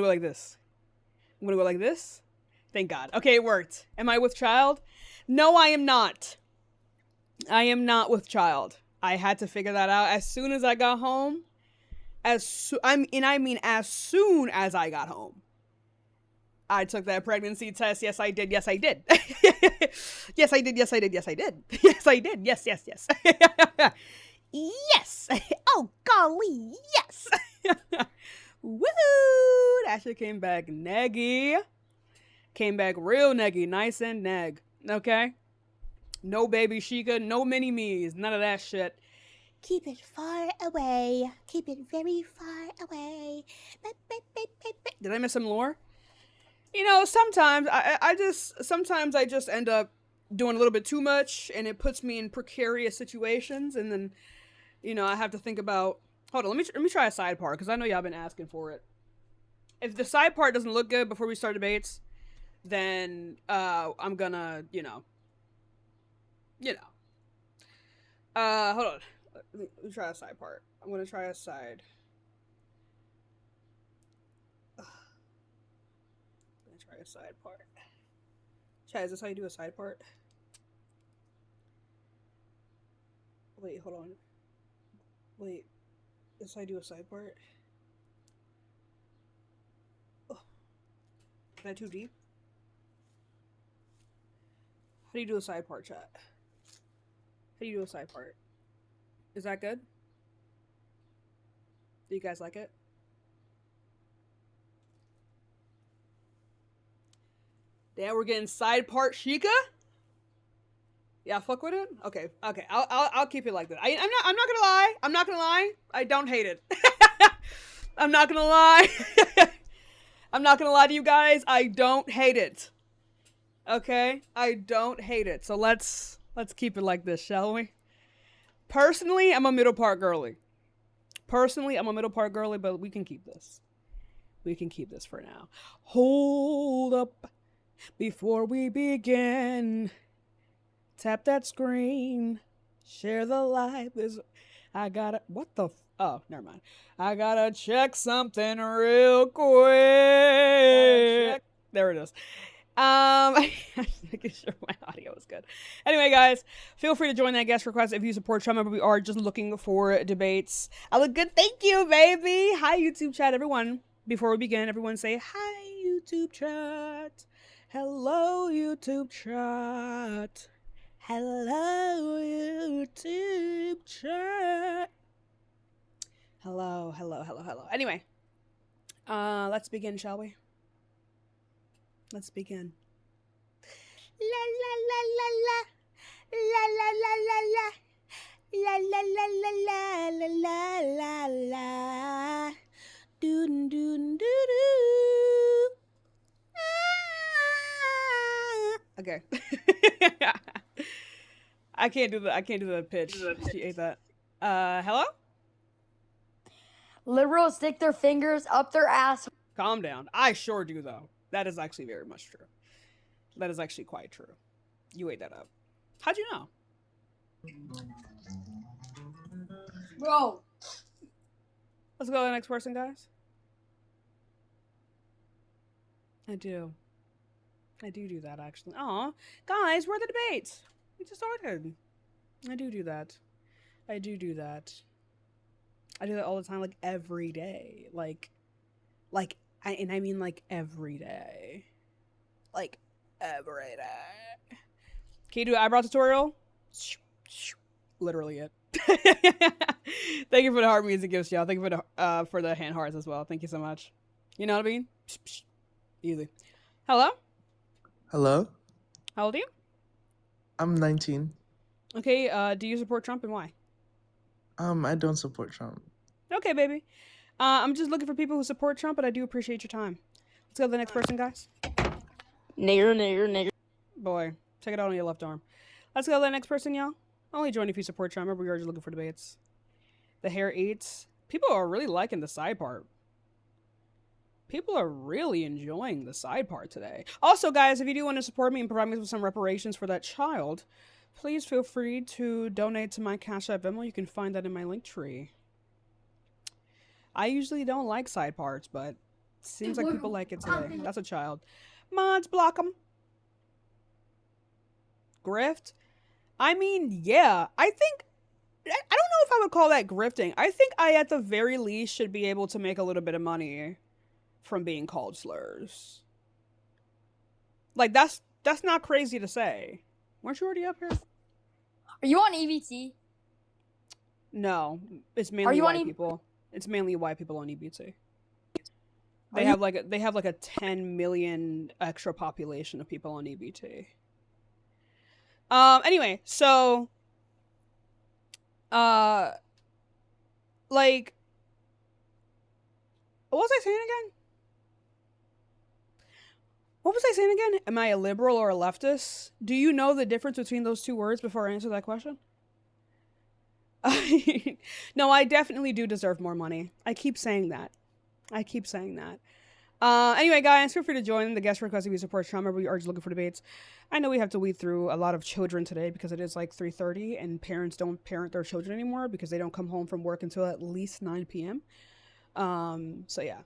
go like this. I'm gonna go like this. Thank God. Okay, it worked. Am I with child? No, I am not. I am not with child. I had to figure that out as soon as I got home. As soon as I got home. I took that pregnancy test. Yes, I did. Yes, I did. Yes, I did. Yes, I did. Yes, I did. Yes, I did. Yes, yes, yes. Yes. Oh, golly. Yes. Woohoo. That shit came back neggy. Came back real neggy. Nice and neg. Okay? No baby Sheikah. No mini me's. None of that shit. Keep it far away. Keep it very far away. Did I miss some lore? You know, sometimes I just end up doing a little bit too much, and it puts me in precarious situations, and then, you know, I have to think about. Hold on, let me try a side part because I know y'all been asking for it. If the side part doesn't look good before we start debates, then I'm gonna, you know. Hold on. Let me try a side part. I'm gonna try a side. Try a side part. Chad, is this how you do a side part? Wait, hold on. Wait, is this how you do a side part? Oh. Is that too deep? How do you do a side part, chat? How do you do a side part? Is that good? Do you guys like it? Damn, we're getting side part Sheikah? Yeah, fuck with it? Okay. I'll keep it like that. I'm not gonna lie. I'm not gonna lie. I don't hate it. I'm not gonna lie. I'm not gonna lie to you guys. I don't hate it. Okay? I don't hate it. So let's keep it like this, shall we? Personally, I'm a middle part girly. But we can keep this. We can keep this for now. Hold up. Before we begin, tap that screen. Share the live. I gotta. What the? Oh, never mind. I gotta check something real quick. There it is. Making sure my audio is good. Anyway, guys, feel free to join that guest request if you support Trump. Remember, we are just looking for debates. I look good. Thank you, baby. Hi, YouTube chat, everyone. Before we begin, everyone say hi, YouTube chat. Hello, YouTube chat. Hello, YouTube chat. Hello. Anyway, let's begin, shall we? Let's begin. La la la la la la la la la la la la la la la la la doon doon doo doo. Okay. I can't do the pitch. She ate that. Hello? Liberals stick their fingers up their ass. Calm down. I sure do, though. That is actually very much true. That is actually quite true. You ate that up. How'd you know? Bro. Let's go to the next person, guys. I do that, actually. Aw, guys, where are the debates? We just started. I do that. I do that all the time, like, every day. I mean, like, every day. Like, every day. Can you do an eyebrow tutorial? Literally it. Thank you for the heart music gifts, y'all. Thank you for the hand hearts as well. Thank you so much. You know what I mean? Easy. Hello? Hello? How old are you? I'm 19. Okay, do you support Trump and why? I don't support Trump. Okay, baby. I'm just looking for people who support Trump, but I do appreciate your time. Let's go to the next person, guys. Nigger. Boy, check it out on your left arm. Let's go to the next person, y'all. Only join if you support Trump. Remember, we are just looking for debates. The hair eats. People are really liking the side part. People are really enjoying the side part today. Also, guys, if you do want to support me and provide me with some reparations for that child, please feel free to donate to my Cash App Venmo. You can find that in my link tree. I usually don't like side parts, but Seems like people like it today. That's a child. Mods, block them. Grift? I mean, yeah. I don't know if I would call that grifting. I think I, at the very least, should be able to make a little bit of money from being called slurs. Like, that's not crazy to say. Weren't you already up here? Are you on EBT? No, it's mainly white people. It's mainly white people on EBT. They have like a 10 million extra population of people on EBT. Anyway, so like, what was I saying again? What was I saying again? Am I a liberal or a leftist? Do you know the difference between those two words before I answer that question? No, I definitely do deserve more money. I keep saying that. Anyway, guys, feel free to join the guest request if you support Trauma. We are just looking for debates. I know we have to weed through a lot of children today because it is like 3:30 and parents don't parent their children anymore because they don't come home from work until at least 9 p.m. So yeah.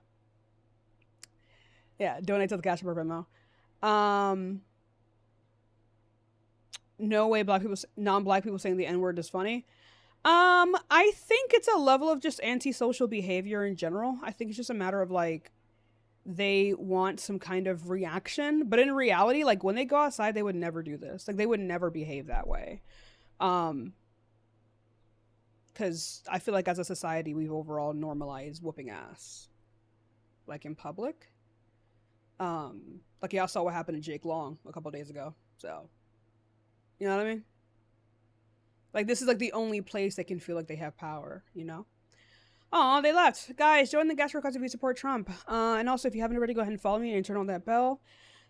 Yeah, donate to the Cash App Venmo. No way non-black people saying the N-word is funny. I think it's a level of just antisocial behavior in general. I think it's just a matter of like they want some kind of reaction, but in reality, like when they go outside, they would never do this. Like they would never behave that way. Because I feel like as a society, we've overall normalized whooping ass, like in public. Like y'all saw what happened to Jake Long a couple days ago. So, you know what I mean? Like this is like the only place they can feel like they have power, you know? Oh, they left. Guys, join the guest request if you support Trump. And also, if you haven't already, go ahead and follow me and turn on that bell.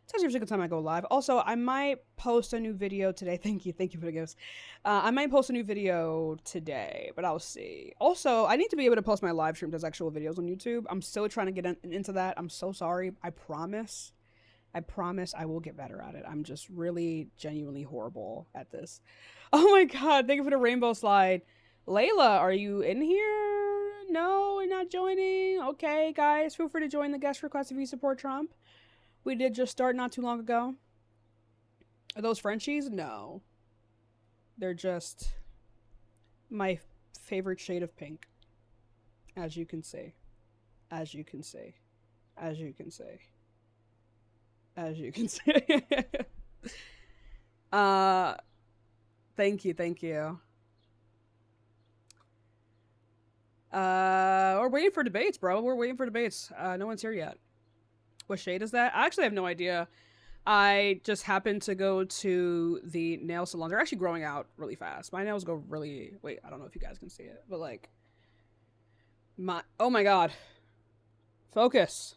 It's actually every single time I go live. Also, I might post a new video today. Thank you for the gifts. I might post a new video today, but I'll see. Also, I need to be able to post my live streams as actual videos on YouTube. I'm still trying to get into that. I'm so sorry. I promise I will get better at it. I'm just really genuinely horrible at this. Oh my god, thank you for the rainbow slide. Layla, are you in here? No, we're not joining. Okay, guys, feel free to join the guest request if you support Trump. We did just start not too long ago. Are those Frenchies? No. They're just my favorite shade of pink. As you can see. As you can see. As you can see. As you can see. Thank you. We're waiting for debates, bro. We're waiting for debates. No one's here yet. What shade is that? I actually have no idea. I just happened to go to the nail salon. They're actually growing out really fast. My nails go really... Wait, I don't know if you guys can see it, but like... Oh my god. Focus.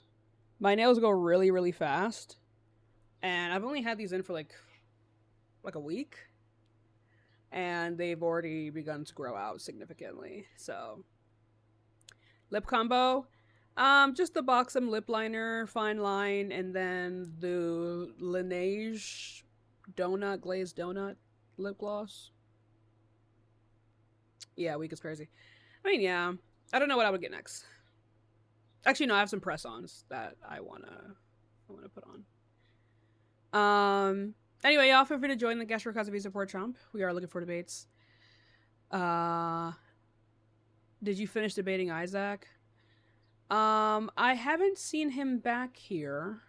My nails go really, really fast. And I've only had these in for like a week. And they've already begun to grow out significantly. So... Lip combo. Just the Boxem lip liner, fine line, and then the Laneige glazed donut lip gloss. Yeah, week is crazy. I mean, yeah. I don't know what I would get next. Actually, no, I have some press-ons that I wanna put on. Anyway, y'all feel free to join the guest request if you support Trump. We are looking for debates. Did you finish debating Isaac? I haven't seen him back here,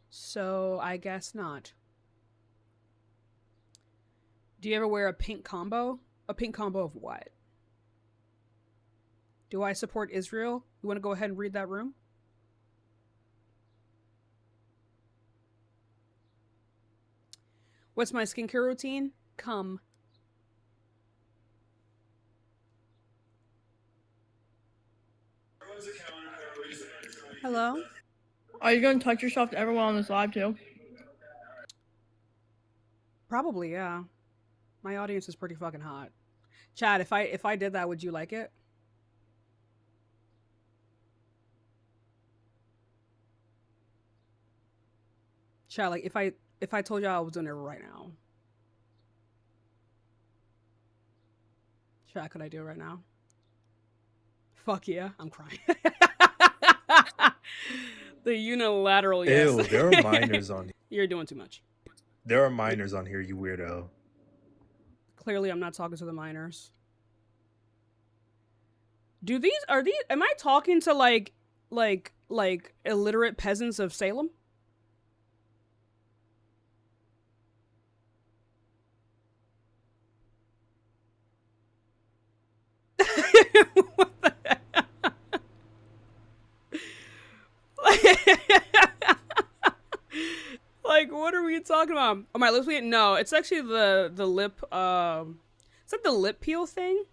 so I guess not. Do you ever wear a pink combo? A pink combo of what? Do I support Israel? You want to go ahead and read that room? What's my skincare routine? Come. Hello? Are you going to touch yourself to everyone on this live too? Probably, yeah. My audience is pretty fucking hot. Chad, if I did that, would you like it? Chad, like if I told y'all I was doing it right now. Chad, could I do it right now? Fuck yeah, I'm crying. The unilateral yes. Ew, there are minors on here. You're doing too much. There are minors on here, you weirdo. Clearly, I'm not talking to the minors. Am I talking to like illiterate peasants of Salem? What the like, what are we talking about? Oh, my lips bleeding? No, it's actually the lip, it's like the lip peel thing.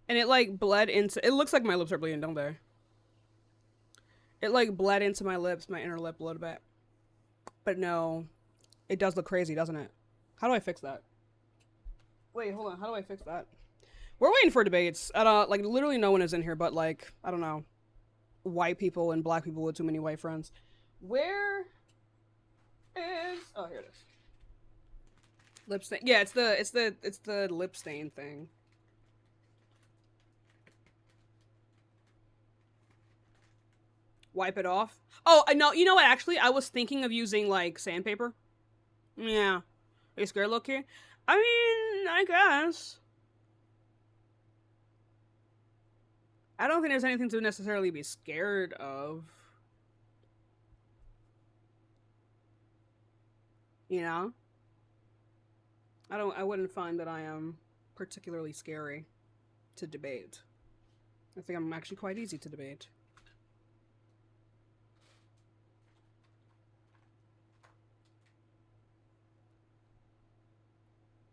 And it, like, bled into... It looks like my lips are bleeding, don't they? It, like, bled into my lips, my inner lip a little bit. But no, it does look crazy, doesn't it? How do I fix that? Wait, hold on. How do I fix that? We're waiting for debates. Like, literally no one is in here but, like, I don't know, white people and black people with too many white friends. Where is... Oh, here it is. Lip stain. Yeah, it's the lip stain thing. Wipe it off. Oh, no, you know what? Actually, I was thinking of using, like, sandpaper. Yeah. Are you scared, look here? I mean, I guess. I don't think there's anything to necessarily be scared of. You know? I wouldn't find that I am particularly scary to debate. I think I'm actually quite easy to debate.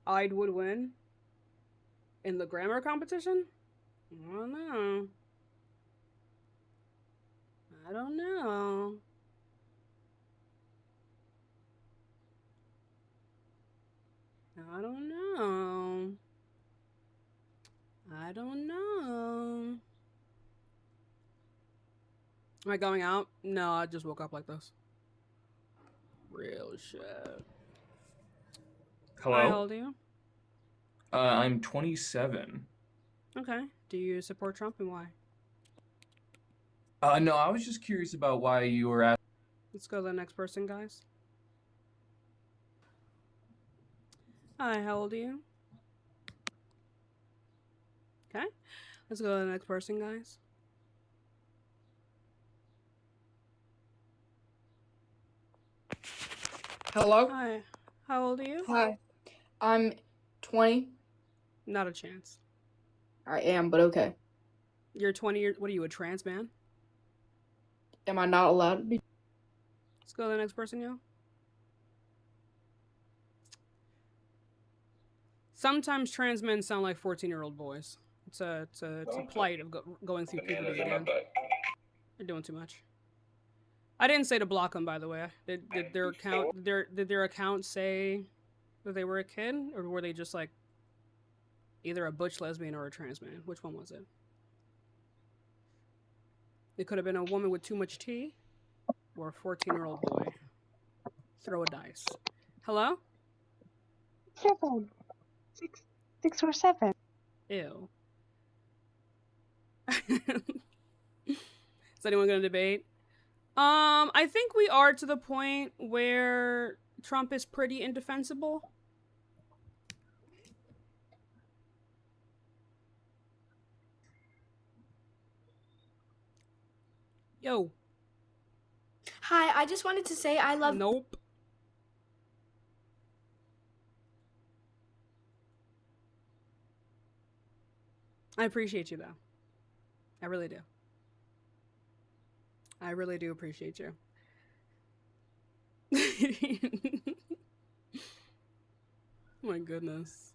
I would win in the grammar competition? I don't know. I don't know. I don't know. I don't know. Am I going out? No, I just woke up like this. Real shit. Hello? How old are you? I'm 27. Okay. Do you support Trump and why? No, I was just curious about why you were at. Let's go to the next person, guys. Hi, how old are you? Okay. Let's go to the next person, guys. Hello? Hi. How old are you? Hi. I'm 20. Not a chance. I am, but okay. You're 20 years... What are you, a trans man? Am I not allowed to be? Let's go to the next person, yo. Sometimes trans men sound like 14-year-old boys. It's a plight of going through puberty again. They're doing too much. I didn't say to block them, by the way. Did their account say that they were a kid, or were they just like either a butch lesbian or a trans man? Which one was it? It could have been a woman with too much tea, or a 14-year-old boy. Throw a dice. Hello? 7. 6 or 7. Ew. Is anyone gonna debate? I think we are to the point where Trump is pretty indefensible. Yo. Hi, I just wanted to say I love. Nope. I appreciate you, though. I really do. I really do appreciate you. My goodness.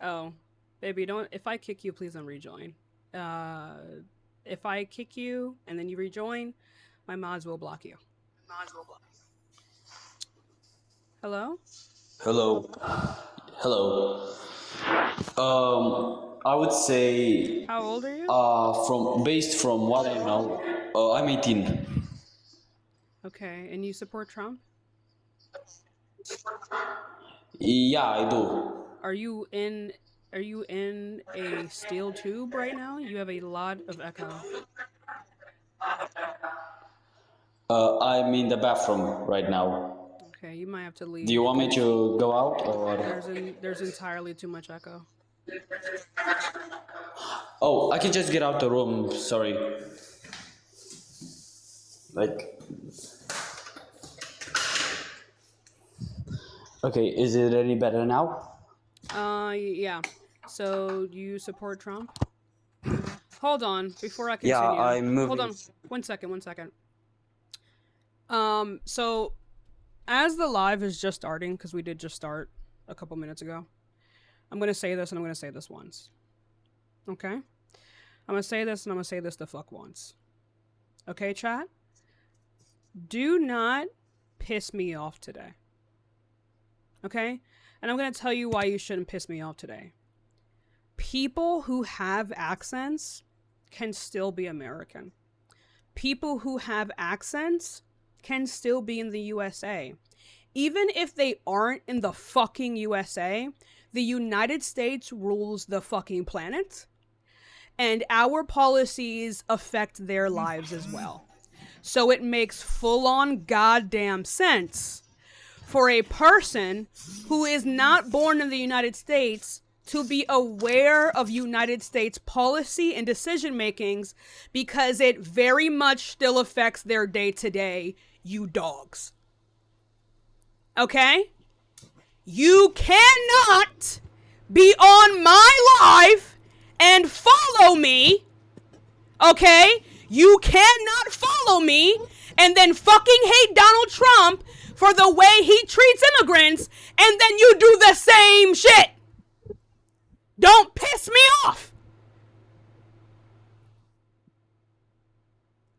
Oh, baby, don't. If I kick you, please don't rejoin. If I kick you and then you rejoin, my mods will block you. Hello? Hello. Hello. I would say How old are you? based from what I know, I'm 18. Okay, and you support Trump? Yeah, I do. Are you in a steel tube right now? You have a lot of echo. I'm in the bathroom right now. Okay, you might have to leave. Do you want me to go out or? There's entirely too much echo. Oh, I can just get out the room. Sorry. Like. Okay, is it any better now? Yeah. So you support Trump? Hold on, before I continue. Yeah, I'm moving. Hold on, one second. So as the live is just starting, because we did just start a couple minutes ago, I'm gonna say this and I'm gonna say this once. Okay? I'm gonna say this and I'm gonna say this the fuck once. Okay, chat? Do not piss me off today. Okay? And I'm gonna tell you why you shouldn't piss me off today. People who have accents can still be American. People who have accents can still be in the USA. Even if they aren't in the fucking USA, the United States rules the fucking planet, and our policies affect their lives as well. So it makes full-on goddamn sense for a person who is not born in the United States to be aware of United States policy and decision makings, because it very much still affects their day-to-day, you dogs. Okay? You cannot be on my live and follow me. Okay? You cannot follow me and then fucking hate Donald Trump for the way he treats immigrants, and then you do the same shit. Don't piss me off.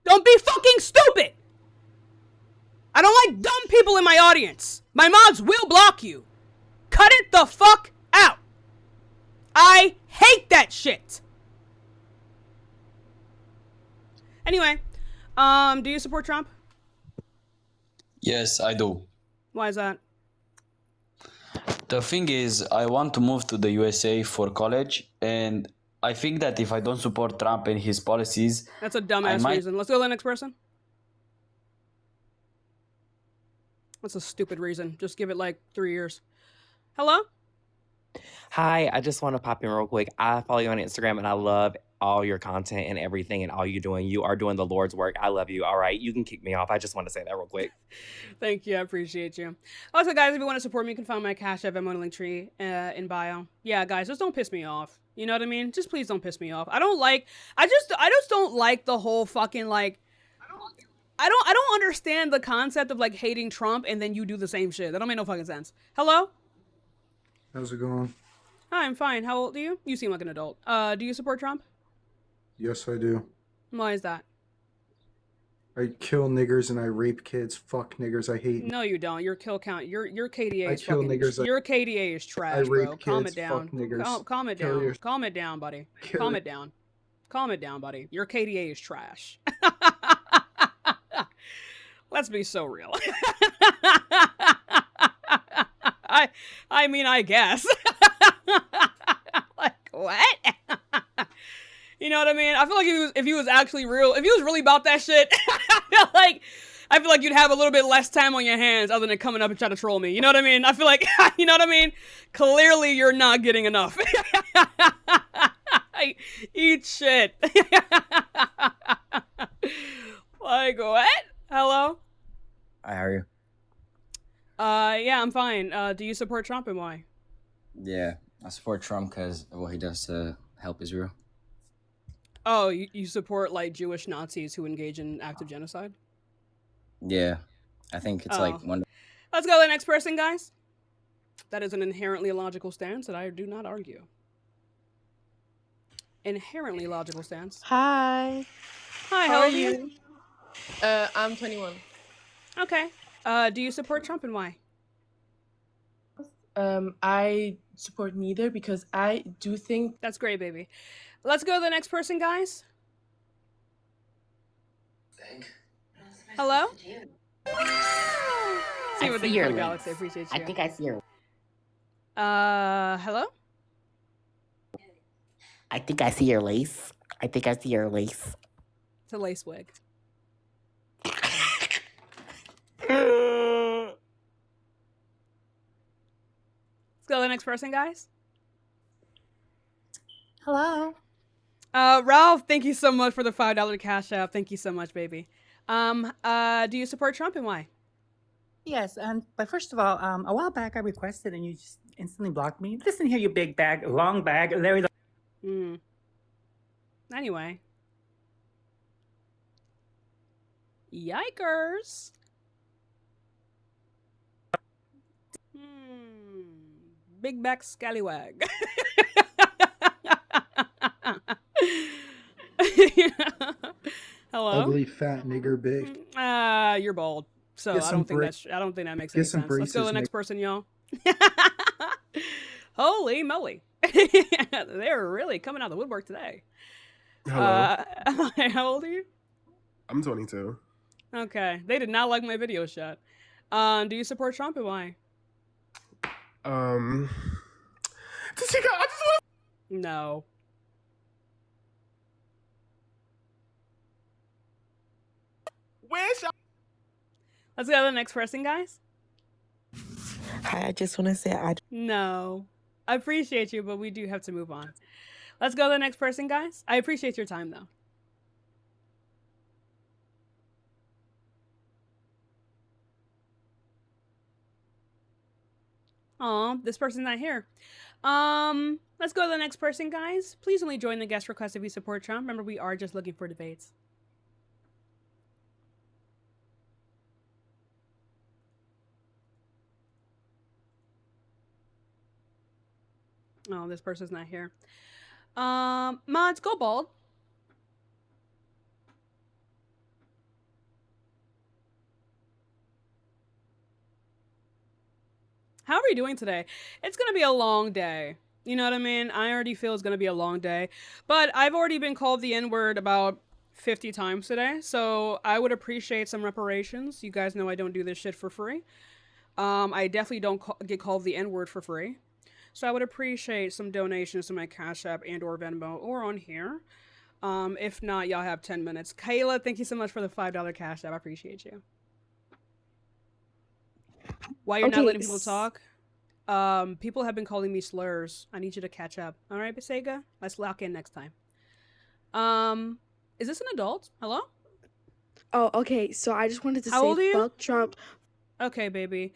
Don't be fucking stupid. I don't like dumb people in my audience. My mods will block you. Cut it the fuck out. I hate that shit. Anyway, do you support Trump? Yes, I do. Why is that? The thing is, I want to move to the USA for college, and I think that if I don't support Trump and his policies, That's a dumbass reason. Let's go to the next person. That's a stupid reason. Just give it like 3 years. Hello? Hi, I just want to pop in real quick. I follow you on Instagram and I love all your content and everything and all you're doing. You are doing the Lord's work. I love you. All right, you can kick me off. I just want to say that real quick. Thank you. I appreciate you. Also, guys, if you want to support me, you can find my Cash App Venmo link tree in bio. Yeah, guys, just don't piss me off. You know what I mean? Just please don't piss me off. I just don't like the whole fucking like. I don't understand the concept of like hating Trump and then you do the same shit. That don't make no fucking sense. Hello? How's it going? Hi, I'm fine. How old are you? You seem like an adult. Do you support Trump? Yes, I do. Why is that? I kill niggers and I rape kids. Fuck niggers. I hate. No, you don't. Your kill count. Your KDA is I kill fucking. niggers. Your KDA is trash, rape bro. Calm kids, it down. fuck niggers. Calm it Kill down. your- Calm it down, buddy. Kill Calm your- it down. Calm it down, buddy. Your KDA is trash. Let's be so real. I mean, I guess. Like, what? You know what I mean? I feel like if he was actually real, if he was really about that shit, I feel like you'd have a little bit less time on your hands other than coming up and try to troll me. You know what I mean? I feel like, you know what I mean? Clearly you're not getting enough. Eat shit. Like, what? Hello? Hi, how are you? Yeah, I'm fine. Do you support Trump and why? Yeah, I support Trump because of what he does to help Israel. Oh, you support, like, Jewish Nazis who engage in active genocide? Yeah, I think it's like one. Let's go to the next person, guys. That is an inherently illogical stance that I do not argue. Inherently logical stance. Hi. Hi, how are you? I'm 21. Okay. Do you support Trump and why? I support neither because I do think that's great, baby. Let's go to the next person, guys. Hello? See what the Galaxy. I appreciate you. I think I see her. Hello? I think I see your lace. I think I see your lace. It's a lace wig. next person, guys. Hello. Ralph, thank you so much for the $5 cash app. Thank you so much, baby. Do you support Trump and why? Yes, but first of all, a while back I requested and you just instantly blocked me. Listen here, you big bag, long bag, Larry. Anyway. Yikers. Big back scallywag. Hello? Ugly fat nigger bitch. You're bald. So Get I some don't think that makes get any some sense. Let's go to the braces, next nigga. person, y'all. Holy moly. They're really coming out of the woodwork today. Hello. How old are you? I'm 22. Okay. They did not like my video shot. Do you support Trump and why? Tashika, I just want. No. Where's y'all? Let's go to the next person, guys. Hi, I just want to say No. I appreciate you, but we do have to move on. Let's go to the next person, guys. I appreciate your time, though. Aw, this person's not here. Let's go to the next person, guys. Please only join the guest request if you support Trump. Remember, we are just looking for debates. Oh, this person's not here. Mods, go bald. How are we doing today? It's going to be a long day. You know what I mean? I already feel it's going to be a long day. But I've already been called the N-word about 50 times today. So I would appreciate some reparations. You guys know I don't do this shit for free. I definitely don't get called the N-word for free. So I would appreciate some donations to my Cash App and or Venmo or on here. If not, y'all have 10 minutes. Kayla, thank you so much for the $5 Cash App. I appreciate you. Why you're not letting people talk? People have been calling me slurs. I need you to catch up. All right, Besega? Let's lock in next time. Is this an adult? Hello? Oh, okay. So I just wanted to How old are say you? fuck Trump. Okay, baby.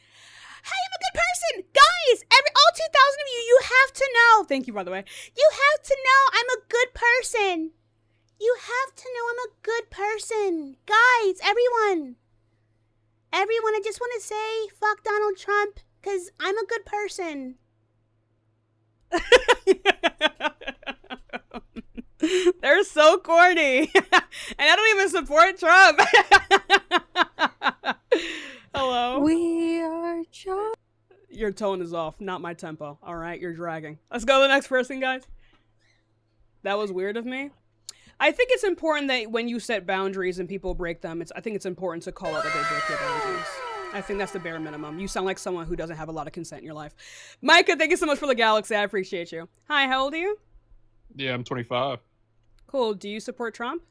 Hey, I'm a good person! Guys! All 2,000 of you, you have to know. Thank you, by the way. You have to know I'm a good person. You have to know I'm a good person. Guys, everyone. Everyone, I just want to say fuck Donald Trump because I'm a good person. They're so corny. And I don't even support Trump. Hello? We are Trump. Your tone is off, not my tempo. All right, you're dragging. Let's go to the next person, guys. That was weird of me. I think it's important that when you set boundaries and people break them, I think it's important to call out that they break your boundaries. I think that's the bare minimum. You sound like someone who doesn't have a lot of consent in your life. Micah, thank you so much for the galaxy. I appreciate you. Hi, how old are you? Yeah, I'm 25. Cool. Do you support Trump?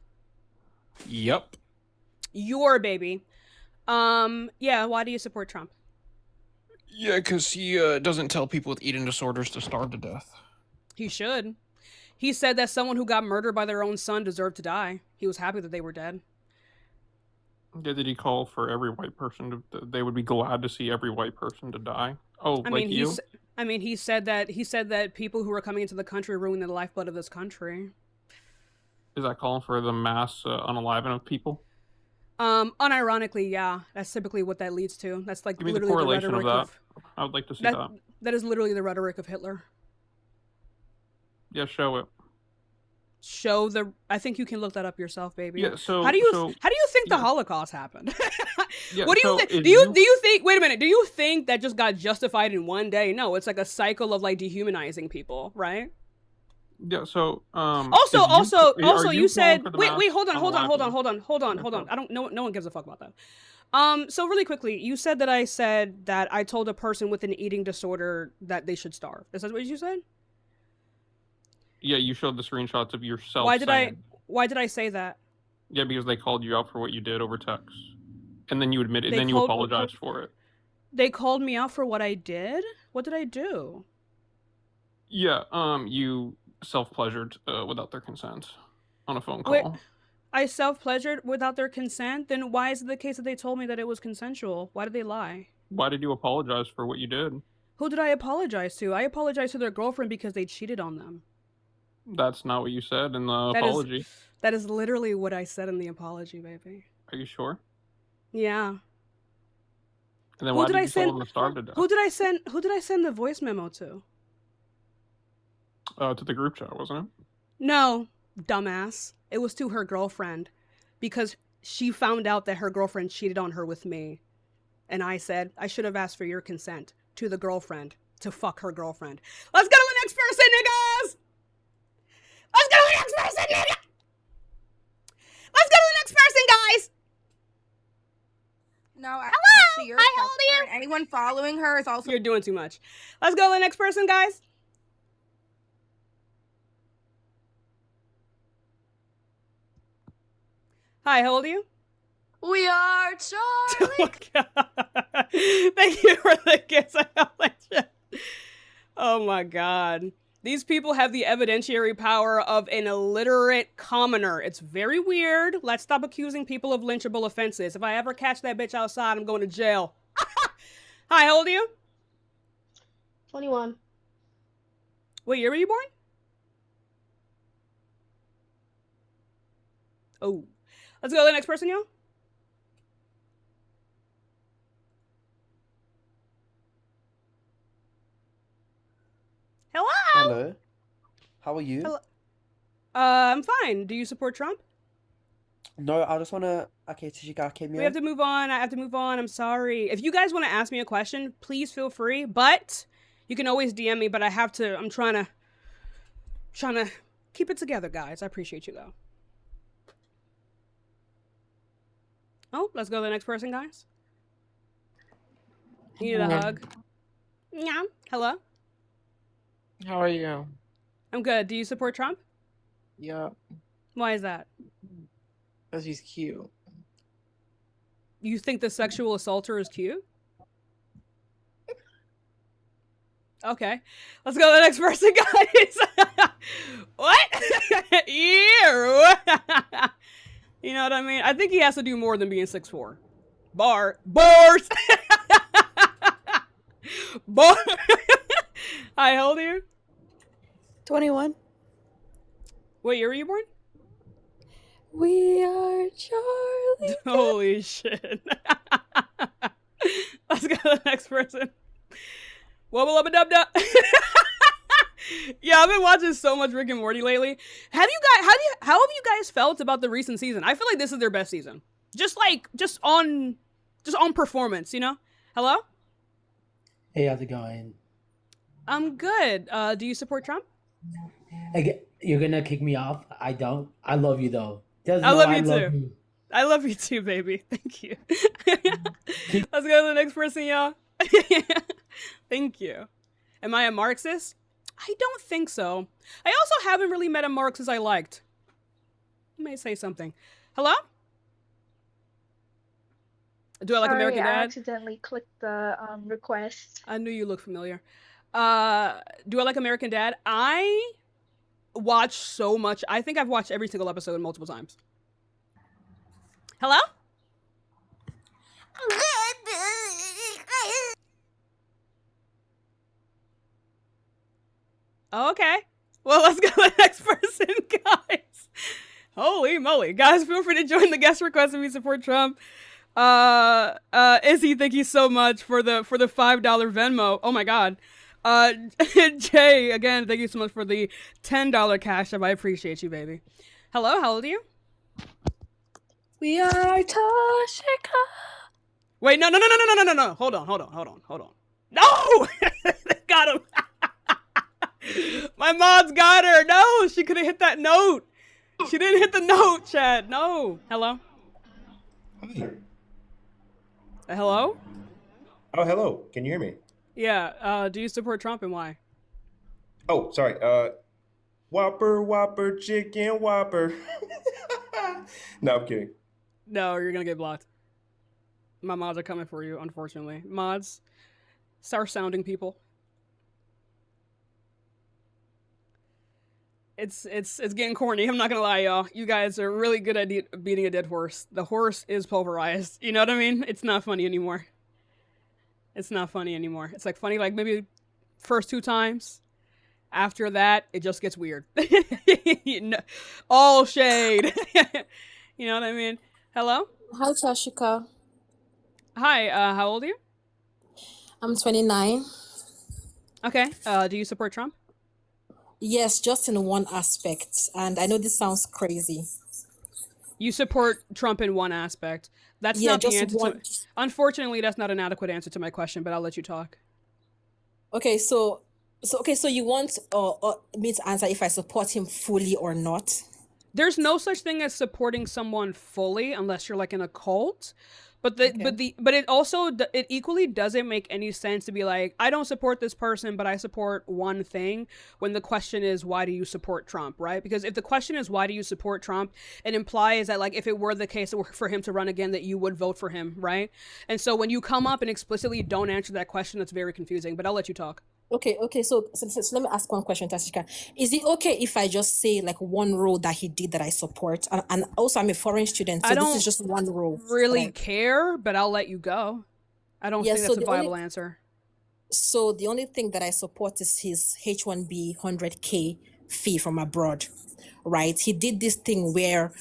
Yep. Your baby. Yeah, why do you support Trump? Yeah, because he doesn't tell people with eating disorders to starve to death. He should. He said that someone who got murdered by their own son deserved to die. He was happy that they were dead. Yeah, did he call for every white person to? They would be glad to see every white person to die. Oh, I like mean, you? he said that people who are coming into the country are ruining the lifeblood of this country. Is that calling for the mass unaliving of people? Unironically, yeah. That's typically what that leads to. That's like Give me the literally correlation of rhetoric that. I would like to see that. That is literally the rhetoric of Hitler. Yeah, show it. I think you can look that up yourself, baby. Yeah, so how do you think the Holocaust happened? Yeah, What do you so think? if Do you think? Wait a minute. Do you think that just got justified in one day? No, it's like a cycle of like dehumanizing people, right? Yeah, so Also, you said wait, hold on. unaliving? I don't no one gives a fuck about that. So really quickly, you said that I said that I told a person with an eating disorder that they should starve. Is that what you said? Yeah, you showed the screenshots of yourself. Why did saying, I say that? Yeah, because they called you out for what you did over text, and then you admitted, and They then you called- apologized for it. They called me out for what I did? What did I do? Yeah, you self-pleasured without their consent on a phone Wait, call. I self-pleasured without their consent? Then why is it the case that they told me that it was consensual? Why did they lie? Why did you apologize for what you did? Who did I apologize to? I apologized to their girlfriend because they cheated on them. That's not what you said in the That is apology. that is literally what I said in the apology, baby. Are you sure? Yeah. And then Who why did did I you send? tell them to starve to death? Who did I send? Who did I send the voice memo to? To the group chat, wasn't it? No, dumbass. It was to her girlfriend because she found out that her girlfriend cheated on her with me. And I said, I should have asked for your consent to the girlfriend to fuck her girlfriend. Let's go to the next person, niggas! Let's go to the next person, nigga! Let's go to the next person, guys! No, Hello! actually, you're Hi, how old are you? Anyone following her is also. You're doing too much. Let's go to the next person, guys. Hi, how old are you? We are Charlie. Oh my god. Thank you for the kiss. Oh my god. These people have the evidentiary power of an illiterate commoner. It's very weird. Let's stop accusing people of lynchable offenses. If I ever catch that bitch outside, I'm going to jail. Hi, how old are you? 21. What year were you born? Oh. Let's go to the next person, y'all. Hello? Hello. How are you? Hello. I'm fine. Do you support Trump? No, I just wanna. Okay, Tashika, came We here. have to move on. I have to move on. I'm sorry. If you guys want to ask me a question, please feel free. But you can always DM me. But I have to. I'm trying to keep it together, guys. I appreciate you though. Oh, let's go to the next person, guys. You need a hug. Yeah. Hello. How are you? I'm good. Do you support Trump? Yeah, Why is that? because he's cute. You think the sexual assaulter is cute? Okay. Let's go to the next person, guys. What? Ew. You know what I mean? I think he has to do more than being 6'4". Bars. Bar. Hi, how old are you? 21. What year were you born? We are Charlie. Holy shit. Let's go to the next person. Wubba lubba dub dub. Yeah, I've been watching so much Rick and Morty lately. How have you guys felt about the recent season? I feel like this is their best season. Just on performance, you know? Hello? Hey, how's it going? I'm good. Do you support Trump? You're gonna kick me off? I don't. I love you though. Just I know love you too. I love you too, baby. Thank you. Let's go to the next person, y'all. Thank you. Am I a Marxist? I don't think so. I also haven't really met a Marxist I liked. You may say something. Hello? Do I like Sorry, American I Dad? accidentally clicked the request. I knew you looked familiar. Do I like American Dad? I watch so much. I think I've watched every single episode multiple times. Hello? Okay. Well, let's go to the next person, guys. Holy moly. Guys, feel free to join the guest request if you support Trump. Izzy, thank you so much for the $5 Venmo. Oh my god. Jay, again, thank you so much for the $10 Cash App. I appreciate you, baby. Hello, how old are you? We are Tashika. Wait, no. Hold on. No! Got him. My mom's got her. No, she could have hit that note. She didn't hit the note, Chad. No. Hello? Hello? Oh, hello. Can you hear me? Yeah, do you support Trump and why? Oh, sorry. Whopper, chicken Whopper. No, I'm kidding. No, you're gonna get blocked. My mods are coming for you, unfortunately. Mods, start sounding people. it's getting corny. I'm not gonna lie, y'all. You guys are really good at beating a dead horse. The horse is pulverized. You know what I mean? It's not funny anymore. It's not funny anymore. It's like funny like maybe first 2 times. After that, it just gets weird. All shade. You know what I mean? Hello? Hi, Tashika. Hi, how old are you? I'm 29. Okay, do you support Trump? Yes, just in one aspect. And I know this sounds crazy. You support Trump in one aspect. That's Yeah, not the just answer one. to... Unfortunately, that's not an adequate answer to my question, but I'll let you talk. Okay, so you want me to answer if I support him fully or not? There's no such thing as supporting someone fully unless you're like in a cult. But it also it equally doesn't make any sense to be like, I don't support this person, but I support one thing, when the question is, why do you support Trump, right? Because if the question is, why do you support Trump, it implies that like if it were the case for him to run again, that you would vote for him, right? And so when you come up and explicitly don't answer that question, that's very confusing. But I'll let you talk. Okay. So let me ask one question, Tashika. Is it okay if I just say like one rule that he did that I support? And also, I'm a foreign student, so this is just one rule. Really care, but I'll let you go. I don't think that's a viable answer. So the only thing that I support is his H-1B 100K fee from abroad, right? He did this thing where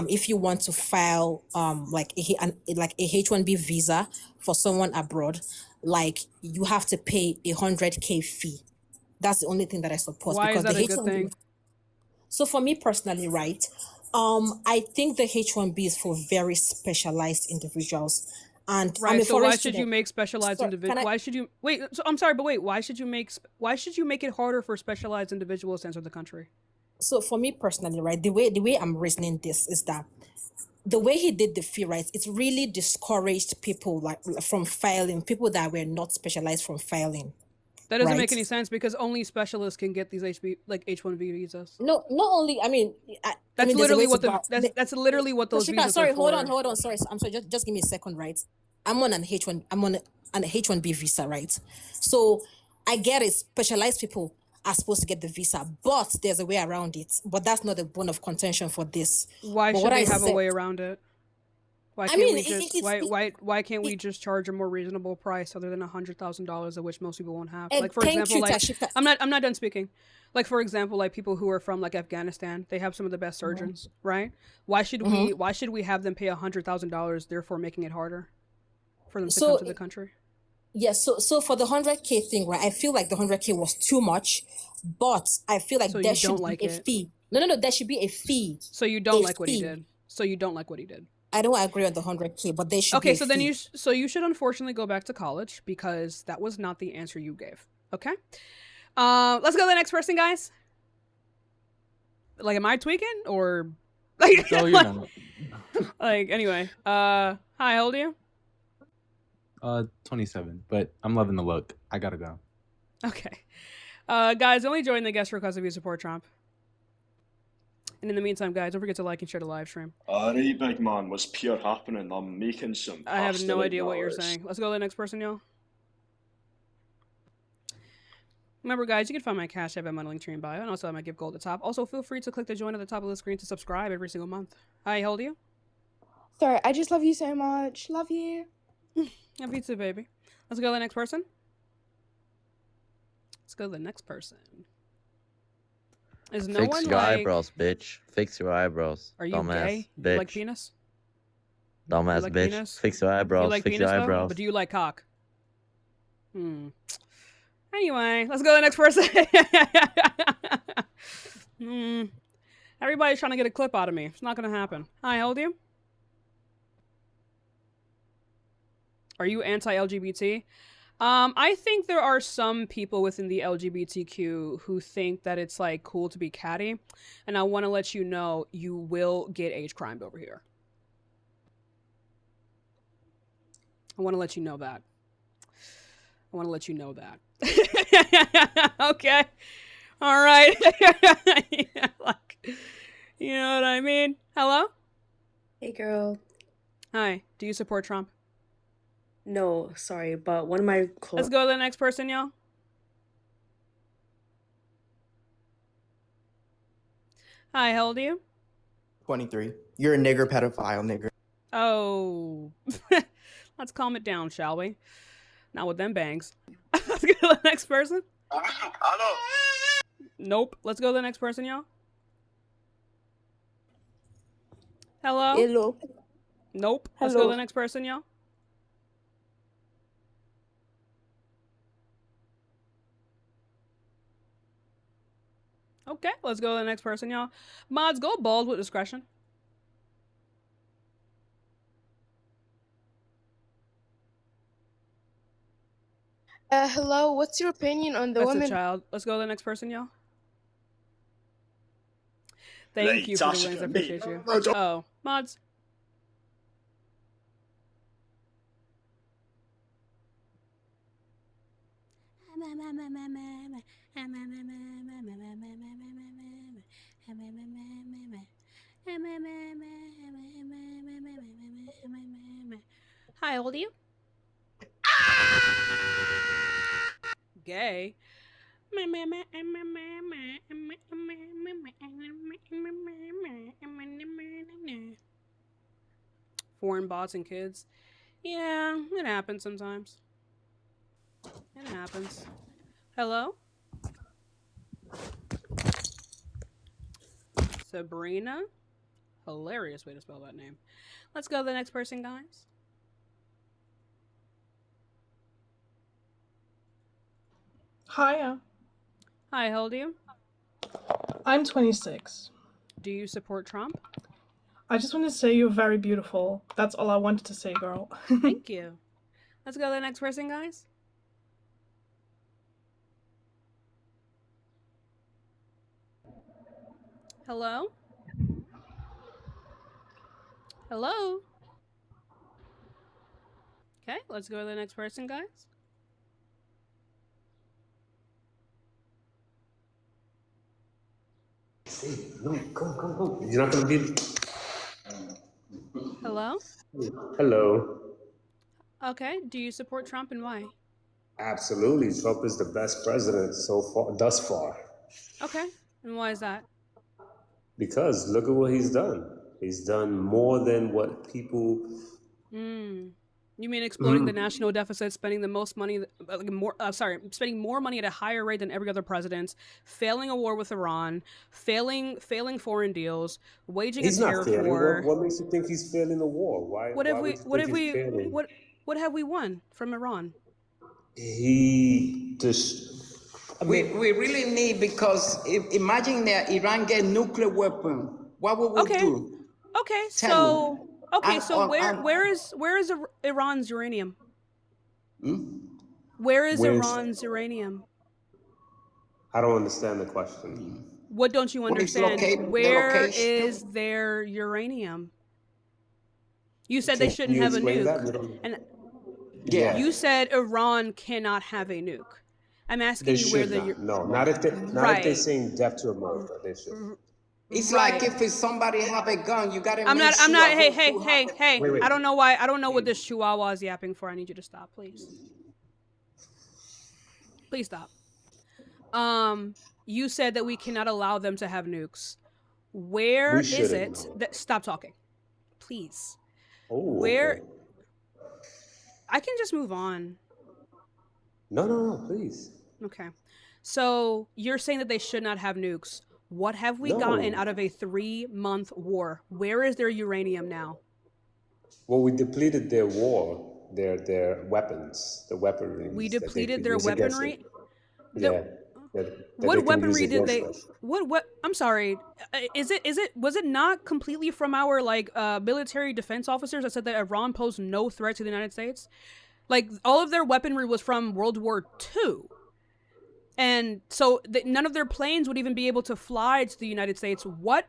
if you want to file like a H-1B visa for someone abroad, like you have to pay a 100K fee. That's the only thing that I support. Why because is that the a good thing? So for me personally, right, I think the H-1B is for very specialized individuals. And right, I'm a so foreign why should student. you make specialized individuals? Why should you wait? So I'm sorry, but wait. Why should you make it harder for specialized individuals to enter the country? So for me personally, right, the way I'm reasoning this is that the way he did the fee, right, it's really discouraged people like from filing, people that were not specialized from filing. That doesn't right? make any sense because only specialists can get these H-1B visas. No, not only. I mean, that's literally what that's literally what those visas sorry, are for. hold on. Sorry, I'm sorry. Just give me a second, right? I'm on an H-1B visa, right? So I get it. Specialized people are supposed to get the visa, but there's a way around it. But that's not the bone of contention for this. Why but should they have a way around it? Why can't we just why can't we just charge a more reasonable price other than $100,000 of which most people won't have? Like for example, like I'm not done speaking. Like for example, like people who are from like Afghanistan, they have some of the best surgeons, right? Why should we have them pay $100,000, therefore making it harder for them to come to the country? Yes, so for the 100K thing, right? I feel like the 100K was too much, but I feel like there should be a fee. No, there should be a fee. So you don't like what he did. So you don't like what he did. I don't agree on the 100K, but they should. Okay, so then you should unfortunately go back to college because that was not the answer you gave. Okay, let's go to the next person, guys. Like, am I tweaking or like? No, you're not. Like anyway, hi, how old are you? 27, but I'm loving the look. I gotta go. Okay, guys, only join the guest request if you support Trump. And in the meantime, guys, don't forget to like and share the live stream. Alright, big man, what's pure happening? I'm making some pasta. I have no right idea now, what you're it's- saying. Let's go to the next person, y'all. Remember, guys, you can find my Cash App at my link tree in bio, and also I might give gold at the top. Also, feel free to click the join at the top of the screen to subscribe every single month. Hi, how old are you? Sorry, I just love you so much. Love you. Love you too, baby. Let's go to the next person. Let's go to the next person. Is no Fix one your like... eyebrows, bitch. Fix your eyebrows. Are you dumbass gay? bitch. You like penis? Dumbass You like bitch. penis? Fix your eyebrows. You like Fix penis, your though? eyebrows. But do you like cock? Anyway, let's go to the next person. Everybody's trying to get a clip out of me. It's not going to happen. Hi, how old are you? Are you anti-LGBT? I think there are some people within the LGBTQ who think that it's like cool to be catty, and I want to let you know you will get age crimed over here. I want to let you know that. Okay. All right. Yeah, like, you know what I mean? Hello? Hey, girl. Hi. Do you support Trump? No, sorry, but one of my Let's go to the next person, y'all. Hi, how old are you? 23. You're a nigger pedophile, nigger. Oh. Let's calm it down, shall we? Not with them bangs. Let's go to the next person. Nope. Let's go to the next person, y'all. Hello? Hello. Nope. Let's go to Hello. the next person, y'all. Okay, let's go to the next person, y'all. Mods, go bald with discretion. Hello. What's your opinion on the That's women? a child. Let's go to the next person, y'all. Thank Right, you for the Tashika, wins. I me. appreciate you. Oh, mods. Hi, how old are you? Gay. Foreign bots and kids. Yeah, it happens sometimes. It happens. Hello? Sabrina? Hilarious way to spell that name. Let's go to the next person, guys. Hiya. Hi, how old are you? I'm 26. Do you support Trump? I just want to say you're very beautiful. That's all I wanted to say, girl. Thank you. Let's go to the next person, guys. Hello? Hello? Okay, let's go to the next person, guys. No, come. You're not gonna be. Hello? Hello. Okay, do you support Trump and why? Absolutely, Trump is the best president so far, thus far. Okay, and why is that? Because look at what he's done. He's done more than what people. You mean exploding the national deficit, spending the most money, spending more money at a higher rate than every other president, failing a war with Iran, failing foreign deals, waging He's a not terror failing. war. What makes you think he's failing the war? Why? What have why we? would you What think have he's we? failing? What have we won from Iran? He just. We really need, because imagine that Iran get nuclear weapon. What would we do? Okay, Tell me. so where is Iran's uranium? Where is Iran's uranium? I don't understand the question. What don't you understand? Where is their uranium? You said they shouldn't have a nuke. And you said Iran cannot have a nuke. I'm asking They you where should the not. No, not if they're saying death to America. They should. It's like if somebody have a gun, you gotta I'm make not. sure. Hey. Wait. I don't know why. I don't know what this chihuahua is yapping for. I need you to stop, please. Please stop. You said that we cannot allow them to have nukes. Where is it that? Stop talking, please. Where? I can just move on. No, please. Okay. So you're saying that they should not have nukes. What have we gotten out of a 3-month war? Where is their uranium now? Well, we depleted their their weapons, the weaponry. We depleted their weaponry. What weaponry did they? What? I'm sorry. Was it not completely from our military defense officers that said that Iran posed no threat to the United States? Like all of their weaponry was from World War II. And so none of their planes would even be able to fly to the United States. What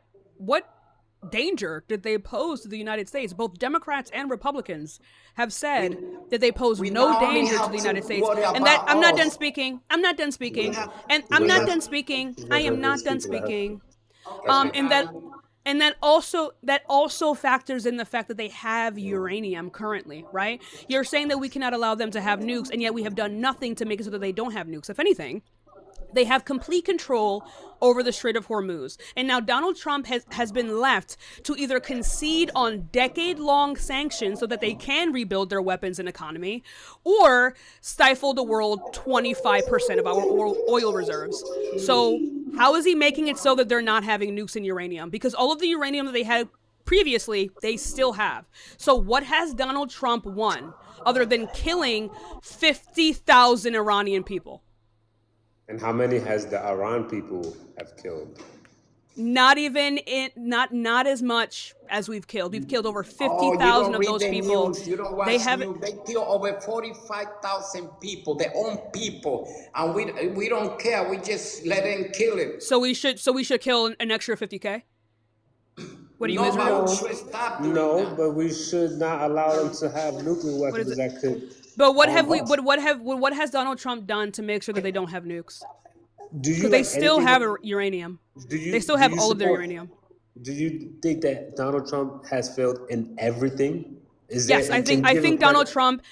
danger did they pose to the United States? Both Democrats and Republicans have said that they pose no danger to the United States. And that I'm not done speaking. And I'm not done speaking. I am not done speaking. And that also factors in the fact that they have uranium currently, right? You're saying that we cannot allow them to have nukes, and yet we have done nothing to make it so that they don't have nukes. If anything, They have complete control over the Strait of Hormuz. And now Donald Trump has been left to either concede on decade-long sanctions so that they can rebuild their weapons and economy, or stifle the world 25% of our oil reserves. So how is he making it so that they're not having nukes and uranium? Because all of the uranium that they had previously, they still have. So what has Donald Trump won other than killing 50,000 Iranian people? And how many has the Iran people have killed? Not as much as we've killed. We've killed over 50,000 of those people. News. You don't watch news. They kill over 45,000 people, their own people, and we don't care. We just let them kill it. So we should kill an extra 50K. What do you No, Israel? but we should stop doing No, that. but we should not allow them to have nuclear weapons that could. But what have we? But what has Donald Trump done to make sure that they don't have nukes? Because they still have uranium. They still have all of their uranium. Do you think that Donald Trump has failed in everything? Yes, I think Donald Trump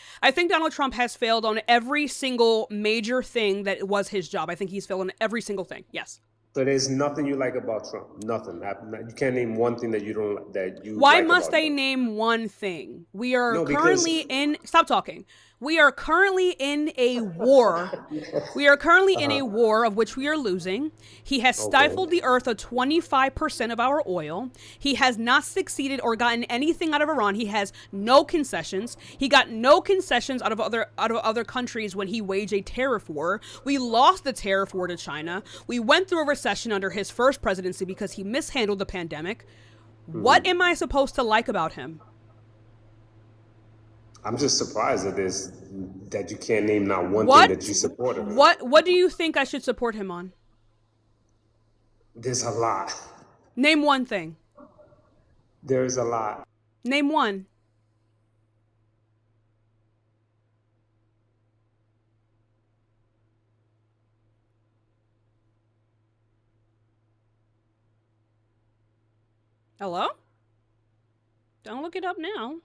has failed on every single major thing that was his job. I think he's failed on every single thing. Yes. So there's nothing you like about Trump. Nothing. You can't name one thing that you don't that you. Why like must about I Trump. name one thing? We are currently in. Stop talking. We are currently in a war. We are currently in a war of which we are losing. He has stifled the earth of 25% of our oil. He has not succeeded or gotten anything out of Iran. He has no concessions. He got no concessions out of other countries when he waged a tariff war. We lost the tariff war to China. We went through a recession under his first presidency because he mishandled the pandemic. What am I supposed to like about him? I'm just surprised that you can't name not one thing that you support him. What do you think I should support him on? There's a lot. Name one thing. There's a lot. Name one. Hello? Don't look it up now.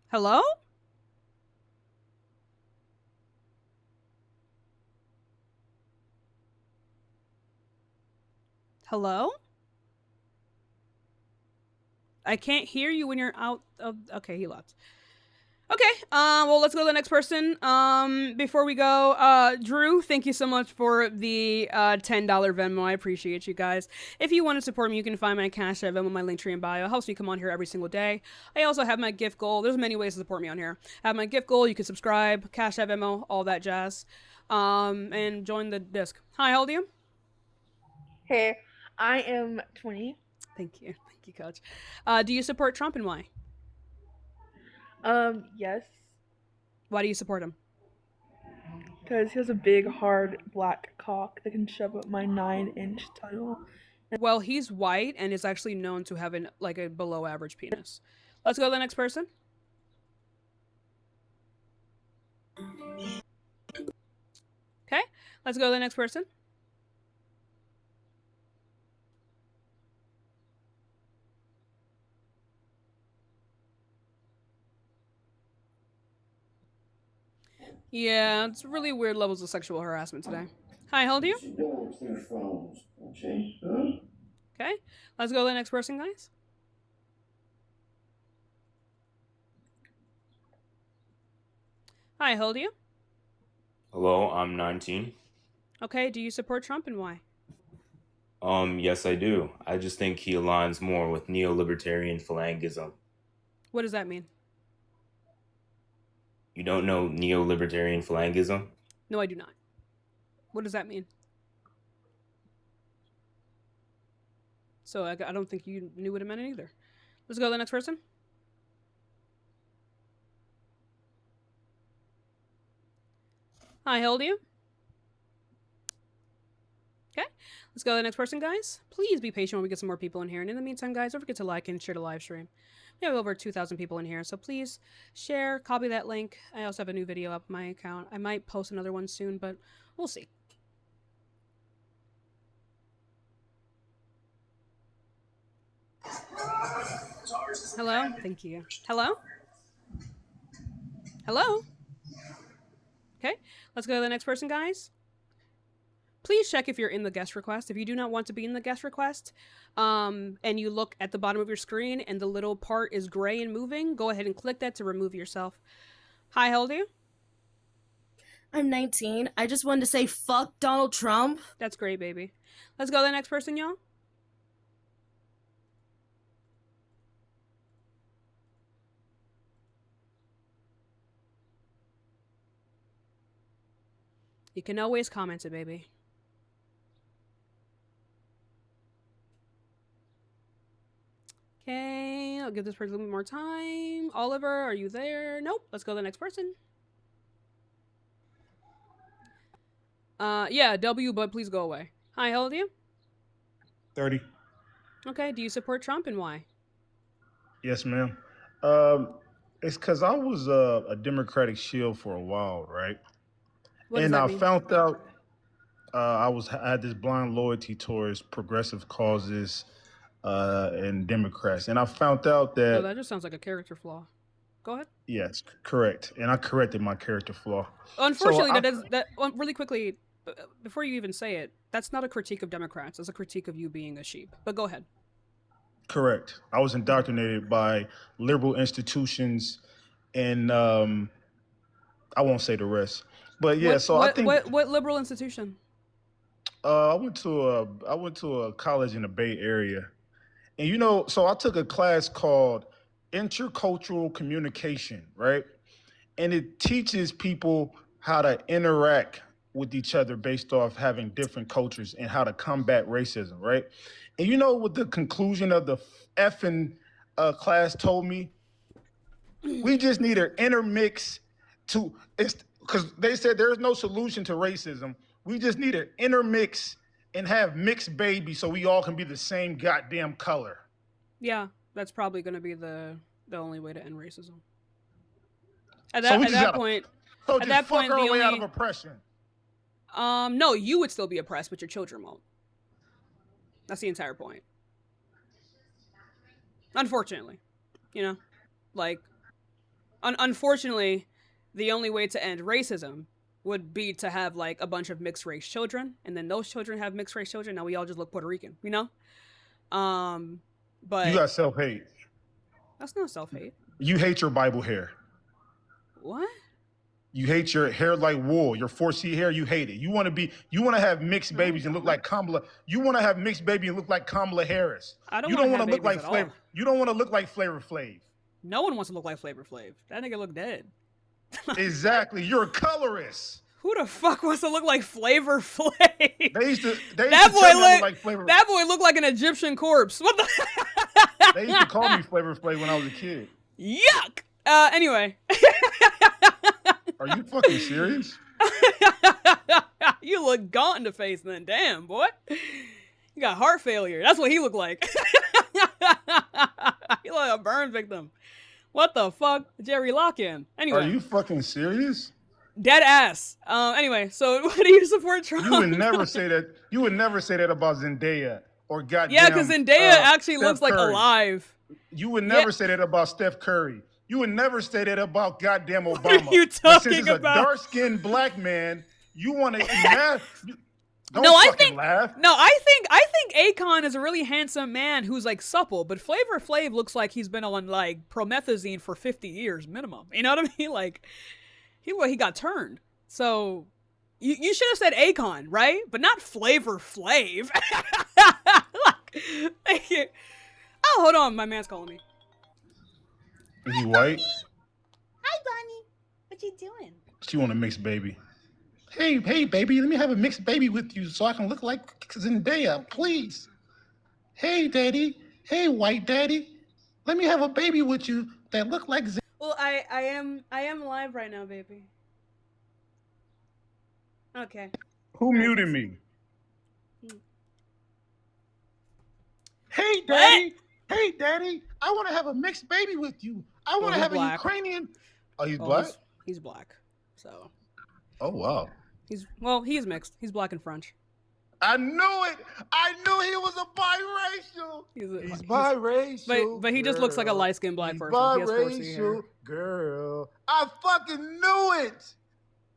Hello? Hello? I can't hear you when you're out of... Okay, he left. Okay, well, let's go to the next person. Before we go, Drew, thank you so much for the $10 Venmo. I appreciate you guys. If you want to support me, you can find my Cash App, Venmo, my link tree in bio. It helps me come on here every single day. I also have my gift goal. There's many ways to support me on here. I have my gift goal. You can subscribe, Cash App, Venmo, all that jazz. And join the disc. Hi, how old are you? Hey, I am 20. Thank you. Thank you, Coach. Do you support Trump and why? Yes. Why do you support him? Because he has a big, hard, black cock that can shove up my 9-inch tunnel. Well, he's white and is actually known to have a below average penis. Let's go to the next person. Okay, let's go to the next person. Yeah, it's really weird levels of sexual harassment today. Hi, how old are you? Okay, let's go to the next person, guys. Hi, how old are you? Hello, I'm 19. Okay, do you support Trump and why? Yes, I do. I just think he aligns more with neolibertarian phalangism. What does that mean? You don't know neolibertarian phalangism? No, I do not. What does that mean? So I don't think you knew what it meant either. Let's go to the next person. Hi, how old are you? Okay, let's go to the next person, guys. Please be patient when we get some more people in here. And in the meantime, guys, don't forget to like and share the live stream. We have over 2,000 people in here, so please share, copy that link. I also have a new video up on my account. I might post another one soon, but we'll see. Hello? Thank you. Hello? Hello? Okay, let's go to the next person, guys. Please check if you're in the guest request. If you do not want to be in the guest request, and you look at the bottom of your screen and the little part is gray and moving, go ahead and click that to remove yourself. Hi, how old are you? I'm 19. I just wanted to say fuck Donald Trump. That's great, baby. Let's go to the next person, y'all. You can always comment it, baby. Okay, I'll give this person a little bit more time. Oliver, are you there? Nope. Let's go to the next person. Yeah, W, but please go away. Hi, how old are you? 30. Okay, do you support Trump and why? Yes, ma'am. It's because I was a Democratic shield for a while, right? What does And that I mean? found out I had this blind loyalty towards progressive causes and Democrats. And I found out Oh, that, that just sounds like a character flaw. Go ahead. yes, correct. And I corrected my character flaw. Unfortunately, So really quickly, before you even say it, that's not a critique of Democrats. It's a critique of you being a sheep. But go ahead. correct. I was indoctrinated by liberal institutions and I won't say the rest. But yeah, What liberal institution? I went to a college in the Bay Area. And so I took a class called intercultural communication, right? And it teaches people how to interact with each other based off having different cultures and how to combat racism, right? And you know what the conclusion of the effing class told me? We just need an intermix because they said there's no solution to racism. We just need an intermix and have mixed babies so we all can be the same goddamn color. Yeah, that's probably going to be the only way to end racism. So At we that just gotta- point, So at just that fuck point, our the way out only of oppression. no, you would still be oppressed, but your children won't. That's the entire point. Unfortunately, unfortunately, the only way to end racism would be to have like a bunch of mixed race children, and then those children have mixed race children. Now we all just look Puerto Rican, But You got self-hate. That's not self-hate. You hate your Bible hair. What? You hate your hair like wool, your 4C hair, you hate it. You want to have mixed babies and look like Kamala. You want to have mixed baby and look like Kamala Harris. I don't You wanna don't want have to look like babies at Flavor. all. You don't want to look like Flavor Flav. No one wants to look like Flavor Flav. That nigga look dead. Exactly. You're a colorist. Who the fuck wants to look like Flavor Flav? They used to that tell me I boy look like Flavor. that boy looked like an Egyptian corpse. What the? They used to call me Flavor Flav when I was a kid. Yuck. Anyway. Are you fucking serious? You look gaunt in the face then. Damn, boy. You got heart failure. That's what he looked like. He looked like a burn victim. What the fuck? Jerry Lock-in. Anyway. Are you fucking serious? Dead ass. Anyway, so what do you support Trump? You would never say that. You would never say that about Zendaya or goddamn. Yeah, because Zendaya actually Steph looks like Curry. alive. You would never say that about Steph Curry. You would never say that about goddamn Obama. What are you But since talking it's about? a dark-skinned black man, you want to laugh. Don't No, I fucking think laugh. No, I think Akon is a really handsome man who's like supple, but Flavor Flav looks like he's been on like promethazine for 50 years minimum. You know what I mean? Like he got turned. So you should have said Akon, right? But not Flavor Flav. Thank you. Oh, hold on, my man's calling me. Is he white? Hi, Bunny. What you doing? She want a mixed baby. Hey, baby, let me have a mixed baby with you so I can look like Zendaya, please. Hey, daddy. Hey, white daddy. Let me have a baby with you that look like Zendaya. Well, I am live right now, baby. Okay. Who muted me? Hey, daddy. Hey, daddy. I want to have a mixed baby with you. I want to he's have black. a Ukrainian. Oh, he's Oh, black? He's black. So Oh, wow. he's mixed. He's black and French. I knew it. I knew he was a biracial. He's biracial. But he just looks like a girl. light-skinned black He's person. He has 4C hair. biracial, girl. I fucking knew it.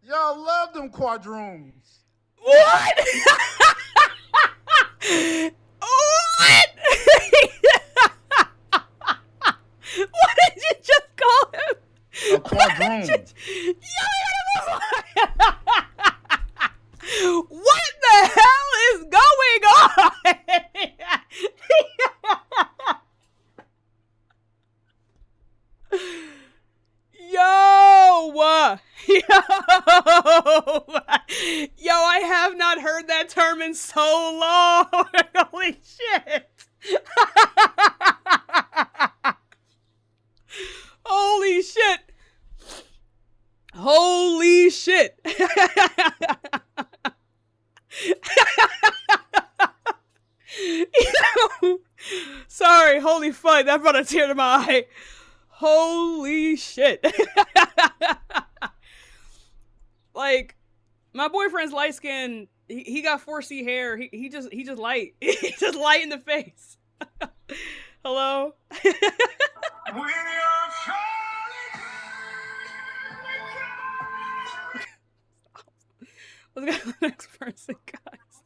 Y'all love them quadroons. What? What? What did you just call him? A quadroon. What the hell is going on? Yo! Yo, I have not heard that term in so long. Holy shit. Holy shit. Holy shit. Sorry, holy fuck, that brought a tear to my eye. Holy shit. Like, my boyfriend's light skin, he got 4C hair. He just light. He just light in the face. Hello? Let's go to the next person, guys.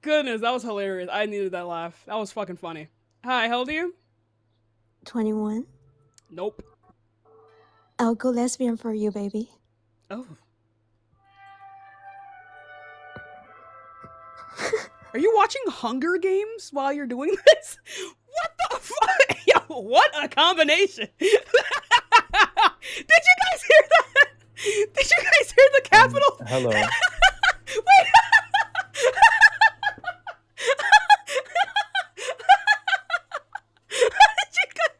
Goodness, that was hilarious. I needed that laugh. That was fucking funny. Hi, how old are you? 21. Nope. I'll go lesbian for you, baby. Oh. Are you watching Hunger Games while you're doing this? What the fuck? Yo, what a combination. Did you guys hear that? Did you guys hear the Capitol? Hello. Wait.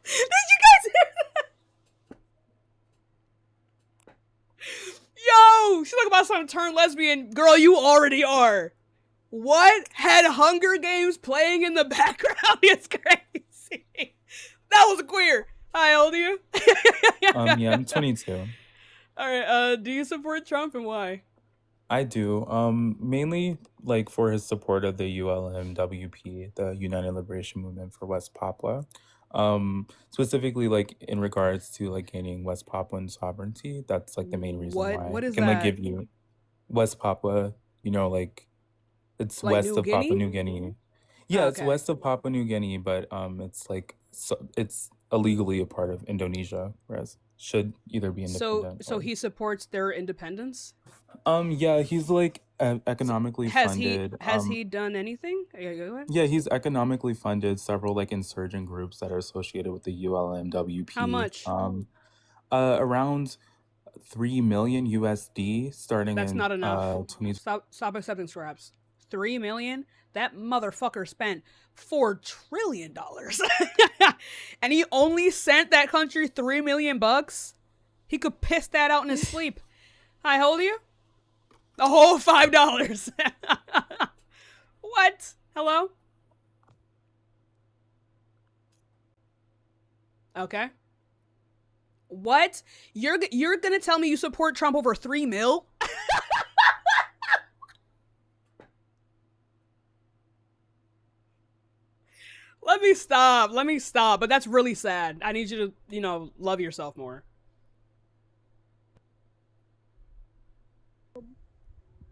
Did you guys hear that? Yo, she's talking about something to turn lesbian. Girl, you already are. What? Had Hunger Games playing in the background? It's crazy. That was queer. Hi, how old are you? Yeah, I'm 22. Alright, do you support Trump and why? I do. Mainly like for his support of the ULMWP, the United Liberation Movement for West Papua. Specifically like in regards to like gaining West Papuan sovereignty. That's like the main reason why. What is I can like that? give you West Papua, like it's Like west New of Papua Guinea? New Guinea. Yeah, it's Okay. west of Papua New Guinea, but it's like it's illegally a part of Indonesia, whereas should either be independent. So he supports their independence? Yeah, he's like economically Has funded. he done anything? Yeah, go ahead. Yeah, he's economically funded several like insurgent groups that are associated with the ULMWP. How much? Around 3 million USD starting That's in not enough. 20. Stop accepting scraps. 3 million? That motherfucker spent $4 trillion. And he only sent that country 3 million bucks? He could piss that out in his sleep. Hi, how old are you? A whole $5. What? Hello? Okay. What? You're gonna tell me you support Trump over 3 mil? Let me stop. But that's really sad. I need you to, love yourself more.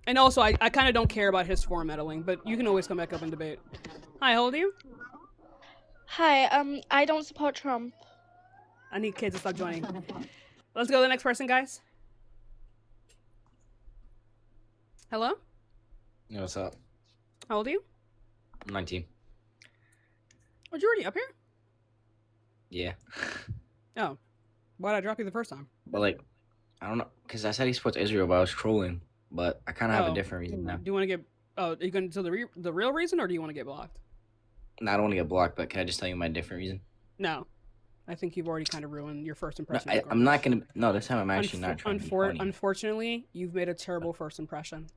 And also, I kind of don't care about his foreign meddling, but you can always come back up and debate. Hi, how old are you? Hi, I don't support Trump. I need kids to stop joining. Let's go to the next person, guys. Hello? Yo, what's up? How old are you? I'm 19. Oh, you already up here? Yeah. Oh. Why'd I drop you the first time? But, like, I don't know. Because I said he supports Israel, but I was trolling. But I kind of have a different reason now. Do you want to get... Oh, are you going to tell the real reason, or do you want to get blocked? No, I don't want to get blocked, but can I just tell you my different reason? No. I think you've already kind of ruined your first No, impression. I'm not going to... No, this time I'm actually not trying to be funny. Unfortunately, you've made a terrible first impression.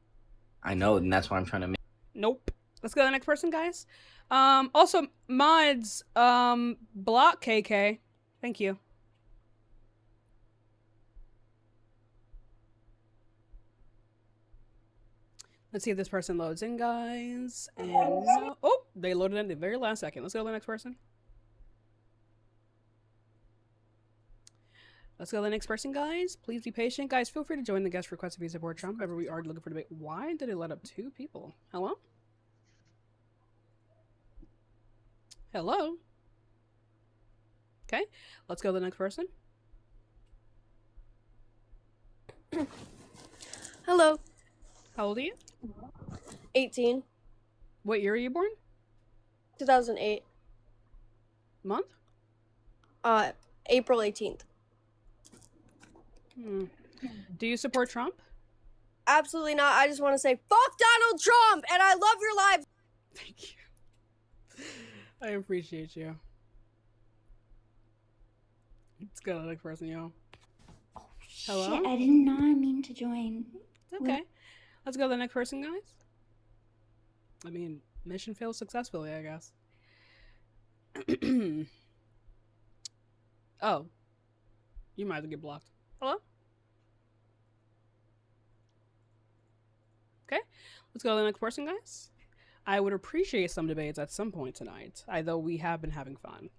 I know, and that's why I'm trying to make... Nope. Let's go to the next person, guys. Also, mods, block KK. Thank you. Let's see if this person loads in, guys. And oh, they loaded in the very last second. Let's go to the next person. Let's go to the next person, guys. Please be patient. Guys, feel free to join the guest request if you support Trump. However, we are looking for debate. Why did it let up 2 people? Hello? Hello? Okay, let's go to the next person. Hello. How old are you? 18. What year are you born? 2008. Month? April 18th. Do you support Trump? Absolutely not. I just want to say, fuck Donald Trump, and I love your live. Thank you. I appreciate you. Let's go to the next person, yo. Hello? Shit, I did not mean to join. It's okay. Let's go to the next person, guys. I mean, mission failed successfully, I guess. Oh. You might as well get blocked. Hello? Okay. Let's go to the next person, guys. I would appreciate some debates at some point tonight. Although we have been having fun.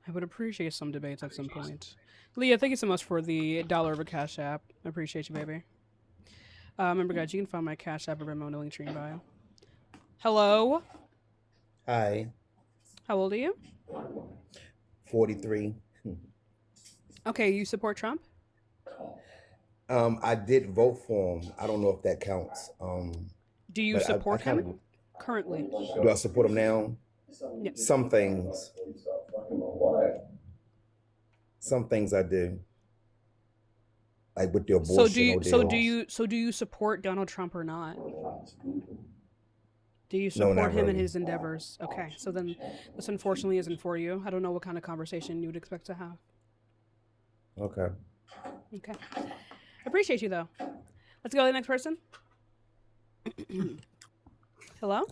I would appreciate some debates at some point. Leah, thank you so much for the $1 over Cash App. I appreciate you, baby. Remember, guys, you can find my Cash App or Venmo in the link tree in bio. Hello? Hi. How old are you? 43. Okay, you support Trump? I did vote for him. I don't know if that counts. Do you support him currently? Do I support him now? Yes. Some things. Some things I do. Like with the abortion. So do you support Donald Trump or not? Do you support not him in really. his endeavors? Okay, so then this unfortunately isn't for you. I don't know what kind of conversation you would expect to have. Okay. Okay. I appreciate you, though. Let's go to the next person. Hello?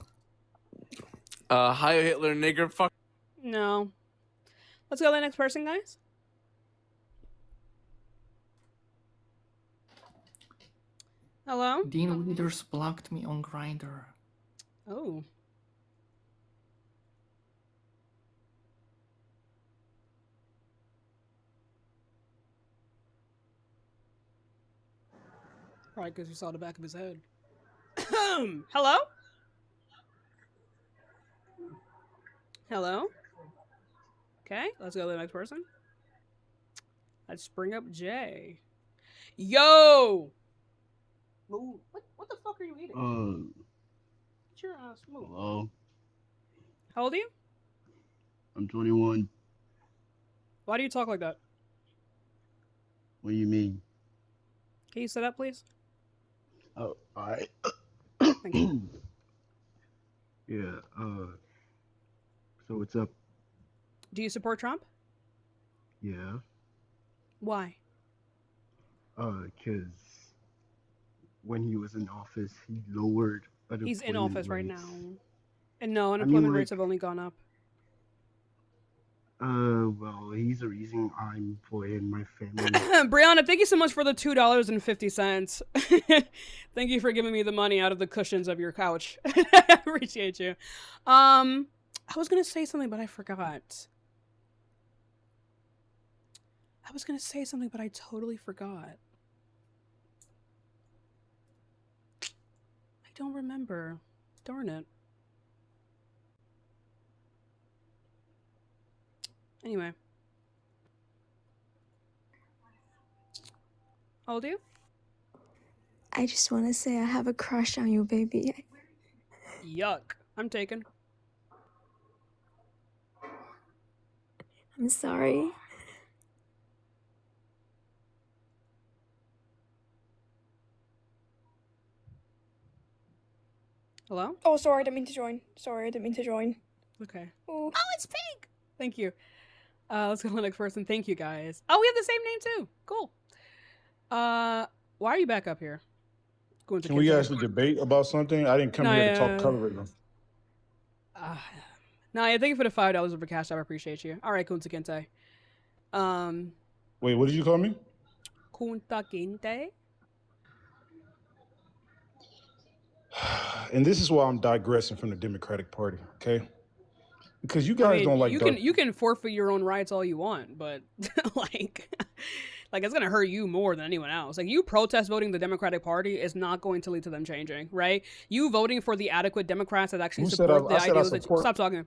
Hi, Hitler, nigger, fuck. No. Let's go to the next person, guys. Hello? Dean Leaders blocked me on Grindr. Oh. Probably because you saw the back of his head. Hello? Hello? Okay, let's go to the next person. Let's bring up Jay. Yo! Move. What the fuck are you eating? Get your ass move. Hello, How old are you? I'm 21. Why do you talk like that? What do you mean? Can you sit up, please? Oh, all right. Thank you. Yeah, so what's up? Do you support Trump? Yeah, Why? because when he was in office, he lowered unemployment He's in office right rates. now. And no, unemployment rates like, have only gone up. well, he's the reason I'm employing my family. Brianna, thank you so much for the $2.50. Thank you for giving me the money out of the cushions of your couch. I appreciate you. I was gonna say something, but I forgot. I totally forgot. I don't remember. Darn it. Anyway. How old are you? I just want to say I have a crush on you, baby. Yuck. I'm taken. I'm sorry. Hello? Oh, sorry, I didn't mean to join. Okay. Oh, it's pink! Thank you. Let's go to the next person. Thank you, guys. Oh, we have the same name, too. Cool. Why are you back up here? Going to Can we Kentucky. actually debate about something? I didn't come here to talk colorism. Nah, thank you for the $5 over Cash App. I appreciate you. All right, Kunta Kinte. Wait, what did you call me? Kunta Kinte? And this is why I'm digressing from the Democratic Party, okay? because you guys don't like dark. you can forfeit your own rights all you want, but like it's gonna hurt you more than anyone else. Like, you protest voting the Democratic Party is not going to lead to them changing, right? You voting for the adequate Democrats that actually support the ideals that stop talking.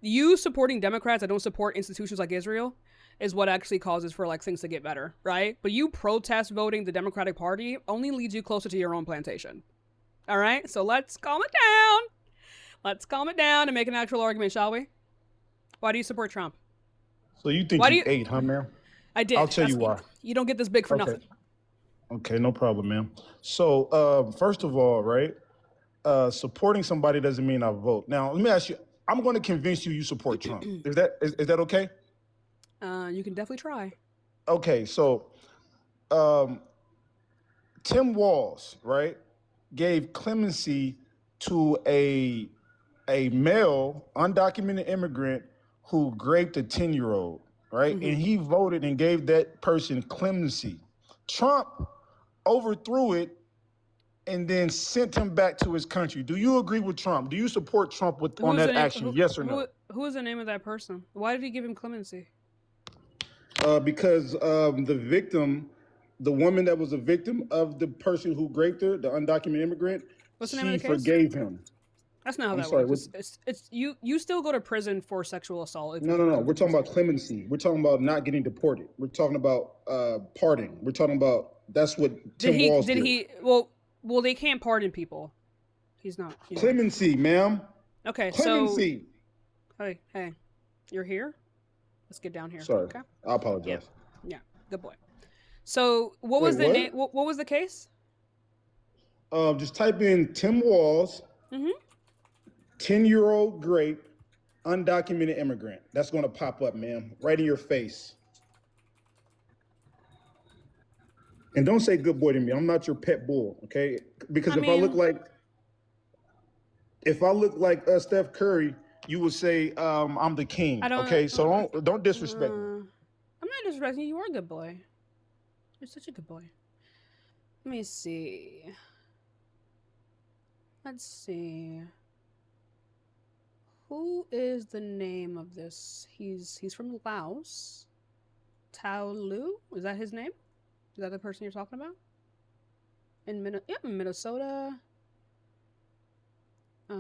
You supporting Democrats that don't support institutions like Israel is what actually causes for like things to get better, right? But you protest voting the Democratic Party only leads you closer to your own plantation. All right, so let's calm it down. Let's calm it down and make an actual argument, shall we? Why do you support Trump? So you think you ate, huh, ma'am? I did. I'll tell you why. You don't get this big for Okay. nothing. Okay, no problem, ma'am. So, first of all, right, supporting somebody doesn't mean I vote. Now, let me ask you. I'm going to convince you support Trump. Is that okay? You can definitely try. Okay, so Tim Walz, right, gave clemency to a male undocumented immigrant who raped a 10-year-old, right? And he voted and gave that person clemency. Trump overthrew it and then sent him back to his country. Do you agree with Trump? Do you support Trump on that action? Yes or no? Who is the name of that person? Why did he give him clemency? Because the victim, the woman that was a victim of the person who raped her, the undocumented immigrant, What's the name of the case? forgave him. That's not how that sorry, works. It's you still go to prison for sexual assault. No. We're talking about clemency. We're talking about not getting deported. We're talking about pardon. We're talking about that's what Tim Walz did. Well, they can't pardon people. He's not. Clemency, ma'am. Okay, clemency. So. Hey, you're here. Let's get down here. Sorry, okay? I apologize. Yeah, good boy. So, what was the name? What was the case? Just type in Tim Walz. 10-year-old grape, undocumented immigrant. That's going to pop up, ma'am, right in your face. And don't say good boy to me. I'm not your pet bull, okay? Because if I look like Steph Curry, you would say I'm the king. Okay, so don't disrespect me. I'm not disrespecting you. You are a good boy. You're such a good boy. Let me see. Let's see. Who is the name of this? He's from Laos. Tao Lu? Is that his name? Is that the person you're talking about? In Minnesota. Tao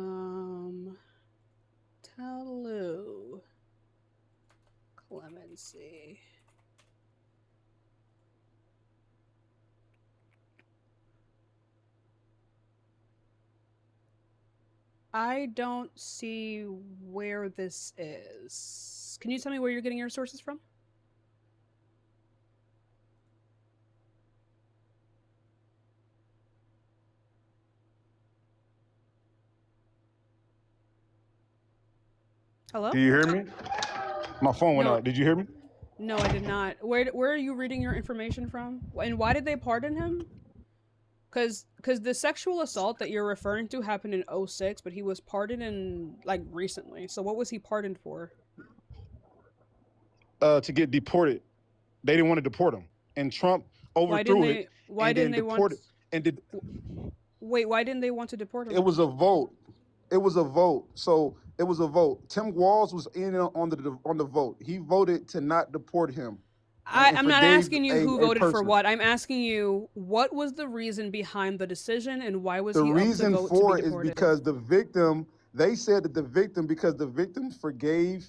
Lu. Clemency. I don't see where this is. Can you tell me where you're getting your sources from? Hello? Do you hear me? My phone went out. Did you hear me? No, I did not. Where are you reading your information from? And why did they pardon him? Because the sexual assault that you're referring to happened in 2006, but he was pardoned in, like, recently. So what was he pardoned for? To get deported. They didn't want to deport him. And Trump overthrew it. Why didn't they want... Wait, why didn't they want to deport him? It was a vote. It was a vote. So it was a vote. Tim Walz was in on the vote. He voted to not deport him. I'm not asking you who voted for what. I'm asking you, what was the reason behind the decision and why was he up to vote to be deported? The reason for it is because the victim, they said that the victim, because the victim forgave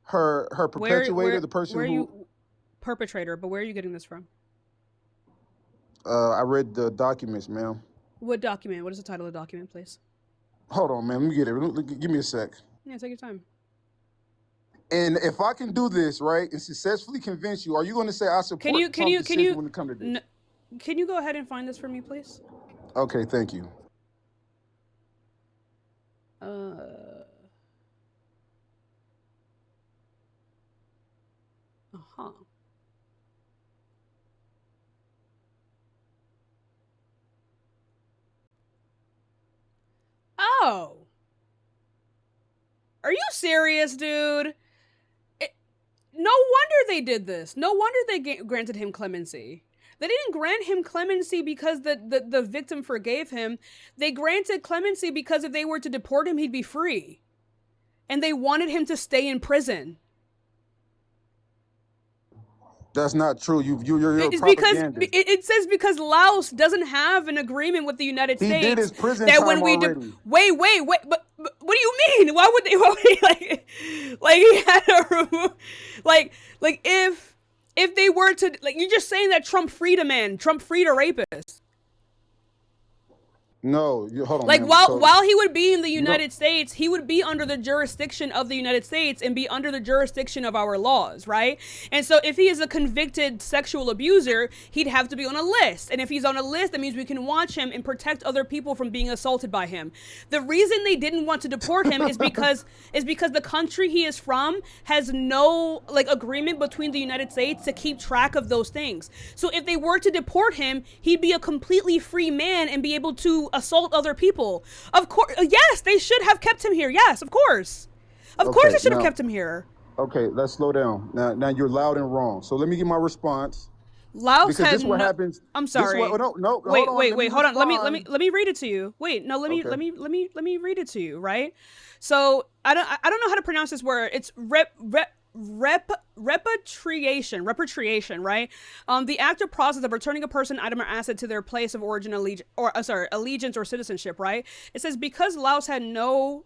her perpetuator, the person who... Perpetrator, but where are you getting this from? I read the documents, ma'am. What document? What is the title of the document, please? Hold on, man. Let me get it. Give me a sec. Yeah, take your time. And if I can do this, right, and successfully convince you, are you going to say I support Trump's decision when it comes to this? Can you go ahead and find this for me, please? Okay, thank you. Oh. Are you serious, dude? No wonder they did this. No wonder they granted him clemency. They didn't grant him clemency because the victim forgave him. They granted clemency because if they were to deport him, he'd be free. and they wanted him to stay in prison. That's not true. You're It's because propagandist. it says because Laos doesn't have an agreement with the United He States. did his prison that time when we already. wait, but what do you mean? Why would they like he had to remove like if they were to like you're just saying that Trump freed a man, Trump freed a rapist. No, hold on. Like man. while he would be in the United States, he would be under the jurisdiction of the United States and be under the jurisdiction of our laws, right? And so if he is a convicted sexual abuser, he'd have to be on a list. And if he's on a list, that means we can watch him and protect other people from being assaulted by him. The reason they didn't want to deport him is because the country he is from has no like agreement between the United States to keep track of those things. So if they were to deport him, he'd be a completely free man and be able to assault other people. Of course, yes, they should have kept him here. Yes, of course. Of course they should have kept him here. Okay, let's slow down. Now you're loud and wrong. So let me give my response. Laos because had this what happens. I'm sorry. No, Wait, hold on. Let me read it to you. Wait, no, let me read it to you, right? So I don't know how to pronounce this word. It's repatriation, right? The act or process of returning a person, item, or asset to their place of origin, allegiance or citizenship, right? It says because Laos had no,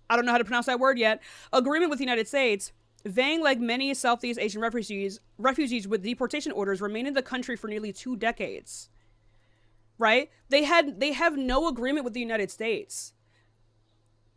I don't know how to pronounce that word yet, agreement with the United States, Vang, like many Southeast Asian refugees with deportation orders, remained in the country for nearly 2 decades, right? They have no agreement with the United States.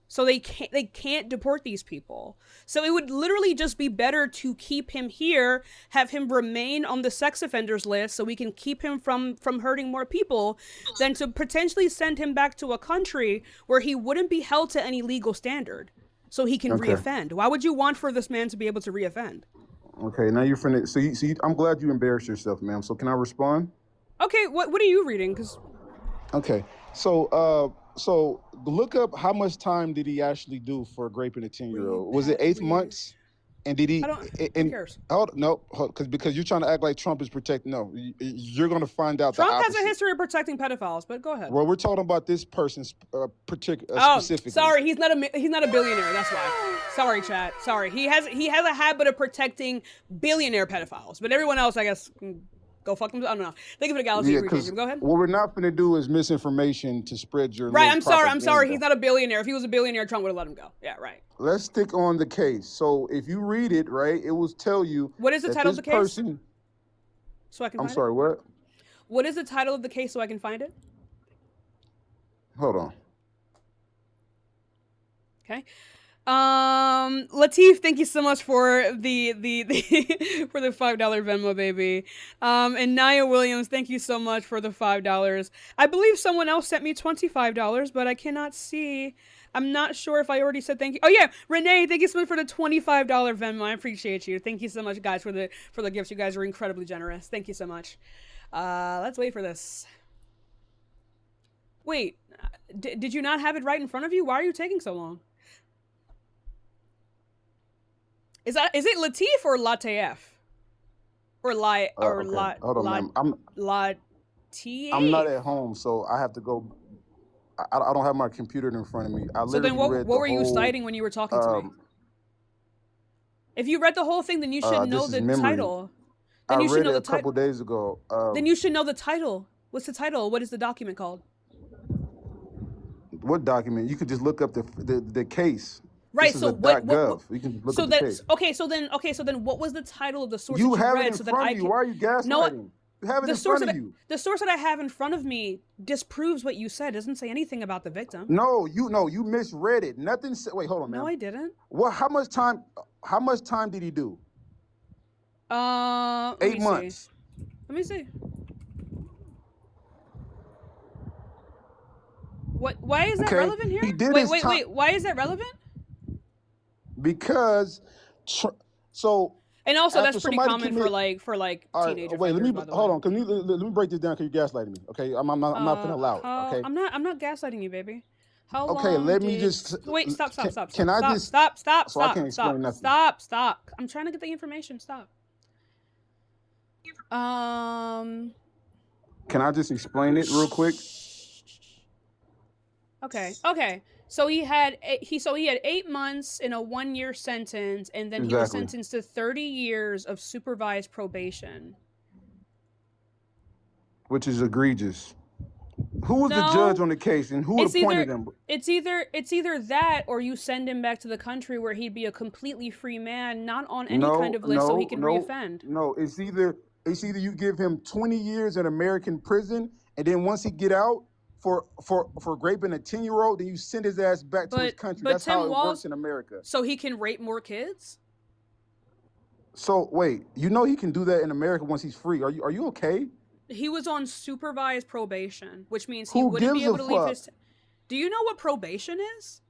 So they can't deport these people. So it would literally just be better to keep him here, have him remain on the sex offenders list so we can keep him from hurting more people, than to potentially send him back to a country where he wouldn't be held to any legal standard so he can reoffend. Why would you want for this man to be able to reoffend? Okay, now you're finna. So I'm glad you embarrassed yourself, ma'am. So can I respond? Okay, what are you reading? Okay, so look up how much time did he actually do for raping a 10-year-old? Was it 8 months? And did he? Who cares? Because you're trying to act like Trump is protecting. No, you're going to find out. Trump has a history of protecting pedophiles, but go ahead. Well, we're talking about this person specifically. Sorry, he's not a billionaire. That's why. Sorry, chat. Sorry, he has a habit of protecting billionaire pedophiles, but everyone else, I guess. Go fuck them. I don't know. Thank you for the galaxy. Go ahead. What we're not going to do is misinformation to spread your right. I'm sorry. He's not a billionaire. If he was a billionaire, Trump would have let him go. Yeah, right. Let's stick on the case. So if you read it, right, it will tell you. What is the title of the case? So I can. I'm sorry. What? What is the title of the case so I can find it? Hold on. Okay. Latif, thank you so much for the for the $5 Venmo, baby. And Nia Williams, thank you so much for the $5. I believe someone else sent me $25, but I cannot see. I'm not sure if I already said thank you. Oh yeah, Renee, thank you so much for the $25 Venmo. I appreciate you. Thank you so much, guys, for the gifts. You guys are incredibly generous. Thank you so much. Let's wait for this. Wait, did you not have it right in front of you? Why are you taking so long? Is it Latif or Latif? Or okay. Hold on, ma'am. Latif? I'm not at home, so I have to go. I don't have my computer in front of me. So then what were you citing when you were talking to me? If you read the whole thing, then you should know the title. Then you should know the title. I read it a couple days ago. Then you should know the title. What's the title? What is the document called? What document? You could just look up the case. Right. So what? You can look so up the case. So then what was the title of the source you that you have read it in so that front I of you. can? Why are you gaslighting? No, you have it in front of you. The source that I have in front of me disproves what you said. It doesn't say anything about the victim. No, you misread it. Nothing said. Wait, hold on, man. No, I didn't. Well, how much time did he do? 8 months. Let me see. What? Why is that relevant here? He did wait. Why is that relevant? Because, and also that's pretty common for teenagers. Wait, let me break this down because you're gaslighting me. Okay, I'm not finna allow it. Okay, I'm not gaslighting you, baby. How long? Okay, let me just wait. Stop. Can I just stop? So I can't explain nothing. Stop. I'm trying to get the information. Stop. Can I just explain it real quick? Okay. So he had 8 months in a 1-year sentence, and then he was Exactly. sentenced to 30 years of supervised probation. Which is egregious. Who was the judge on the case, and who appointed him? It's either that, or you send him back to the country where he'd be a completely free man, not on any kind of list, so he can reoffend. No, it's either you give him 20 years in American prison, and then once he get out for raping a 10-year-old, then you send his ass back to his country. That's how it works in America. So he can rape more kids? So wait, you know he can do that in America once he's free. Are you okay? He was on supervised probation, which means he wouldn't be able to leave his... Do you know what probation is?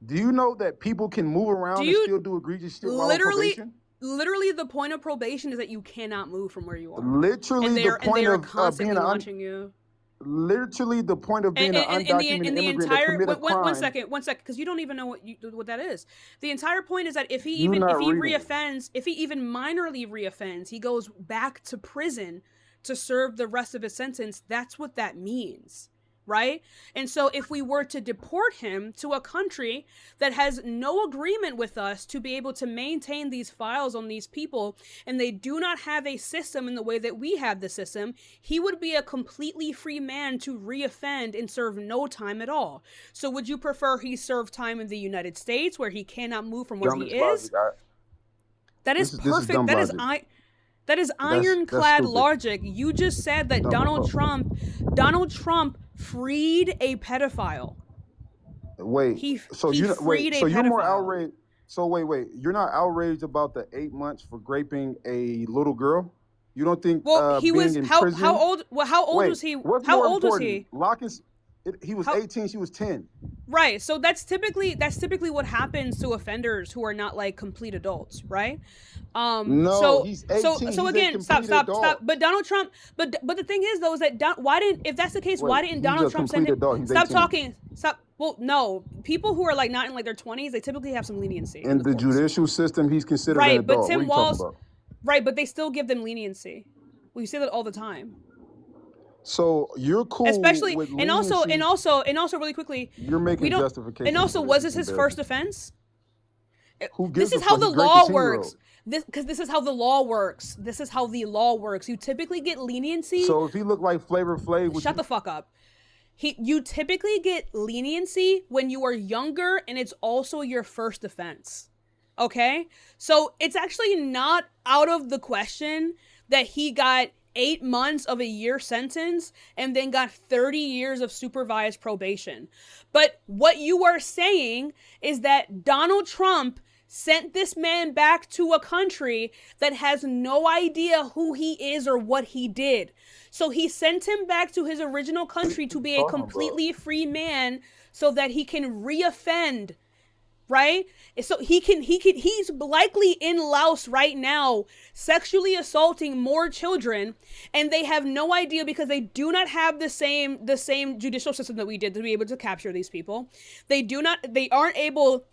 Do you know that people can move around and still do egregious shit while on probation? Literally, the point of probation is that you cannot move from where you are. Literally, and the point of constantly being watching you. Literally, the point of being an undocumented immigrant that commit a crime. One second, because you don't even know what that is. The entire point is that if he reoffends, if he even minorly reoffends, he goes back to prison to serve the rest of his sentence. That's what that means, right? And so if we were to deport him to a country that has no agreement with us to be able to maintain these files on these people, and they do not have a system in the way that we have the system, he would be a completely free man to reoffend and serve no time at all. So would you prefer he serve time in the United States where he cannot move from where he is? That is perfect. That is ironclad logic. You just said that Donald Trump freed a pedophile. Wait, you're more outraged. So wait, you're not outraged about the 8 months for raping a little girl? You don't think? Well, he was prison, how old? Well, how old was he? How old was he? He was 18. She was 10. Right. So that's typically what happens to offenders who are not like complete adults, right? No, he's 18. So again, stop. But Donald Trump. But the thing is though, is that if that's the case, why didn't Donald Trump send him? Stop 18. Talking. Stop. Well, no. People who are like not in like their 20s, they typically have some leniency. In the judicial system, he's considered an adult. But Tim Walz. Right, but they still give them leniency. We say that all the time. So you're cool, especially with and also really quickly. You're making justification. And also, was this his first offense? Who gives this is how the law works. This is how the law works. This is how the law works. You typically get leniency. So if he looked like Flavor Flav, shut the fuck up. You typically get leniency when you are younger, and it's also your first offense. Okay, so it's actually not out of the question that he got 8 months of a year sentence and then got 30 years of supervised probation. But what you are saying is that Donald Trump sent this man back to a country that has no idea who he is or what he did. So he sent him back to his original country to be a completely free man so that he can reoffend. Right? So he's likely in Laos right now, sexually assaulting more children, and they have no idea because they do not have the same judicial system that we did to be able to capture these people. They aren't able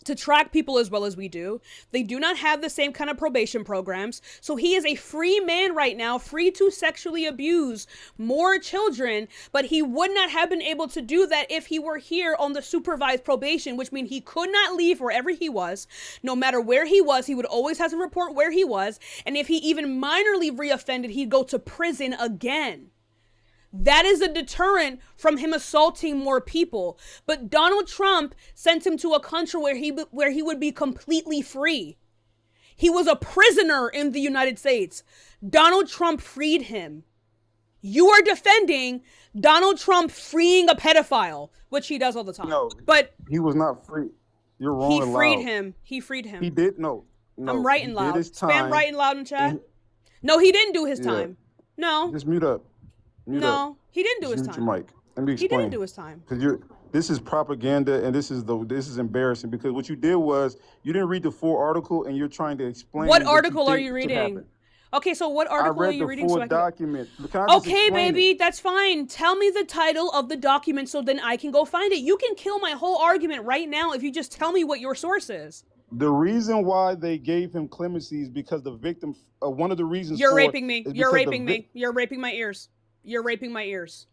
to track people as well as we do. They do not have the same kind of probation programs. So he is a free man right now, free to sexually abuse more children, but he would not have been able to do that if he were here on the supervised probation, which means he could not leave wherever he was. No matter where he was, he would always have to report where he was. And if he even minorly reoffended, he'd go to prison again. That is a deterrent from him assaulting more people. But Donald Trump sent him to a country where he would be completely free. He was a prisoner in the United States. Donald Trump freed him. You are defending Donald Trump freeing a pedophile, which he does all the time. No, but he was not free. You're wrong. He freed him. He freed him. He did no. I'm writing loud. Spam writing loud in chat. No, he didn't do his time. No. Just mute up. No, he didn't do his time. Your mic. Let me explain. He didn't do his time. Because this is propaganda, and this is embarrassing. Because what you did was you didn't read the full article, and you're trying to explain. What article are you reading? Okay, so what article are you reading? I read the full document. Okay, baby, that's fine. Tell me the title of the document so then I can go find it. You can kill my whole argument right now if you just tell me what your source is. The reason why they gave him clemency is because the victim. One of the reasons. You're raping me. You're raping me. You're raping my ears. You're raping my ears.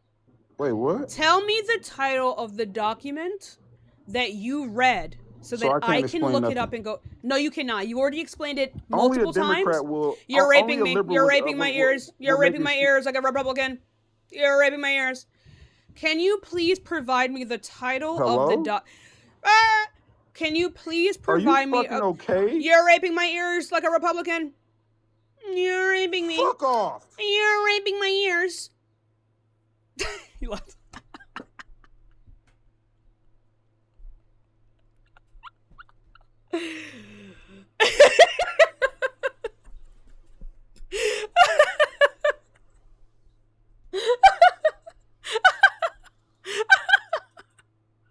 Wait, what? Tell me the title of the document that you read so So that I I can't can explain look it nothing. up and go. No, you cannot. You already explained it Only a multiple times. Democrat will. You're Only raping a me. liberal You're would, raping my ears. You're would make raping it my speak. ears like a Republican. You're raping my ears. Can you please provide me the title of the Hello? Can you please Are you provide me fucking okay? You're raping my ears like a Republican. You're raping me. Fuck off. You're raping my ears. He left.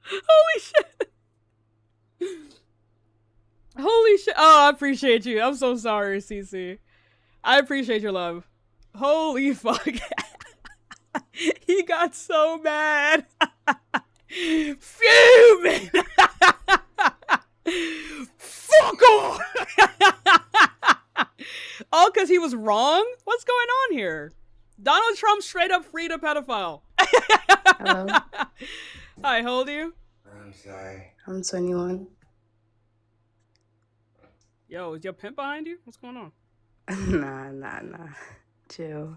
Holy shit. Holy shit. Oh, I appreciate you. I'm so sorry, Cece. I appreciate your love. Holy fuck. He got so mad. Fuming. Fuck off. All because he was wrong? What's going on here? Donald Trump straight up freed a pedophile. Hello. Hi, how old are you? I'm sorry. I'm 21. Yo, is your pimp behind you? What's going on? Nah. Chill.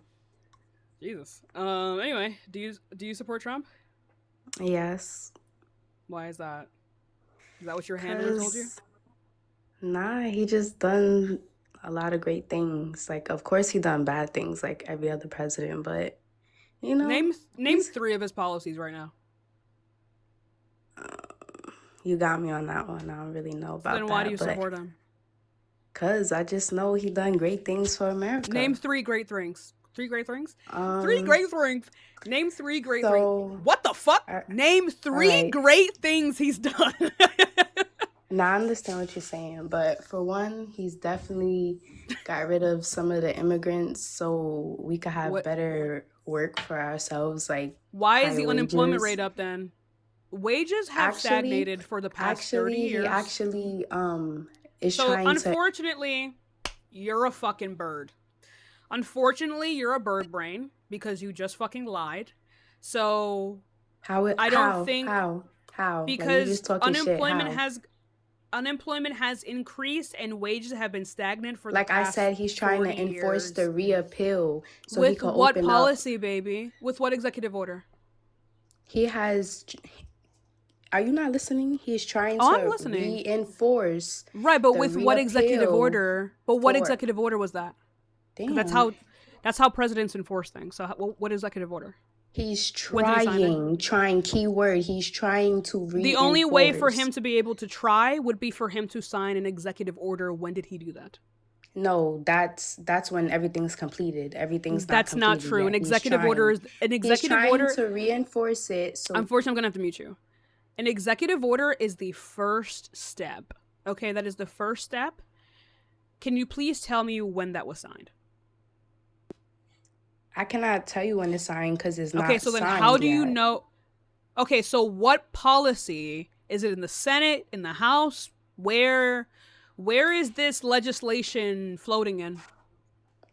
Jesus. Anyway, do you support Trump? Yes. Why is that? Is that what your handler told you? Nah, he just done a lot of great things. Like, of course he done bad things like every other president, but you know. Name 3 of his policies right now. You got me on that one. I don't really know about that. Then why do you support him? Cause I just know he done great things for America. Name 3 great things. 3 great things? 3 great things. Name 3 great things. What the fuck? Name 3 great things he's done. Now, I understand what you're saying, but for one, he's definitely got rid of some of the immigrants so we could have better work for ourselves. Like, why is the higher unemployment wages. rate up then? Wages have stagnated for the past 30 years. He actually is So trying to. unfortunately, you're a fucking bird. Unfortunately, you're a bird brain because you just fucking lied. So I don't think how because unemployment has increased and wages have been stagnant for the like I past said, he's trying to 40 enforce years. the reappeal so With he can what open policy, up. baby? With what executive order? He has. Are you not listening? He's trying Oh, I'm to listening. reinforce. Right, but the with what executive reappeal order? But what for- executive order was that? 'Cause Damn. that's how presidents enforce things. So what executive order? He's When did he sign it? trying keyword. He's trying to reinforce. The only way for him to be able to try would be for him to sign an executive order. When did he do that? No, that's when everything's completed. Everything's That's not not completed true. yet. An He's executive trying. order is an He's executive trying order. to reinforce it. So Unfortunately, I'm gonna have to mute you. An executive order is the first step. Okay, that is the first step. Can you please tell me when that was signed? I cannot tell you when it's signed because it's not. Okay, so then signed how do you yet. know? Okay, so what policy is it in the Senate, in the House? Where is this legislation floating in?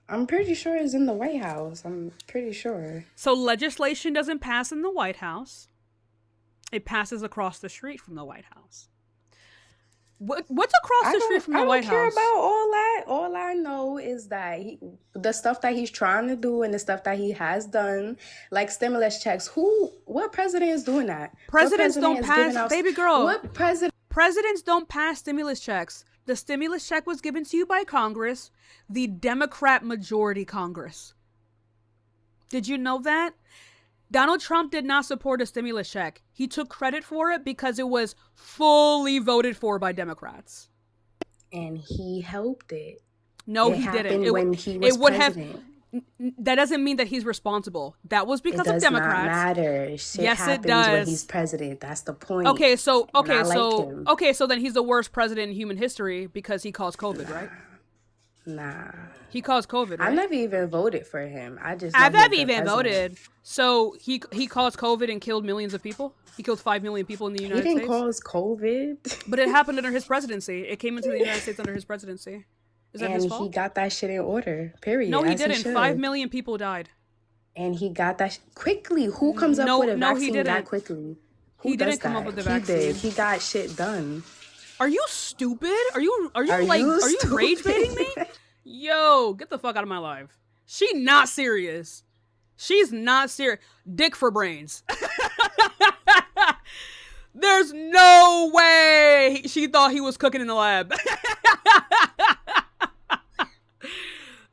I'm pretty sure it's in the White House. I'm pretty sure. So legislation doesn't pass in the White House. It passes across the street from the White House. What's across the street from the White I don't care House? about all that. All I know is that the stuff that he's trying to do and the stuff that he has done, like stimulus checks. What president is doing that? Presidents What don't president is giving pass, out- baby girl. What president? Presidents don't pass stimulus checks. The stimulus check was given to you by Congress, the Democrat majority Congress. Did you know that? Donald Trump did not support a stimulus check. He took credit for it because it was fully voted for by Democrats. And he helped it. No, It he didn't. happened when he was it would president. that doesn't mean that he's responsible. That was because It does of Democrats. not matter. Shit Yes, it happens does. when he's president. That's the point. Okay, so And I liked him. so then he's the worst president in human history because he caused COVID, right? Nah. He caused COVID, right? I never even voted for him. I just. I've know he's never the even president. voted. So he caused COVID and killed millions of people. He killed 5 million people in the He United didn't States. cause COVID. But it happened under his presidency. It came into the United States under his presidency. Is that And his he fault? got that shit in order. Period. No, he as didn't. should. 5 million people died. And he got that quickly. Who comes up with a vaccine that quickly? He didn't come up with the vaccine. He did. He got shit done. Are you stupid? Are you rage baiting me? Yo, get the fuck out of my life. She not serious. She's not serious. Dick for brains. There's no way she thought he was cooking in the lab.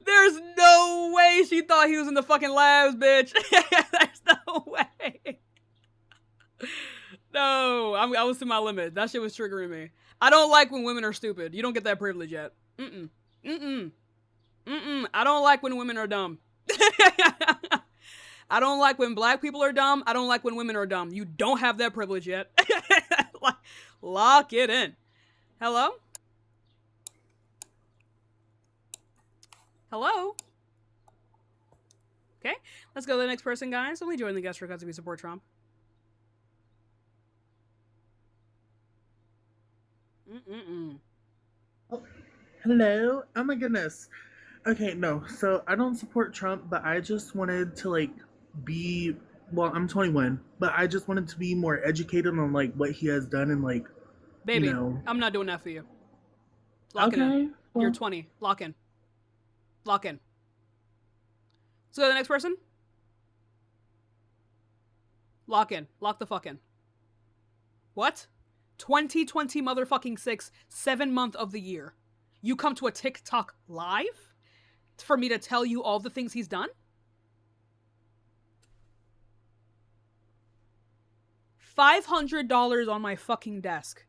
There's no way she thought he was in the fucking labs, bitch. There's no way. No, I was to my limit. That shit was triggering me. I don't like when women are stupid. You don't get that privilege yet. Mm-mm. Mm-mm. Mm-mm. I don't like when women are dumb. I don't like when black people are dumb. I don't like when women are dumb. You don't have that privilege yet. Lock it in. Hello? Hello? Okay, let's go to the next person, guys. Only join the guest request if you support Trump. Mm-mm-mm. Hello? Oh my goodness. Okay, no. So I don't support Trump, but I just wanted to like be well, I'm 21, but I just wanted to be more educated on like what he has done and like Baby, you know. I'm not doing that for you. Lock in. Well, You're 20. Lock in. Lock in. Let's go to the next person. Lock in. Lock the fuck in. What? 2020 motherfucking 6, 7th month of the year. You come to a TikTok live for me to tell you all the things he's done? $500 on my fucking desk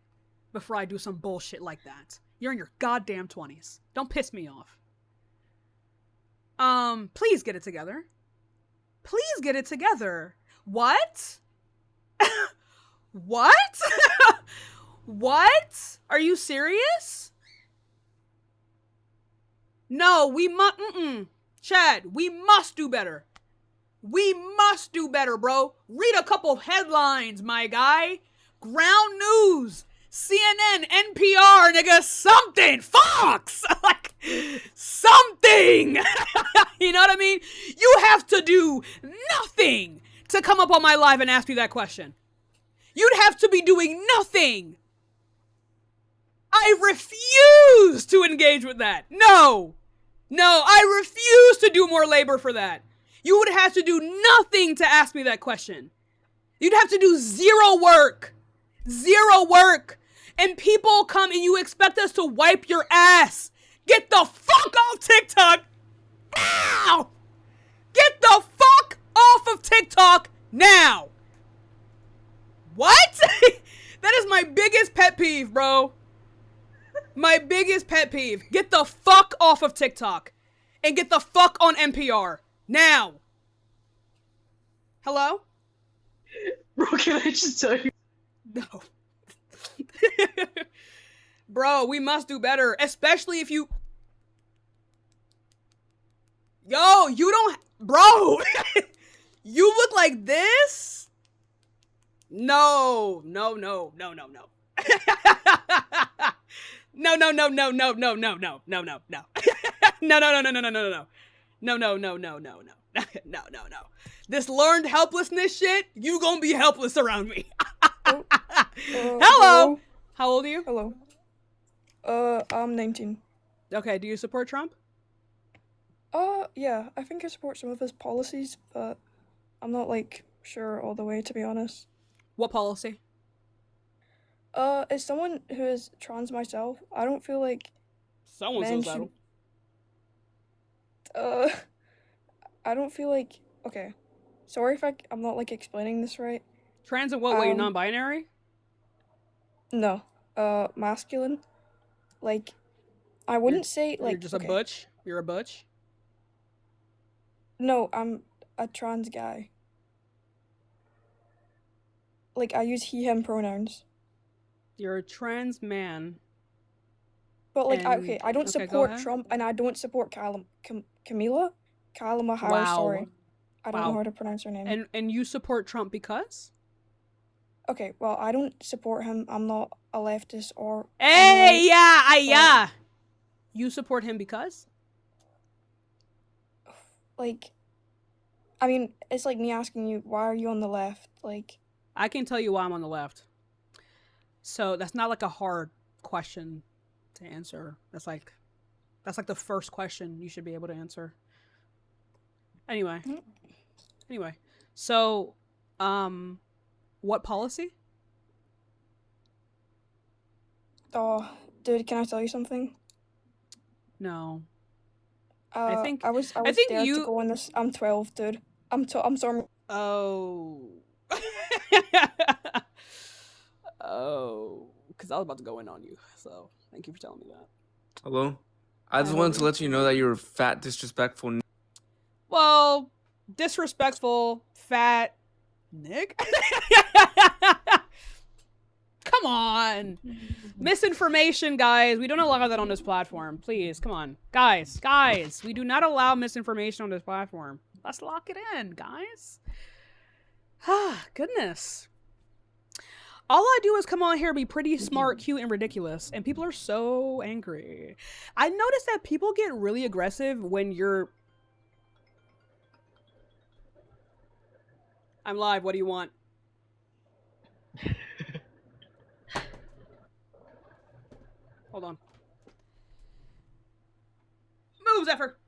before I do some bullshit like that. You're in your goddamn 20s. Don't piss me off. Please get it together. Please get it together. What? What? What? Are you serious? No, we must, Chad, we must do better. We must do better, bro. Read a couple headlines, my guy. Ground news. CNN, NPR, nigga, something. Fox! Like, something! You know what I mean? You have to do nothing to come up on my live and ask me that question. You'd have to be doing nothing. I refuse to engage with that. No. No, I refuse to do more labor for that. You would have to do nothing to ask me that question. You'd have to do zero work. Zero work. And people come and you expect us to wipe your ass. Get the fuck off TikTok now. Get the fuck off of TikTok now. What? That is my biggest pet peeve, bro. My biggest pet peeve. Get the fuck off of TikTok. And get the fuck on NPR. Now. Hello? Bro, can I just tell you? No. Bro, we must do better. Especially if you... Yo, you don't... Bro! You look like this? No. No, no, no, no, no. No, no, no, no, no, no, no, no, no, no, no. No, no, no, no, no, no, no, no. No, no, no, no, no, no. No, no, no. This learned helplessness shit, you gonna be helpless around me. Hello! How old are you? Hello. I'm 19. Okay, do you support Trump? Yeah, I think I support some of his policies, but I'm not, like, sure all the way, to be honest. What policy? As someone who is trans myself, I don't feel like Someone says that. I don't feel like... Okay. Sorry if I'm not, like, explaining this right. Trans in what way? Non-binary? No. Masculine. Like, I wouldn't say, like... You're just a butch? You're a butch? No, I'm a trans guy. Like, I use he, him pronouns. You're a trans man. But, like, I don't support Trump, and I don't support Kamala Harris, Wow. sorry. I don't know how to pronounce her name. And you support Trump because? Okay, well, I don't support him. I'm not a leftist or... Hey, yeah. You support him because? Like, I mean, it's like me asking you, why are you on the left? Like, I can tell you why I'm on the left. So that's not like a hard question to answer. That's like the first question you should be able to answer. Anyway. So, what policy? oh, dude, can I tell you something? No. I think was think dared you- to go on this. I'm 12, dude. I'm sorry. Oh. Oh, because I was about to go in on you. So thank you for telling me that. Hello? I just wanted to let you know that you're fat, disrespectful. Well, disrespectful, fat, Nick. Come on. Misinformation, guys. We don't allow that on this platform. Please, come on. Guys, we do not allow misinformation on this platform. Let's lock it in, guys. Ah, goodness. All I do is come on here, be pretty smart, cute, and ridiculous, and people are so angry. I noticed that people get really aggressive when you're... I'm live, what do you want? Hold on. Move, Zephyr!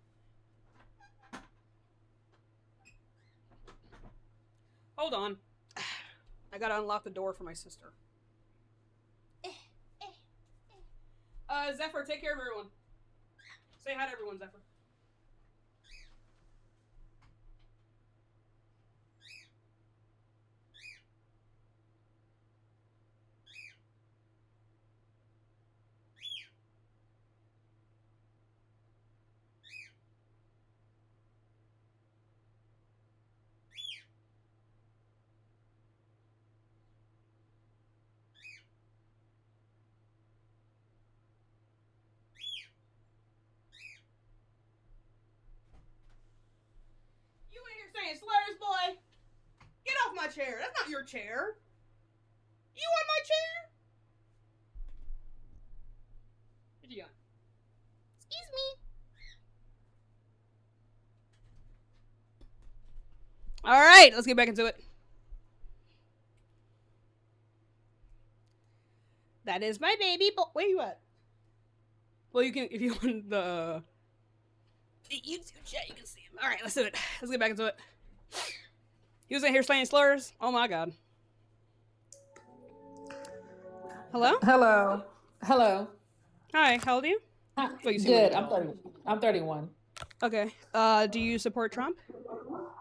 Hold on. I gotta unlock the door for my sister. Zephyr, take care of everyone. Say hi to everyone, Zephyr. Saying slurs, boy. Get off my chair. That's not your chair. You on my chair? What you got? Excuse me. All right, let's get back into it. That is my baby boy. Where you at? Well, you can, if you want the YouTube chat, you can see him. All right, let's do it. Let's get back into it. He was in here saying slurs. Oh my god. Hello? Hello. Hi, how old are you? Hi. Well, you seem Good. really I'm 31. Okay. Do you support Trump?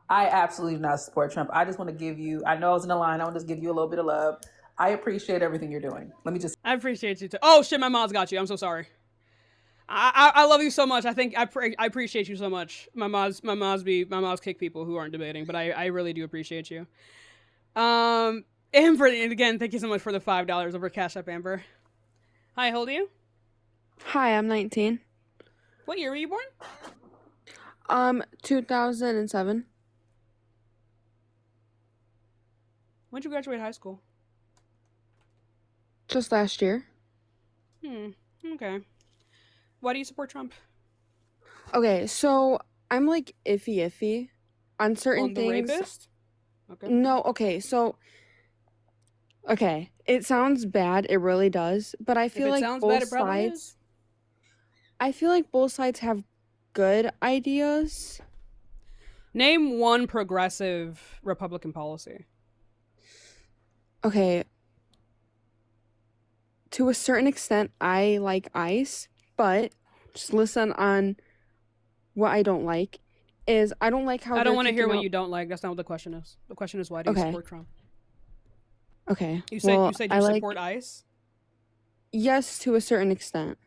I absolutely do not support Trump. I just want to give you, I know I was in the line, I want to just give you a little bit of love. I appreciate everything you're doing. Let me just. I appreciate you too. Oh shit, my mom's got you. I'm so sorry. I love you so much. I think I appreciate you so much. My mom's kick people who aren't debating, but I really do appreciate you. Amber, again, thank you so much for the $5 over Cash App, Amber. Hi, how old are you? Hi, I'm 19. What year were you born? 2007. When'd you graduate high school? Just last year. Okay. Why do you support Trump? Okay, so I'm like iffy on certain things. Rapist? Okay. No, okay, so okay, it sounds bad, it really does, but I feel like both sides I feel like both sides have good ideas. Name one progressive Republican policy. Okay. To a certain extent, I like ICE, but just listen on what I don't like is I don't like how I don't want to hear what out... you don't like. That's not what the question is. The question is, why do you support Trump? Okay. You said you I support ICE? Yes, to a certain extent.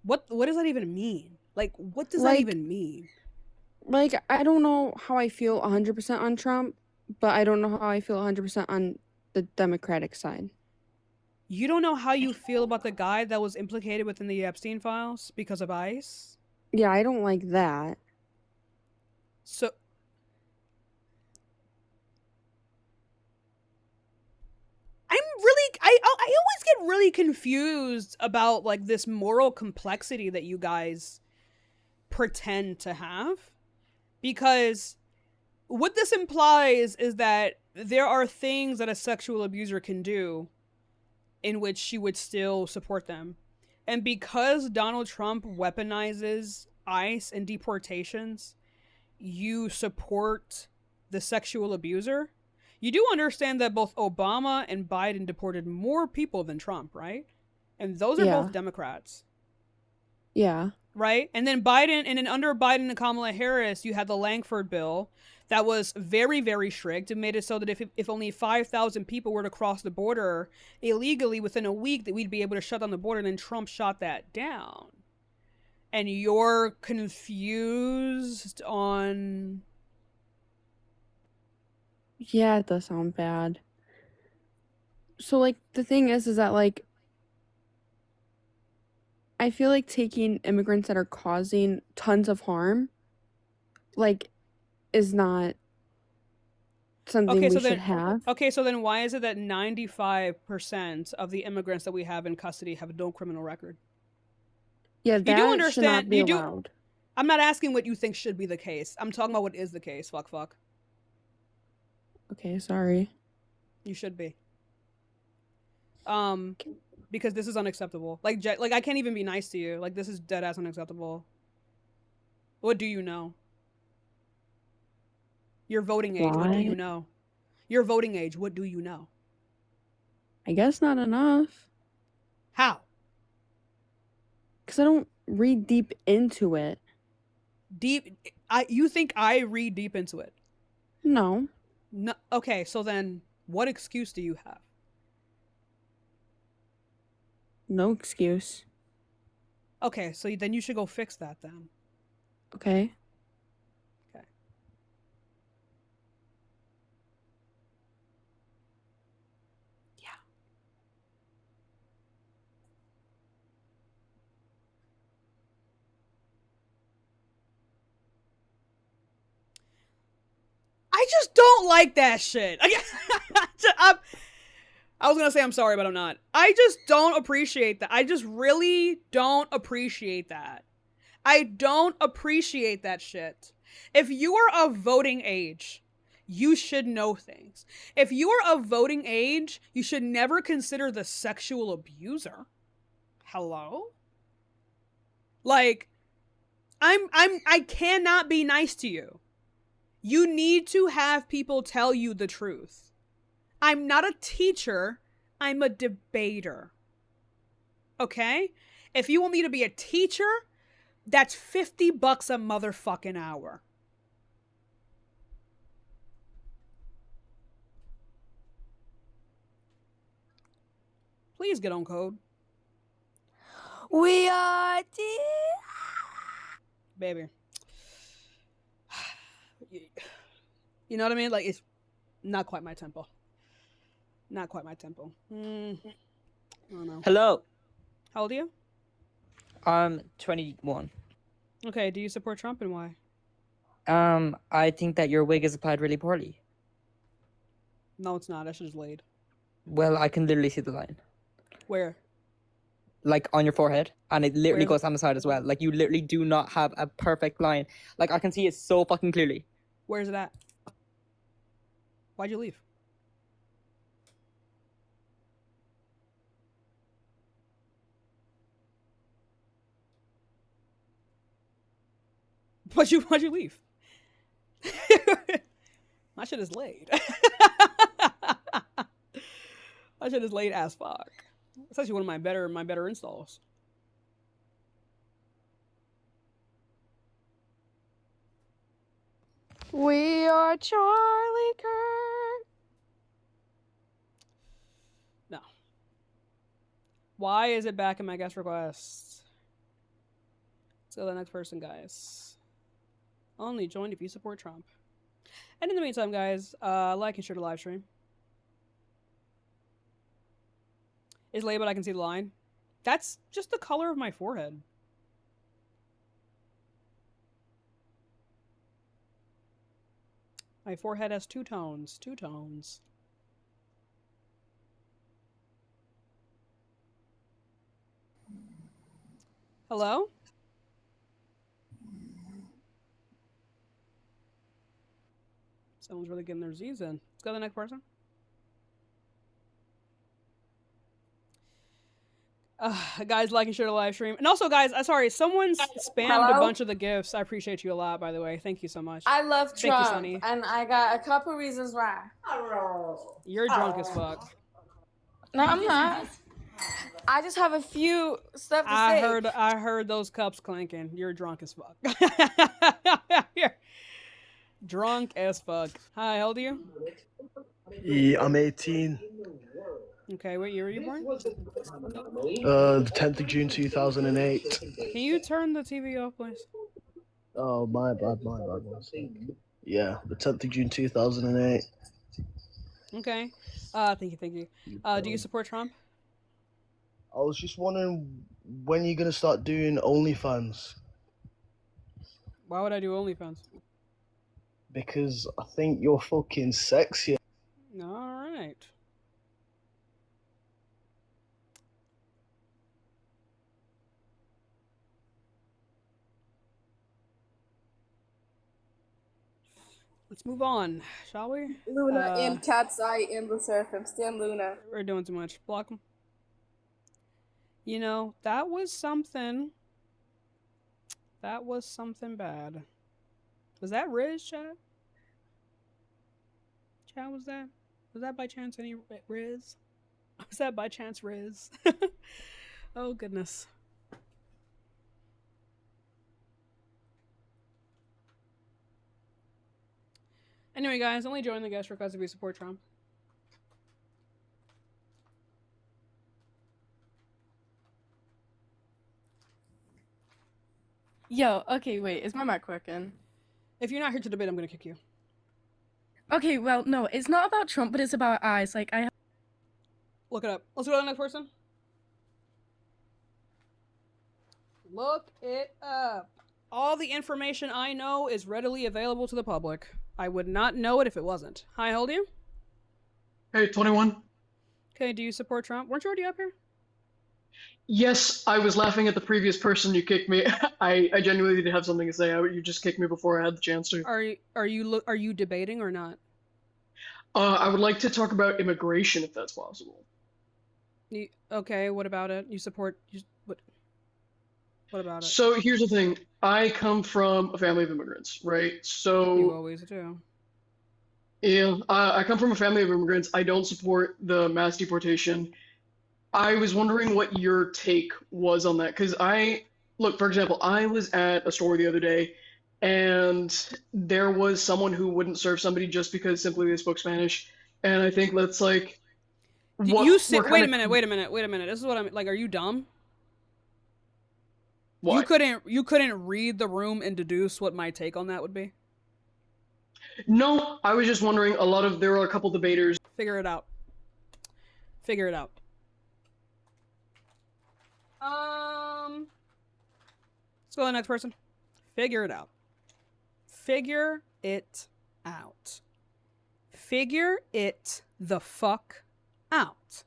What does that even mean? Like, what does that even mean? Like, I don't know how I feel 100% on Trump, but I don't know how I feel 100% on the Democratic side. You don't know how you feel about the guy that was implicated within the Epstein files because of ICE? Yeah, I don't like that. So... I always get really confused about, like, this moral complexity that you guys pretend to have, because what this implies is that there are things that a sexual abuser can do in which she would still support them. And because Donald Trump weaponizes ICE and deportations, you support the sexual abuser. You do understand that both Obama and Biden deported more people than Trump, right? And those are both Democrats. Yeah. Right? And then Biden, and then under Biden and Kamala Harris, you had the Langford bill that was very, very strict. It made it so that if only 5,000 people were to cross the border illegally within a week, that we'd be able to shut down the border. And then Trump shot that down. And you're confused on... Yeah, it does sound bad. So, like, the thing is that, like, I feel like taking immigrants that are causing tons of harm, like, is not something we should have. Okay, so then why is it that 95% of the immigrants that we have in custody have no criminal record? Yeah, that you do understand, should not be allowed. I'm not asking what you think should be the case. I'm talking about what is the case. Fuck. Okay, sorry. You should be. Because this is unacceptable. Like I can't even be nice to you. Like, this is dead ass unacceptable. What do you know? Your voting age. What do you know? Your voting age. What do you know? I guess not enough. How? Because I don't read deep into it. You think I read deep into it? No. No. Okay, so then what excuse do you have? No excuse. Okay, so then you should go fix that then. Okay. Okay. Yeah. I just don't like that shit. I was gonna say I'm sorry, but I'm not. I just don't appreciate that. I just really don't appreciate that. I don't appreciate that shit. If you are of voting age, you should know things. If you are of voting age, you should never consider the sexual abuser. Hello? Like, I cannot be nice to you. You need to have people tell you the truth. I'm not a teacher. I'm a debater. Okay? If you want me to be a teacher, that's $50 a motherfucking hour. Please get on code. We are Baby. You know what I mean? Like, it's not quite my tempo. Not quite my tempo. I don't know. Hello. How old are you? I'm 21. Okay, do you support Trump and why? I think that your wig is applied really poorly. No, it's not. That's just laid. Well, I can literally see the line. Where? Like on your forehead, and it literally Where? goes down the side as well. Like you literally do not have a perfect line. Like I can see it so fucking clearly. Where's it at? Why'd you leave? Why'd you leave? My shit is laid. My shit is laid as fuck. It's actually one of my better installs. We are Charlie Kirk. No. Why is it back in my guest request? Let's go to the next person, guys. Only join if you support Trump. And in the meantime, guys, like and share the live stream. It's late, but I can see the line. That's just the color of my forehead. My forehead has two tones. Two tones. Hello? Someone's really getting their Z's in. Let's go to the next person. Guys, like and share the live stream. And also, guys, sorry, someone's spammed a bunch of the gifts. I appreciate you a lot, by the way. Thank you so much. I love Thank Trump, you, Sunny. and I got a couple reasons why. You're drunk as fuck. No, I'm not. I just have a few stuff to say. I heard those cups clanking. You're drunk as fuck. You're drunk as fuck. Hi, how old are you? Yeah, I'm 18. Okay, what year were you born? The 10th of June 2008. Can you turn the TV off, please? Oh, my bad. Yeah, the 10th of June 2008. Okay. Thank you. Do you support Trump? I was just wondering when you're gonna start doing OnlyFans. Why would I do OnlyFans? Because I think you're fucking sexy. All right. Let's move on, shall we? Luna and Cat's Eye and the Surf. I'm Stan Luna. We're doing too much. Block them. You know, that was something. That was something bad. Was that Riz, Chad? Chad, was that? Was that by chance any Riz? Was that by chance Riz? Oh, goodness. Anyway, guys, only join the guest request if you support Trump. Yo, okay, wait, is my mic working? If you're not here to debate, I'm gonna kick you. Okay, well, no, it's not about Trump, but it's about eyes. Like, Look it up. Let's go to the next person. Look it up. All the information I know is readily available to the public. I would not know it if it wasn't. Hi, how old are you? Hey, 21. Okay, do you support Trump? Weren't you already up here? Yes, I was laughing at the previous person you kicked me. I genuinely did have something to say. You just kicked me before I had the chance to. Are you debating or not? I would like to talk about immigration if that's possible. Okay, what about it? You support what about it? So here's the thing. I come from a family of immigrants, right? So You always do. yeah, I come from a family of immigrants. I don't support the mass deportation. I was wondering what your take was on that, because look, for example, I was at a store the other day, and there was someone who wouldn't serve somebody just because simply they spoke Spanish, and I think that's like, Wait a minute. This is what I'm like. Are you dumb? What? You couldn't read the room and deduce what my take on that would be? No, I was just wondering. There are a couple debaters. Figure it out. Let's go to the next person. Figure it out. Figure it out. Figure it the fuck out.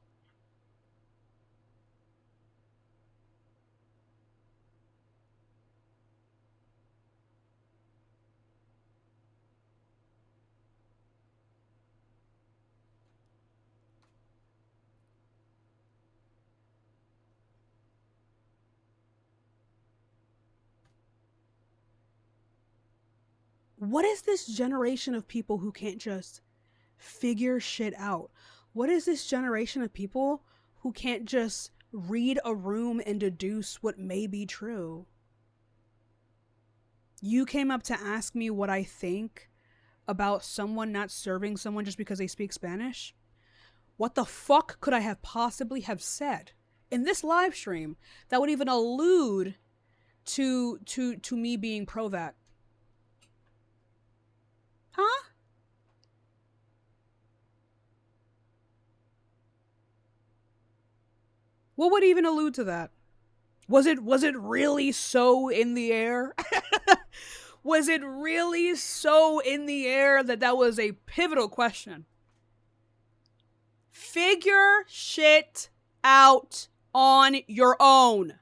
What is this generation of people who can't just figure shit out? What is this generation of people who can't just read a room and deduce what may be true? You came up to ask me what I think about someone not serving someone just because they speak Spanish? What the fuck could I have possibly have said in this live stream that would even allude to me being pro that? Huh? What would even allude to that? Was it really so in the air? Was it really so in the air that was a pivotal question? Figure shit out on your own.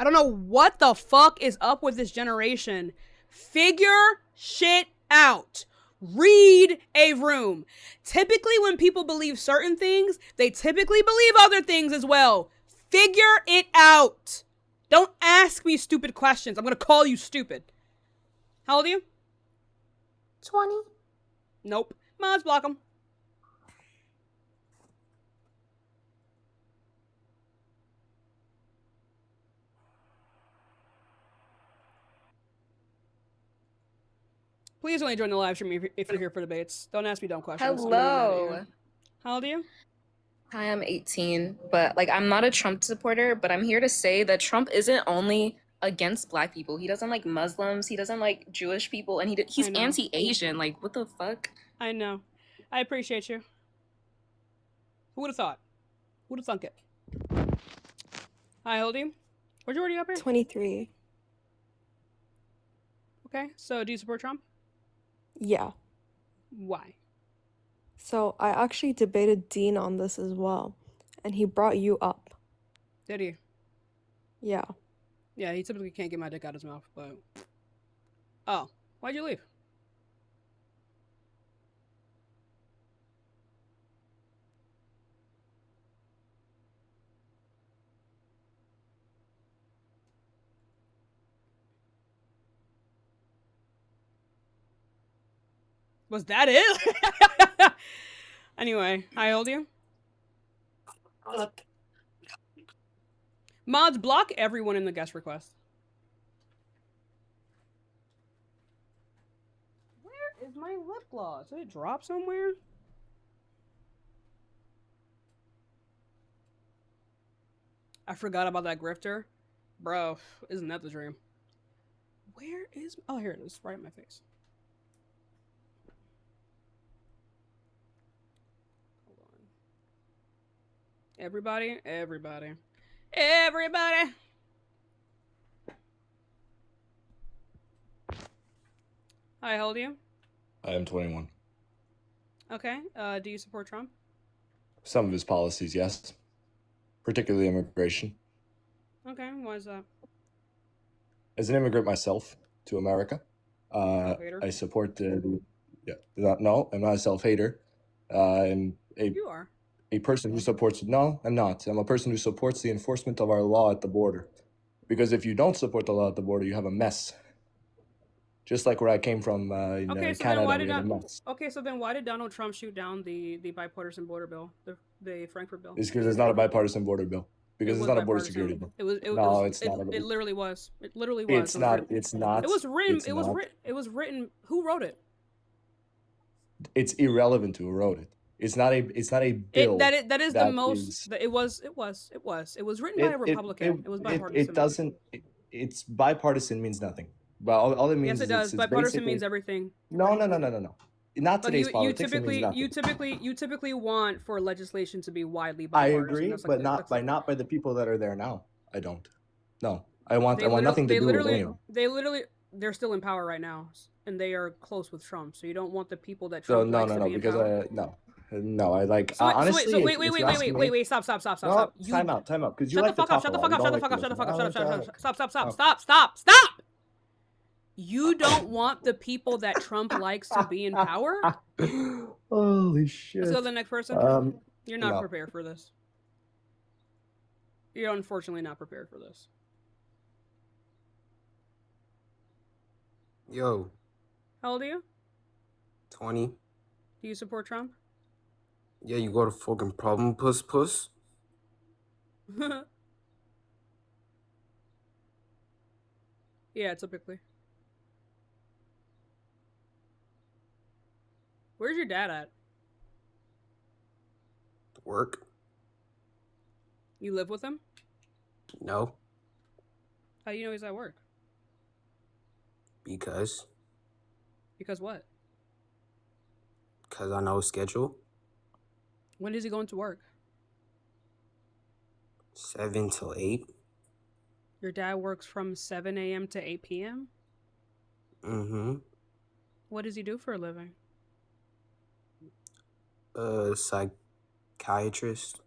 I don't know what the fuck is up with this generation. Figure shit out. Read a room. Typically, when people believe certain things, they typically believe other things as well. Figure it out. Don't ask me stupid questions. I'm going to call you stupid. How old are you? 20. Nope. Mods, block them. Please only join the live stream if you're here for debates. Don't ask me dumb questions. Hello. How old are you? Hi, I'm 18, but like I'm not a Trump supporter, but I'm here to say that Trump isn't only against black people. He doesn't like Muslims, he doesn't like Jewish people, and he's anti-Asian. Like, what the fuck? I know. I appreciate you. Who would have thought? Who would have thunk it? Hi, how old are you? Where'd you already up here? 23. Okay, so do you support Trump? Yeah. Why? So I actually debated Dean on this as well, and he brought you up. Did he? Yeah. Yeah, he typically can't get my dick out of his mouth, but... Oh, why'd you leave? Was that it? Anyway, how old are you? Mods, block everyone in the guest request. Where is my lip gloss? Did it drop somewhere? I forgot about that grifter. Bro, isn't that the dream? Where is... Oh, here it is. Right in my face. Everybody. Hi, how old are you? I am 21. Okay, do you support Trump? Some of his policies, yes. Particularly immigration. Okay, why is that? As an immigrant myself to America, I support the... Yeah, no, I'm not a self-hater. I'm You are. a person who supports... No, I'm not. I'm a person who supports the enforcement of our law at the border. Because if you don't support the law at the border, you have a mess. Just like where I came from in Canada, we have a mess. Okay, so then why did Donald Trump shoot down the bipartisan border bill, the Frankfurt bill? It's because it's not a bipartisan border bill. Because it's not a border security bill. It's not. It literally was. It literally was. It's not. It's not. It was written. It was written. Who wrote it? It's irrelevant to who wrote it. It's not a bill. That is the most. It was written by a Republican. It was bipartisan. It doesn't. It's bipartisan means nothing. But all it means yes, it does. Bipartisan means everything. No. Not today's politics. You typically want for legislation to be widely bipartisan. I agree, but not by the people that are there now. I don't. No, I want nothing to do with anyone. They're still in power right now, and they are close with Trump. So you don't want the people that So Trump no, likes to be in power. No, I like honestly. So wait, stop. No, time out, because you like to talk. Shut the fuck up. Stop. You don't want the people that Trump likes to be in power? Holy shit. Let's go to the next person. You're not prepared for this. You're unfortunately not prepared for this. Yo. How old are you? 20. Do you support Trump? Yeah, you got a fucking problem, puss. Yeah, typically. Where's your dad at? Work. You live with him? No. How do you know he's at work? Because what? Because I know his schedule. When is he going to work? 7 till 8. Your dad works from 7 a.m. to 8 p.m.? Mm-hmm. What does he do for a living? Psychiatrist.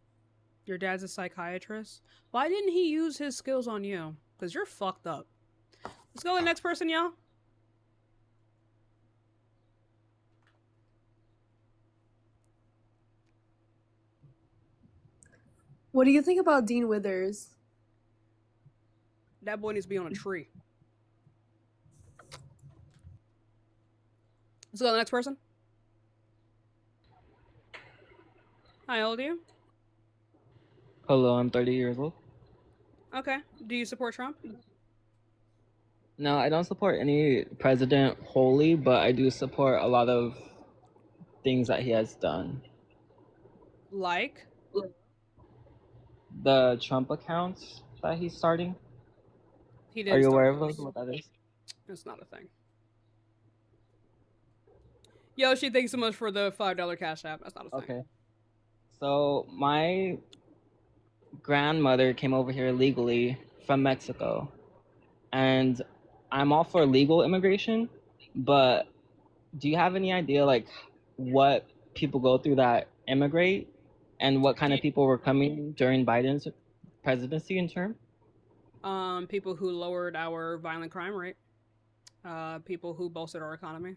Your dad's a psychiatrist? Why didn't he use his skills on you? because you're fucked up. Let's go to the next person, y'all. What do you think about Dean Withers? That boy needs to be on a tree. Let's go to the next person. Hi, how old are you? Hello, I'm 30 years old. Okay. Do you support Trump? No, I don't support any president wholly, but I do support a lot of things that he has done. Like? The Trump accounts that he's starting. He didn't Are you start aware of those. what that is? It's not a thing. Yoshi, thanks so much for the $5 cash app. That's not a thing. Okay. So my grandmother came over here legally from Mexico, and I'm all for legal immigration, but do you have any idea like what people go through that immigrate and what kind of people were coming during Biden's presidency in term? People who lowered our violent crime rate, people who bolstered our economy,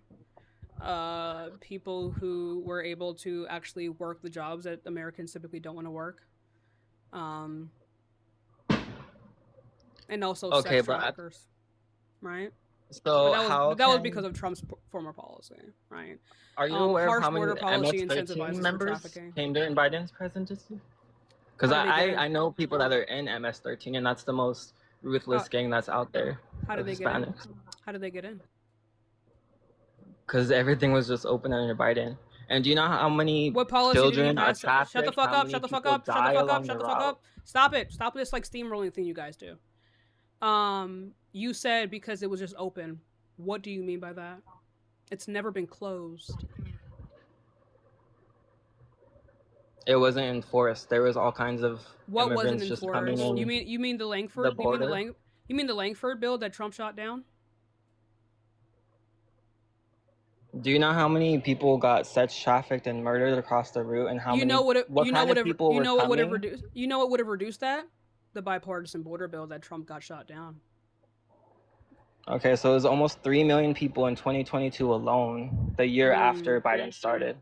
people who were able to actually work the jobs that Americans typically don't want to work, and also Okay, sex but traffickers, right? So But that was because of Trump's former policy, right? Are you aware of harsh how many border policy MS-13 incentivizes members trafficking. came during Biden's presidency? Because How did they get in? I know people that are in MS-13, and that's the most ruthless gang that's out there. How did of they get in? Hispanics. How did they get in? Because everything was just open under Biden. And do you know how many What policy did he children are pass? trafficked? Shut the fuck how up! many Shut the fuck people up! Shut the die fuck up! along Shut the the fuck route? up! Stop it! Stop this like steamrolling thing you guys do. You said because it was just open. What do you mean by that? It's never been closed. It wasn't enforced. There was all kinds of What wasn't immigrants just coming enforced? in. You mean the Langford? the border? You mean the Langford bill that Trump shot down? Do you know how many people got sex trafficked and murdered across the route, and how You many? know what? What kind of people you were know what would have coming? reduced? You know what would have reduced that? The bipartisan border bill that Trump got shot down. Okay, so it was almost 3 million people in 2022 alone, the year after Biden started.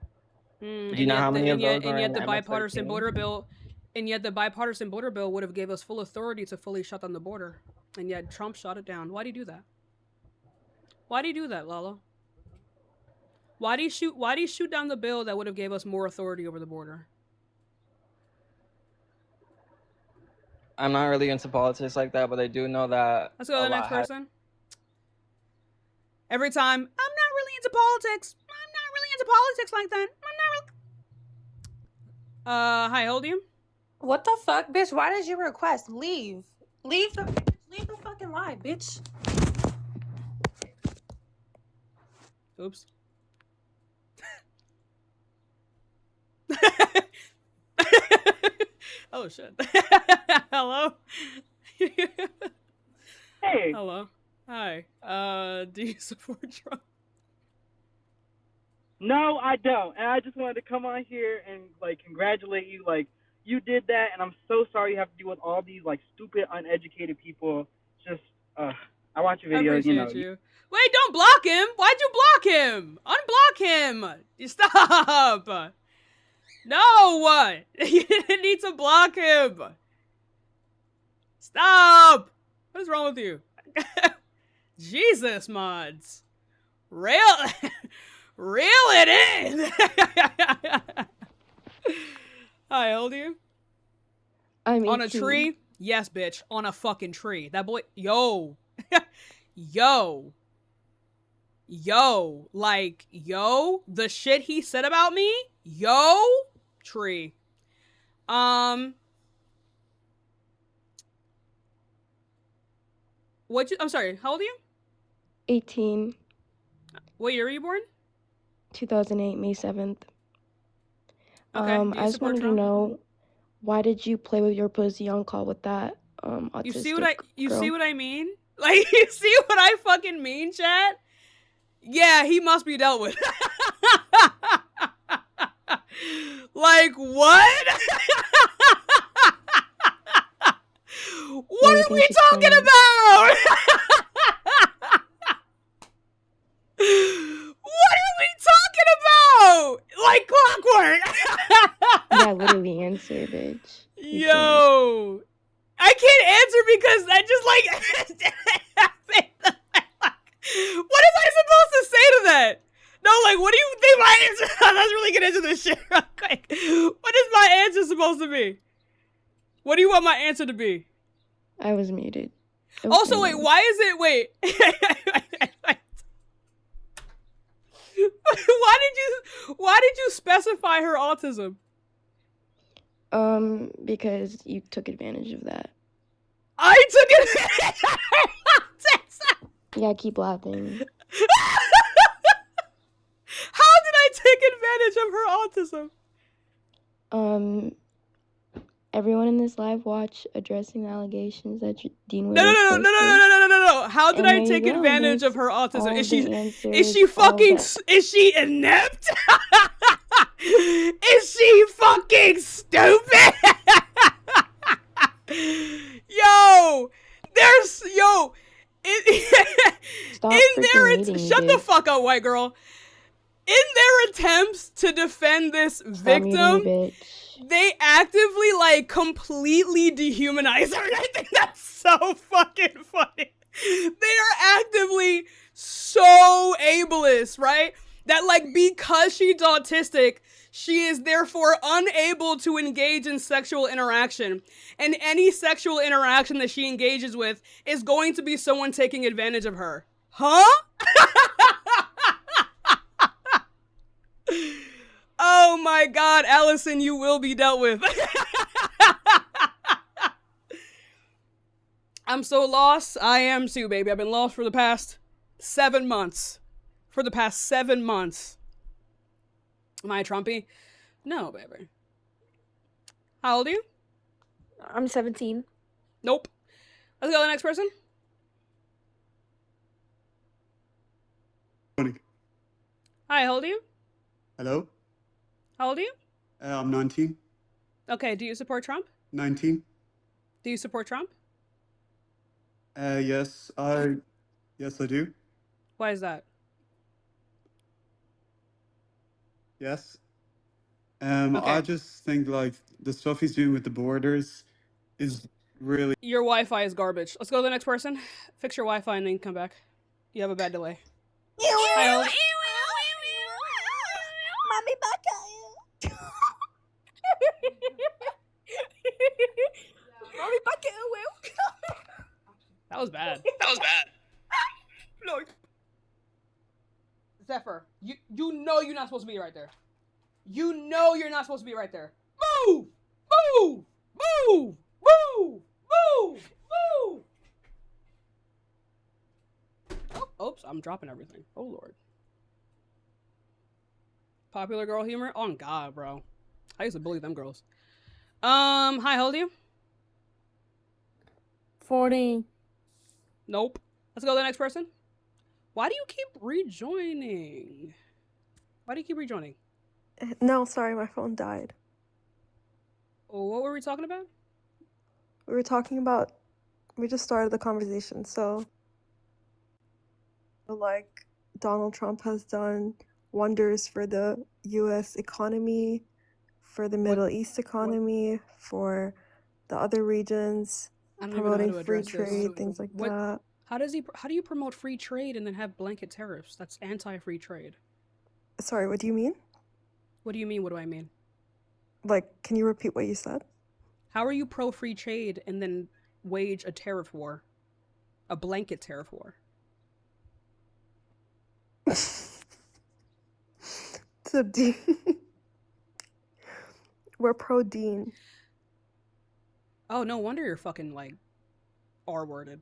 Do you know how many of those are in the bipartisan MS-13? border bill, and yet the bipartisan border bill would have gave us full authority to fully shut down the border, and yet Trump shot it down. Why do you do that? Why do you do that, Lalo? Why do you shoot down the bill that would have gave us more authority over the border? I'm not really into politics like that, but I do know that. Let's go to the next person. Every time, I'm not really into politics. I'm not really into politics like that. I'm not really... Hi, how old are you? What the fuck, bitch? Why did you request? Leave the fucking line, bitch. Oops. Oh shit. Hello. Hey. Hello. Hi. Do you support Trump? No, I don't. And I just wanted to come on here and like congratulate you. Like you did that, and I'm so sorry you have to deal with all these like stupid, uneducated people. Just I watch your I videos. appreciate you. Wait, don't block him. Why'd you block him? Unblock him. Stop. No. You didn't need to block him. Stop. What is wrong with you? Jesus, mods. Reel it in. Hi, how old are you? I'm on 18. a tree? Yes, bitch. On a fucking tree. That boy, yo. Yo. Like, yo. The shit he said about me? Yo. Tree. I'm sorry, how old are you? 18. What year were you born? 2008, May 7th. Okay, do you I just support wanted Trump? to know, why did you play with your pussy on call with that autistic You see what I mean? Like, you see what I fucking mean, chat? Yeah, he must be dealt with. Like, what? What is are we talking about? What are we talking about? Like clockwork. Yeah, literally answer, bitch. Yo, I can't answer because I just like. What am I supposed to say to that? No, like, what do you think my answer? Let's really get into this shit real quick. What is my answer supposed to be? What do you want my answer to be? I was muted. Also, wait, why is it? Wait. Why did you specify her autism? Because you took advantage of that. I took advantage of her autism. Yeah, keep laughing. How did I take advantage of her autism? Everyone in this live watch addressing the allegations that Dean was No. How did I take advantage of her autism? Is she fucking is she inept? Is she fucking stupid? Shut the fuck up, white girl. In their attempts to defend this victim, they actively, like, completely dehumanize her. And I think that's so fucking funny. They are actively so ableist, right? That, like, because she's autistic, she is therefore unable to engage in sexual interaction. And any sexual interaction that she engages with is going to be someone taking advantage of her. Huh? Oh my God, Allison, you will be dealt with. I'm so lost. I am too, baby. I've been lost for the past 7 months. Am I a Trumpy? No, baby. How old are you? I'm 17. Nope. Let's go to the next person. 20. Hi, how old are you? Hello? How old are you? I'm 19. Okay, do you support Trump? 19. Do you support Trump? Yes, I do. Why is that? Yes. Okay. I just think like the stuff he's doing with the borders is really. Your Wi-Fi is garbage. Let's go to the next person. Fix your Wi-Fi and then come back. You have a bad delay. Hi, Ollie. Mommy bucket. Mommy bucket. That was bad. Look. Zephyr, you know you're not supposed to be right there. You know you're not supposed to be right there. Move! Move! Move! Move! Move! Move! Oh, oops, I'm dropping everything. Oh, Lord. Popular girl humor? Oh, God, bro. I used to bully them girls. Hi, how old are you? 40. Nope. Let's go to the next person. Why do you keep rejoining? No, sorry, my phone died. Oh, what were we talking about? We just started the conversation, so like Donald Trump has done wonders for the US economy, for the Middle East economy, for the other regions, promoting free trade, things like that. How do you promote free trade and then have blanket tariffs? That's anti-free trade. Sorry, what do you mean? What do you mean? What do I mean? Like, can you repeat what you said? How are you pro-free trade and then wage a tariff war? A blanket tariff war? So Dean. We're pro-Dean. Oh, no wonder you're fucking, like, R-worded.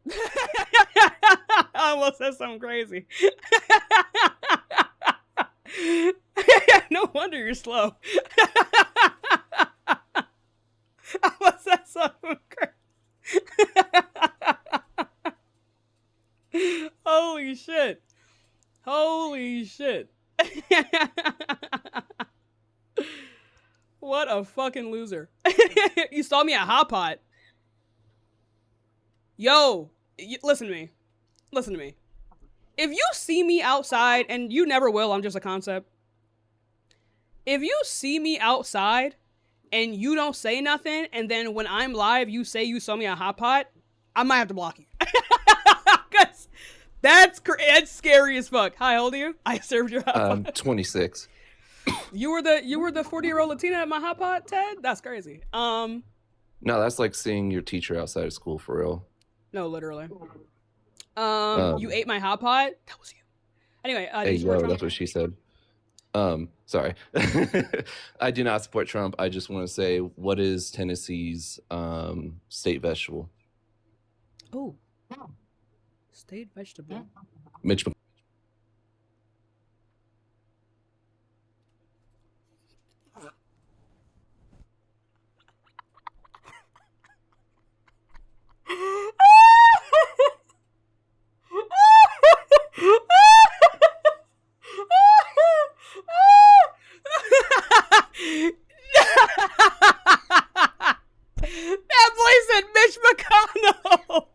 I almost said something crazy. No wonder you're slow. I almost said something crazy. Holy shit. Holy shit. What a fucking loser. You saw me at Hot Pot. Yo, listen to me. Listen to me. If you see me outside, and you never will, I'm just a concept. If you see me outside and you don't say nothing, and then when I'm live, you say you saw me a hot pot, I might have to block you. Cause that's scary as fuck. Hi, how old are you? I served your hot pot. I'm 26. You were the 40-year-old Latina at my hot pot, Ted? That's crazy. No, that's like seeing your teacher outside of school for real. No, literally. You ate my hot pot? That was you. Anyway, hey, yo, that's what she said. Sorry. I do not support Trump. I just want to say, what is Tennessee's state vegetable? Oh. State vegetable. Mitch That boy said Mitch McConnell.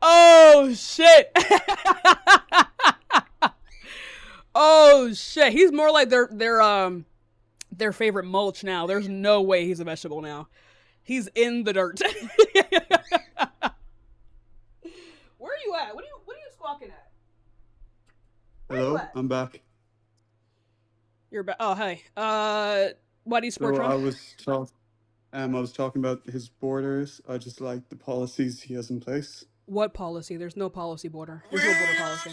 Oh shit. Oh shit. He's more like their favorite mulch now. There's no way he's a vegetable now. He's in the dirt. Where are you at? What are you squawking at? Hello, I'm back. You're back. Oh, hey. Why do you support Trump? I was talking about his borders. I just like the policies he has in place. What policy? There's no policy border. There's no border policy.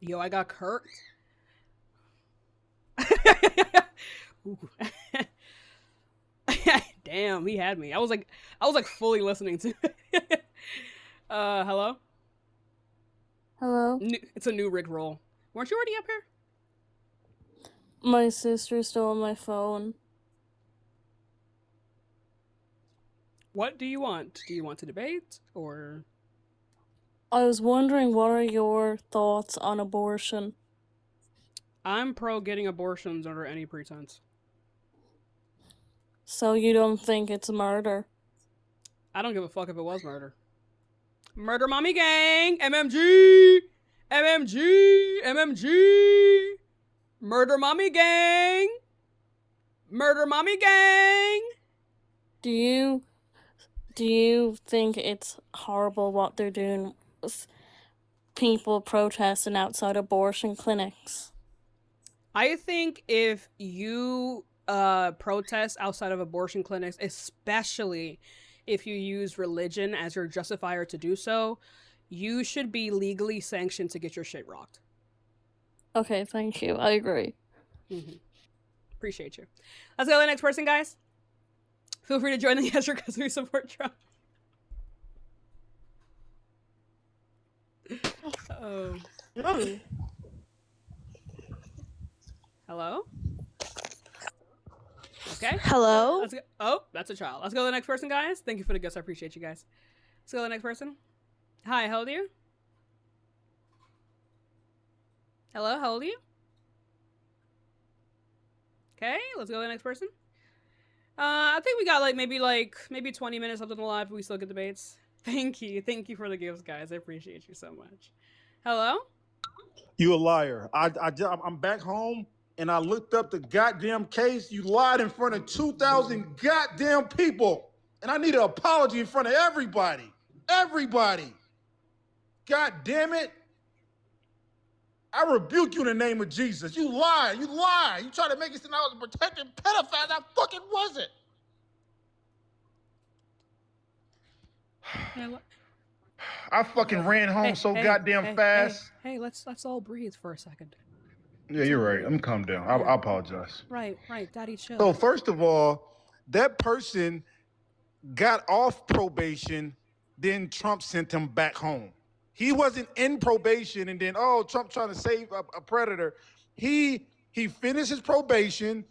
Yo, I got Kirk. Damn, he had me. I was like fully listening to it. Hello? Hello? It's a new Rick roll. Weren't you already up here? My sister's still on my phone. What do you want? Do you want to debate, or? I was wondering, what are your thoughts on abortion? I'm pro getting abortions under any pretense. So you don't think it's murder? I don't give a fuck if it was murder. Murder mommy gang! MMG! MMG! MMG! Murder mommy gang! Murder mommy gang! Do you think it's horrible what they're doing with people protesting outside abortion clinics? I think if you protest outside of abortion clinics, especially if you use religion as your justifier to do so, you should be legally sanctioned to get your shit rocked. Okay, thank you. I agree. Mm-hmm. Appreciate you. Let's go to the next person, guys. Feel free to join the answer because we support Trump. Oh. Hello? Okay. Hello? Let's go. Oh, that's a child. Let's go to the next person, guys. Thank you for the gifts. I appreciate you guys. Let's go to the next person. Hi, how old are you? Hello, how old are you? Okay, let's go to the next person. I think we got maybe 20 minutes left on the live, but we still get debates. Thank you for the gifts, guys. I appreciate you so much. Hello? You a liar. I'm back home and I looked up the goddamn case. You lied in front of 2,000 goddamn people. And I need an apology in front of everybody. Everybody. God damn it. I rebuke you in the name of Jesus. You lie. You lie. You try to make it seem I was a protected pedophile. I fucking wasn't. I fucking ran home goddamn fast. Hey, let's all breathe for a second. Yeah, you're right. I'm calm down. I apologize. Right. Daddy, chill. So first of all, that person got off probation, then Trump sent him back home. He wasn't in probation and then, Trump trying to save a predator. He finished his probation,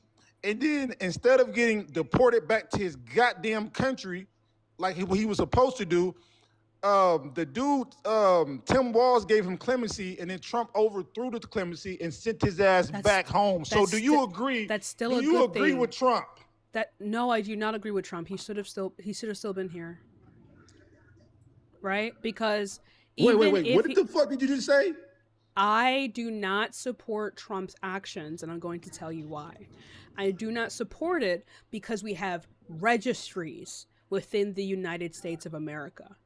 and then instead of getting deported back to his goddamn country like he was supposed to do, the dude, Tim Walz gave him clemency, and then Trump overthrew the clemency and sent his ass back home. So do you agree? That's still do a you good agree thing. with Trump? No, I do not agree with Trump. He should have still been here. Right? Because wait. What the fuck did you just say? I do not support Trump's actions, and I'm going to tell you why. I do not support it because we have registries within the United States of America.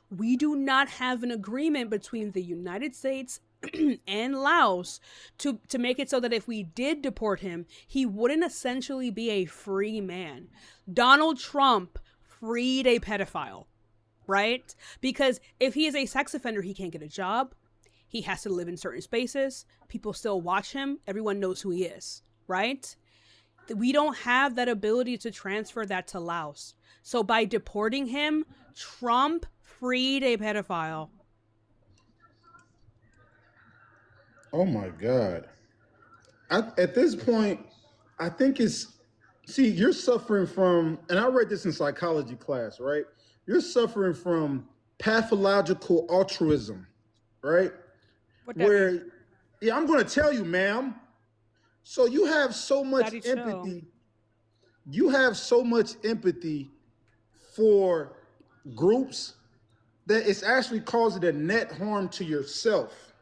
We do not have an agreement between the United States and Laos to make it so that if we did deport him, he wouldn't essentially be a free man. Donald Trump freed a pedophile, right? Because if he is a sex offender, he can't get a job. He has to live in certain spaces. People still watch him. Everyone knows who he is, right? We don't have that ability to transfer that to Laos. So by deporting him, Trump freed a pedophile. Oh my God. At this point, I think you're suffering from, and I read this in psychology class, right? You're suffering from pathological altruism, right? Where, yeah, I'm going to tell you, ma'am. So you have so much empathy. You have so much empathy for groups that it's actually causing a net harm to yourself,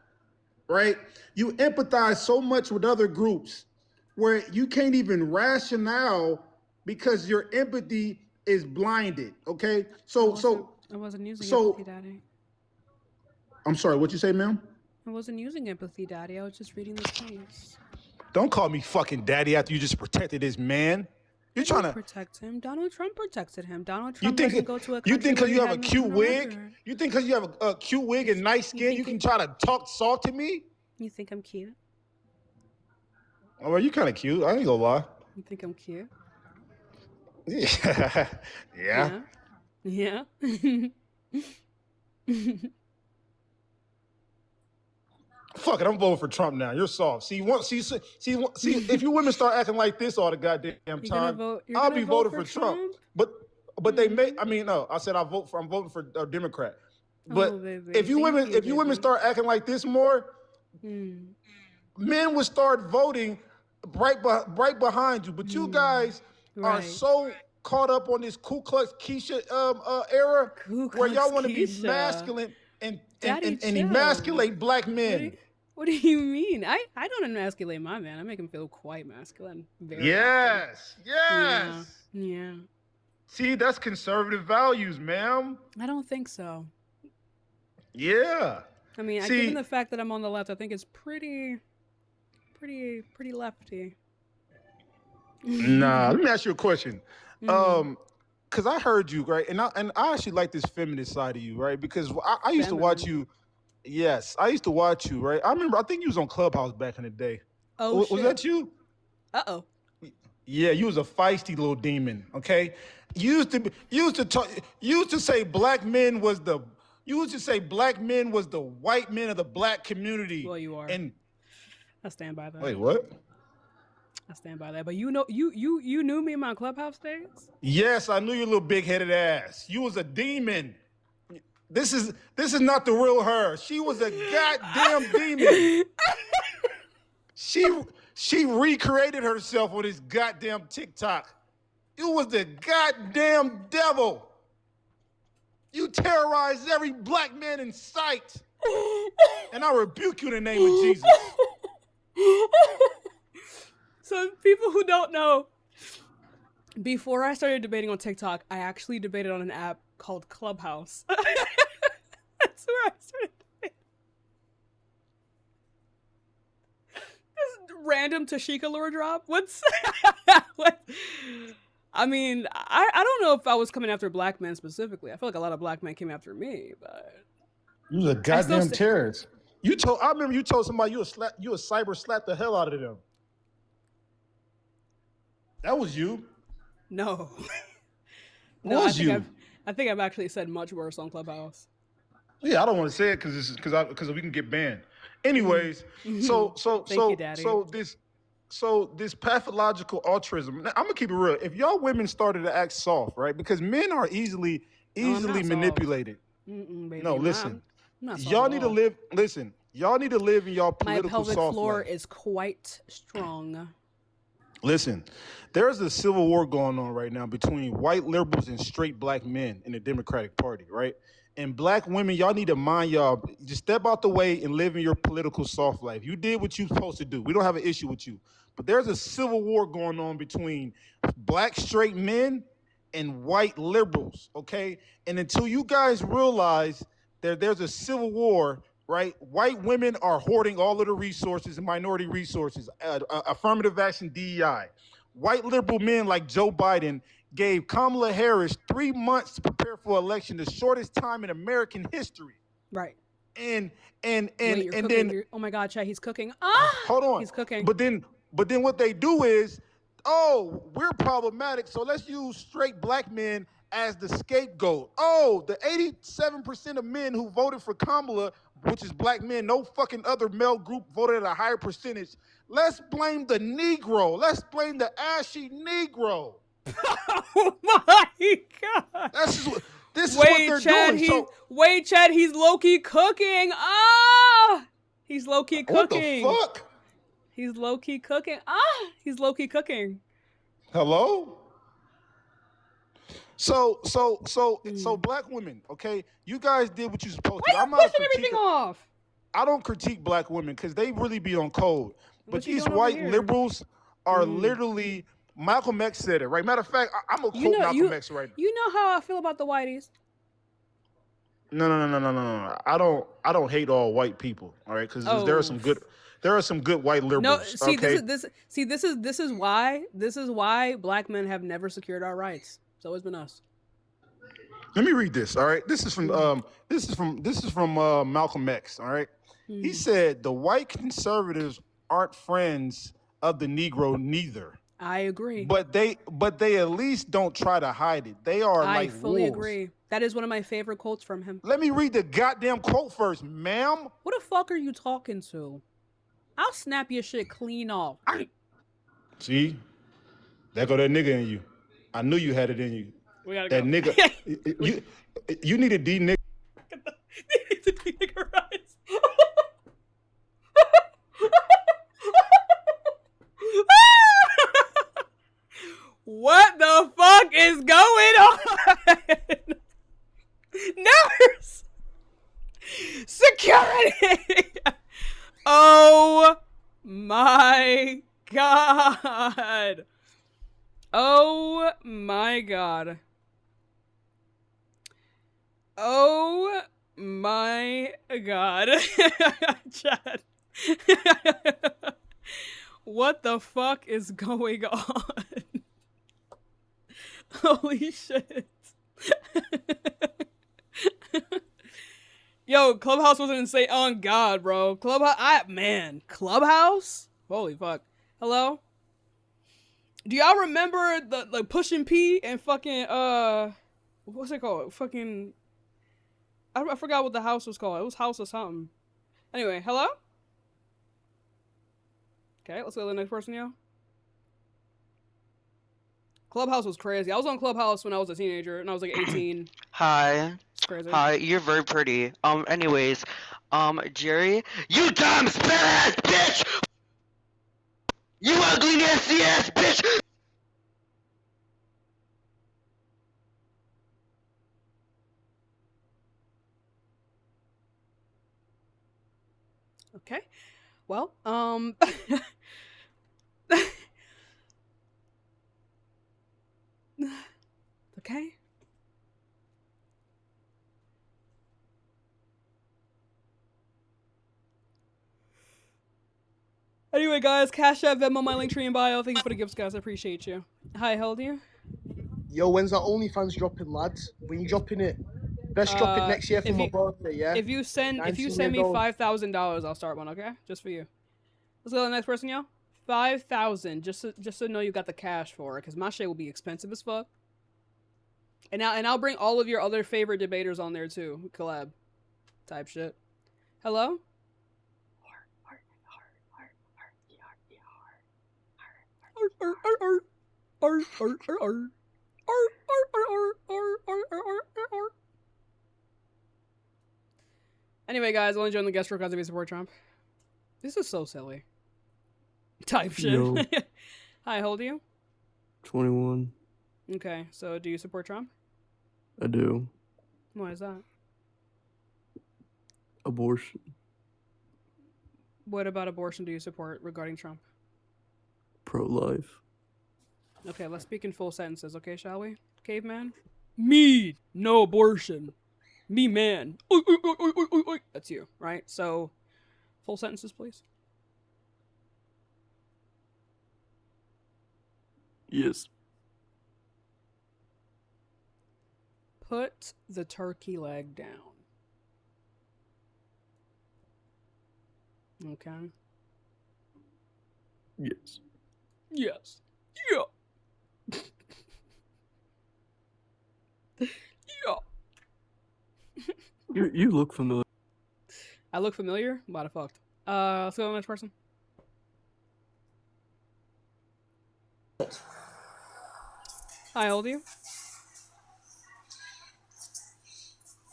right? You empathize so much with other groups where you can't even rationale because your empathy is blinded, okay? I wasn't using empathy, Daddy. I'm sorry, what you say, ma'am? I wasn't using empathy, Daddy. I was just reading the case. Don't call me fucking daddy after you just protected this man. You're trying to protect him. Donald Trump protected him. Donald Trump doesn't go to a country. You think because you have a cute no wig? order. You think because you have a cute wig and nice skin, you can try to talk soft to me? You think I'm cute? Oh, well, you kind of cute. I ain't gonna lie. You think I'm cute? Yeah. Yeah. Fuck it, I'm voting for Trump now. You're soft. See, if you women start acting like this all the goddamn time, I'll be voting for Trump. But they may. I mean, no. I said I'm voting for a Democrat. But if you women start acting like this more, men would start voting right behind you. But you guys are so caught up on this Ku Klux Keisha era where y'all want to be masculine and emasculate black men. What do you mean? I don't emasculate my man. I make him feel quite masculine. Yes. Yeah. See, that's conservative values, ma'am. I don't think so. Yeah. I mean, given the fact that I'm on the left, I think it's pretty lefty. Nah, let me ask you a question. Because I heard you, right? And I actually like this feminist side of you, right? Because I used to watch you. Yes, I used to watch you, right? I think you was on Clubhouse back in the day. Oh, was that you? Uh-oh. Yeah, you was a feisty little demon, okay? You used to say black men was the white men of the black community. Well, you are. And I stand by that. Wait, what? I stand by that. But you knew me in my Clubhouse days? Yes, I knew your little big-headed ass. You was a demon. This is not the real her. She was a goddamn demon. She recreated herself on this goddamn TikTok. You was the goddamn devil. You terrorized every black man in sight. And I rebuke you in the name of Jesus. So people who don't know, before I started debating on TikTok, I actually debated on an app called Clubhouse. That's where I started debating. This random Tashika lore drop. What? I mean, I don't know if I was coming after black men specifically. I feel like a lot of black men came after me, but you was a goddamn terrorist. I remember you told somebody you would cyber slap the hell out of them. That was you. No. No, I think I've actually said much worse on Clubhouse. Yeah, I don't want to say it because we can get banned. Anyways, so this pathological altruism. Now, I'm gonna keep it real. If y'all women started to act soft, right? Because men are easily manipulated. Baby, No, listen. I'm not soft Y'all at need to all. live. Listen, y'all need to live in y'all My political pelvic soft floor life. is quite strong. Listen, there's a civil war going on right now between white liberals and straight black men in the Democratic Party, right? And black women, y'all need to mind y'all. Just step out the way and live in your political soft life. You did what you're supposed to do. We don't have an issue with you. But there's a civil war going on between black straight men and white liberals, okay? And until you guys realize that there's a civil war, right? White women are hoarding all of the resources and minority resources, affirmative action, DEI. White liberal men like Joe Biden gave Kamala Harris 3 months to prepare for election, the shortest time in American history. Right. And Wait, you're and cooking. then Oh my God, Chad, he's cooking. hold on. He's cooking. But then what they do is, oh, we're problematic, so let's use straight black men as the scapegoat. Oh, the 87% of men who voted for Kamala, which is black men, no fucking other male group voted at a higher percentage. Let's blame the Negro. Let's blame the ashy Negro. Oh my God. This is what they're doing. Wait, Chad, he's low-key cooking. He's low-key cooking. What the fuck? He's low-key cooking. He's low-key cooking. Hello? So black women, okay? You guys did what you're supposed to. Why are you pushing everything off? I don't critique black women because they really be on code. But you these doing over white here? liberals are literally, Malcolm X said it, right? Matter of fact, I'm going to quote Malcolm X right now. You know how I feel about the whiteys. No. I don't hate all white people, all right? Because there are some good white liberals. No, see, okay? this is why black men have never secured our rights. It's always been us. Let me read this. All right, this is from Malcolm X. All right, he said the white conservatives aren't friends of the Negro neither. I agree. But they at least don't try to hide it. They are like wolves. I fully agree. That is one of my favorite quotes from him. Let me read the goddamn quote first, ma'am. What the fuck are you talking to? I'll snap your shit clean off. See, there go that nigga in you. I knew you had it in you. We gotta that go. Nigga, you need a D-nigger. You need to de-niggerize. What the fuck is going on? Nurse! Security! Oh my God. Oh my God. Oh my God. Chad. What the fuck is going on? Holy shit. Yo, Clubhouse wasn't insane. Oh God, bro. Clubhouse? Holy fuck. Hello? Do y'all remember the Pushing P and fucking what's it called? Fucking I forgot what the house was called. It was House or something. Anyway, hello? Okay, let's go to the next person, yo. Clubhouse was crazy. I was on Clubhouse when I was a teenager, and I was like 18. Hi. It's crazy. Hi, you're very pretty. Anyways, Jerry, you dumb spit ass bitch! You ugly nasty ass bitch! Okay. Well, okay. Anyway, guys, Cash App, Venmo, my link tree in bio. Thank you for the gifts, guys. I appreciate you. Hi, how old are you? Yo, when's that OnlyFans dropping, lads? When you dropping it? Best drop it next year for my birthday, yeah? If you send me $5,000, I'll start one, okay? Just for you. Let's go to the next person, yo. 5,000, just so know you got the cash for it, because my shit will be expensive as fuck. And I'll bring all of your other favorite debaters on there too, collab type shit. Hello? Anyway, guys, only join the guest request if you support Trump. This is so silly. Type shit. Yo. Hi, how old are you? 21. Okay, so do you support Trump? I do. Why is that? Abortion. What about abortion do you support regarding Trump? Pro-life. Okay, let's speak in full sentences, okay, shall we? Caveman? Me, no abortion. Me, man. Oy, oy, oy, oy, oy, oy, oy. That's you, right? So, full sentences, please. Yes. Put the turkey leg down. Okay. Yes. Yes. Yeah. Yeah. You look familiar. I look familiar? What the fuck? Let's go to the next person. Hi, how old are you?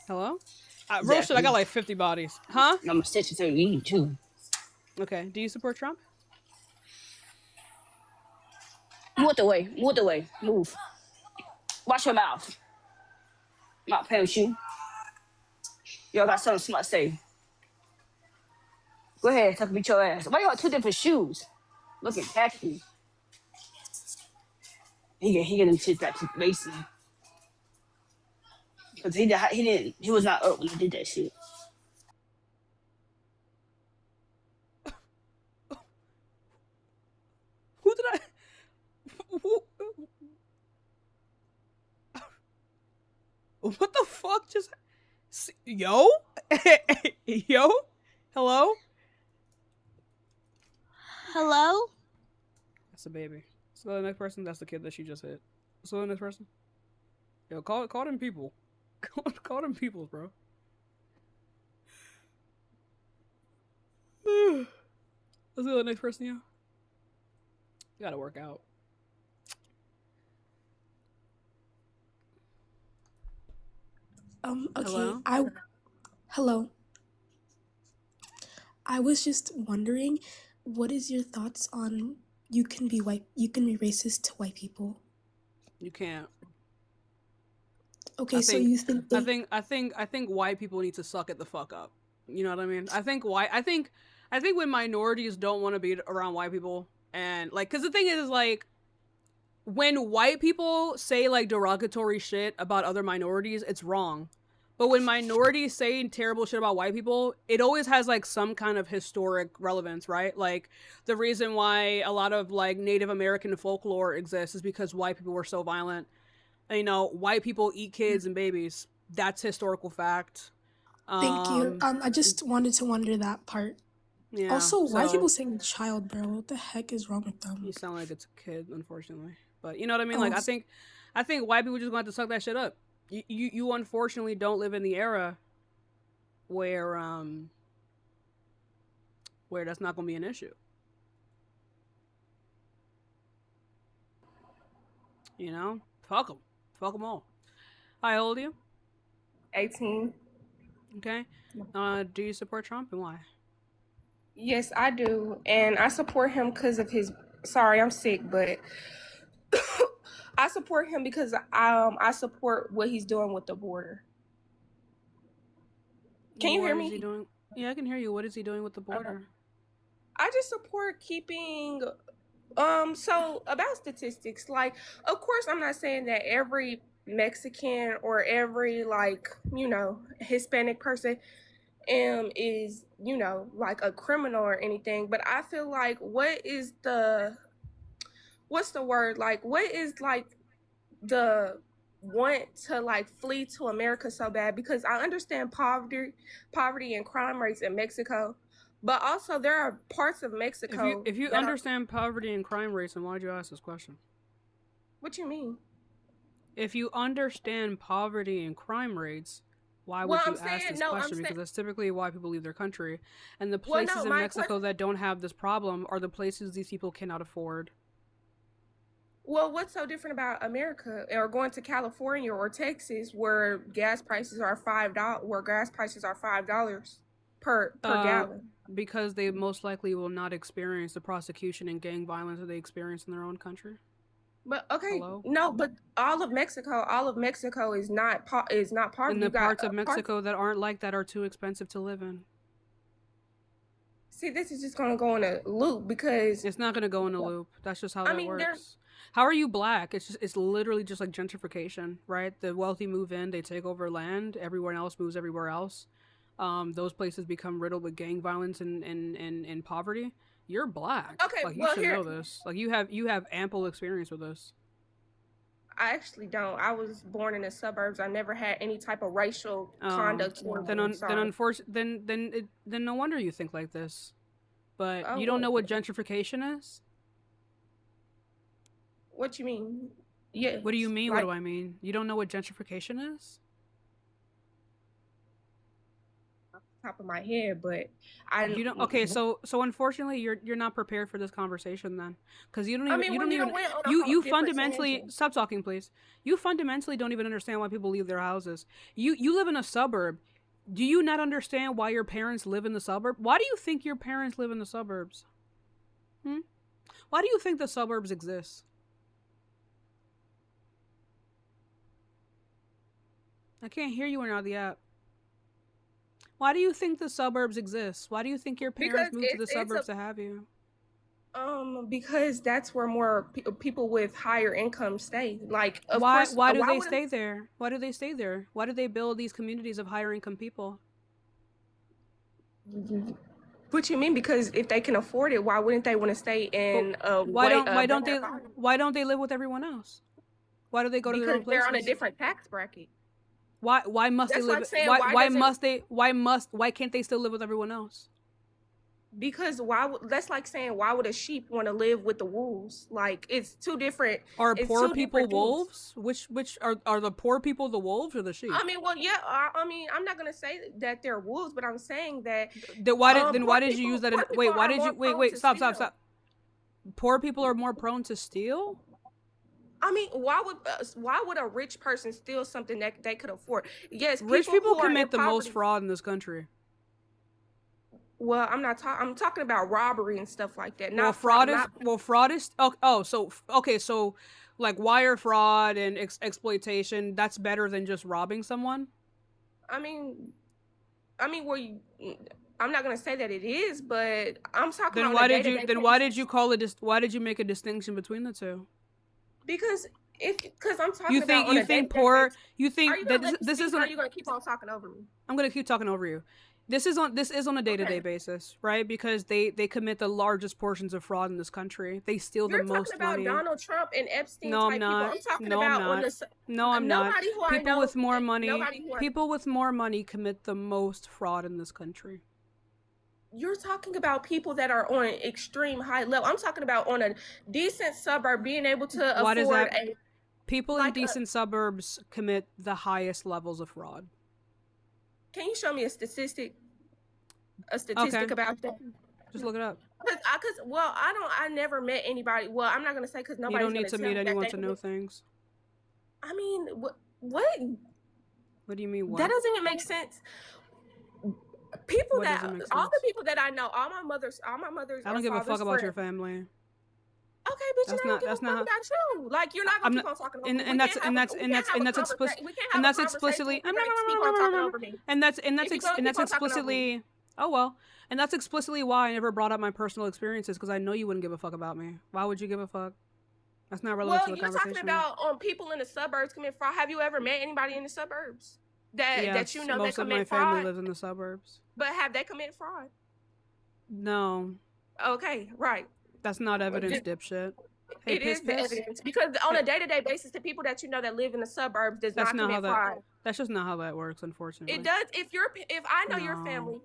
Hello? Roasted, I got like 50 bodies. Huh? I'm a statutory lead too. Okay. Do you support Trump? Move the way. Move the way. Move. Watch your mouth. I'm not playing with you. Y'all got something smart to say. Go ahead, tuck beat your ass. Why y'all got two different shoes? Looking tacky. He get them shit back to the basement. Cause he was not up when he did that shit. Who did I? What the fuck just? Yo? Yo? Hello? Hello? That's a baby. So the next person, that's the kid that she just hit. So the next person. Yo, call them people. Call them people, bro. Let's go to the next person, yo. You gotta work out. Okay. Hello? Hello. I was just wondering, what is your thoughts on you can be racist to white people? You can't. Okay, so you think I think white people need to suck it the fuck up. You know what I mean? I think when minorities don't want to be around white people, and like, cause the thing is like, when white people say like derogatory shit about other minorities, it's wrong. But when minorities say terrible shit about white people, it always has like some kind of historic relevance, right? Like the reason why a lot of like Native American folklore exists is because white people were so violent. And, you know, white people eat kids and babies. That's historical fact. Thank you. I just wanted to wonder that part. Yeah. Also, why are people saying child, bro? What the heck is wrong with them? You sound like it's a kid, unfortunately. But you know what I mean? Like I think white people just going to have to suck that shit up. You unfortunately don't live in the era where that's not going to be an issue. You know? Fuck them. Fuck them all. How old are you? 18. Okay. Do you support Trump and why? Yes, I do. And I support him because of his... Sorry, I'm sick, but... I support him because I support what he's doing with the border. Can you hear me? What is he doing? Yeah, I can hear you. What is he doing with the border? I just support keeping... So about statistics, like, of course, I'm not saying that every Mexican or every, like, you know, Hispanic person is, you know, like a criminal or anything, but I feel like what's the word? Like, what is, like, the want to, like, flee to America so bad? Because I understand poverty and crime rates in Mexico, but also there are parts of Mexico. If you understand poverty and crime rates, then why'd you ask this question? What you mean? If you understand poverty and crime rates, why would you ask this question? Because that's typically why people leave their country. And the places in Mexico that don't have this problem are the places these people cannot afford. Well, what's so different about America or going to California or Texas where gas prices are $5 per gallon? Because they most likely will not experience the prosecution and gang violence that they experience in their own country. But okay, no, but all of Mexico is not poverty. And the parts of Mexico that aren't like that are too expensive to live in. See, this is just gonna go in a loop because it's not gonna go in a loop. That's just how that works. How are you black? It's literally just like gentrification, right? The wealthy move in, they take over land. Everyone else moves everywhere else. Those places become riddled with gang violence and poverty. You're black. Okay, like you should know this. Like you have ample experience with this. I actually don't. I was born in the suburbs. I never had any type of racial conduct. Then no wonder you think like this. But you don't know what gentrification is? What you mean? Yeah. What do you mean? What do I mean? You don't know what gentrification is? Top of my head, but you don't. Okay, so unfortunately, you're not prepared for this conversation then, because you don't even. You fundamentally stop talking, please. You fundamentally don't even understand why people leave their houses. You live in a suburb. Do you not understand why your parents live in the suburb? Why do you think your parents live in the suburbs? Why do you think the suburbs exist? I can't hear you when you're on the app. Why do you think the suburbs exist? Why do you think your parents moved to the suburbs to have you? Because that's where more people with higher income stay. Like, why do they stay there? Why do they stay there? Why do they build these communities of higher income people? What you mean? Because if they can afford it, why wouldn't they want to stay in? Why don't they live with everyone else? Why do they go to their own places? Because they're on a different tax bracket. Why must they live? Why can't they still live with everyone else? Because that's like saying, why would a sheep want to live with the wolves? Like, it's two different. Are poor people wolves? Which are the poor people the wolves or the sheep? I mean, well, yeah. I mean, I'm not gonna say that they're wolves, but I'm saying that. Why did you use that? Wait, stop. Poor people are more prone to steal. I mean, why would a rich person steal something that they could afford? Yes, rich people commit the most fraud in this country. Well, I'm not talking. I'm talking about robbery and stuff like that. Not fraud is. So like wire fraud and exploitation. That's better than just robbing someone. I mean, well, I'm not gonna say that it is, but I'm talking. Then why did you? Then why did you call it? Why did you make a distinction between the two? Because I'm talking about. You think that this isn't. Are you gonna keep on talking over me? I'm gonna keep talking over you. This is on a day-to-day basis, right? Because they commit the largest portions of fraud in this country. They steal the most money. You're talking about Donald Trump and Epstein. No, I'm not. I'm talking about No, I'm not. People with more money. People with more money commit the most fraud in this country. You're talking about people that are on an extreme high level. I'm talking about on a decent suburb being able to afford people in decent suburbs commit the highest levels of fraud. Can you show me a statistic about that? Just look it up. I never met anybody. Well, I'm not gonna say because nobody. You don't need to meet anyone to know things. I mean, what? What do you mean? What? That doesn't even make sense. All the people that I know, all my mothers. I don't give a fuck about your family. Okay, bitch, that's not about you. Like, you're not gonna keep on talking over me. And that's explicitly. And that's explicitly. Oh well, and that's explicitly why I never brought up my personal experiences, because I know you wouldn't give a fuck about me. Why would you give a fuck? That's not relevant to the conversation. Well, you're talking about people in the suburbs commit fraud. Have you ever met anybody in the suburbs that you know that commit fraud? Most of my family lives in the suburbs. But have they committed fraud? No. Okay, right. That's not evidence, dipshit. Hey, it is the evidence, because on a day-to-day basis, the people that you know that live in the suburbs does not commit fraud. That's just not how that works, unfortunately. It does. If I know your family,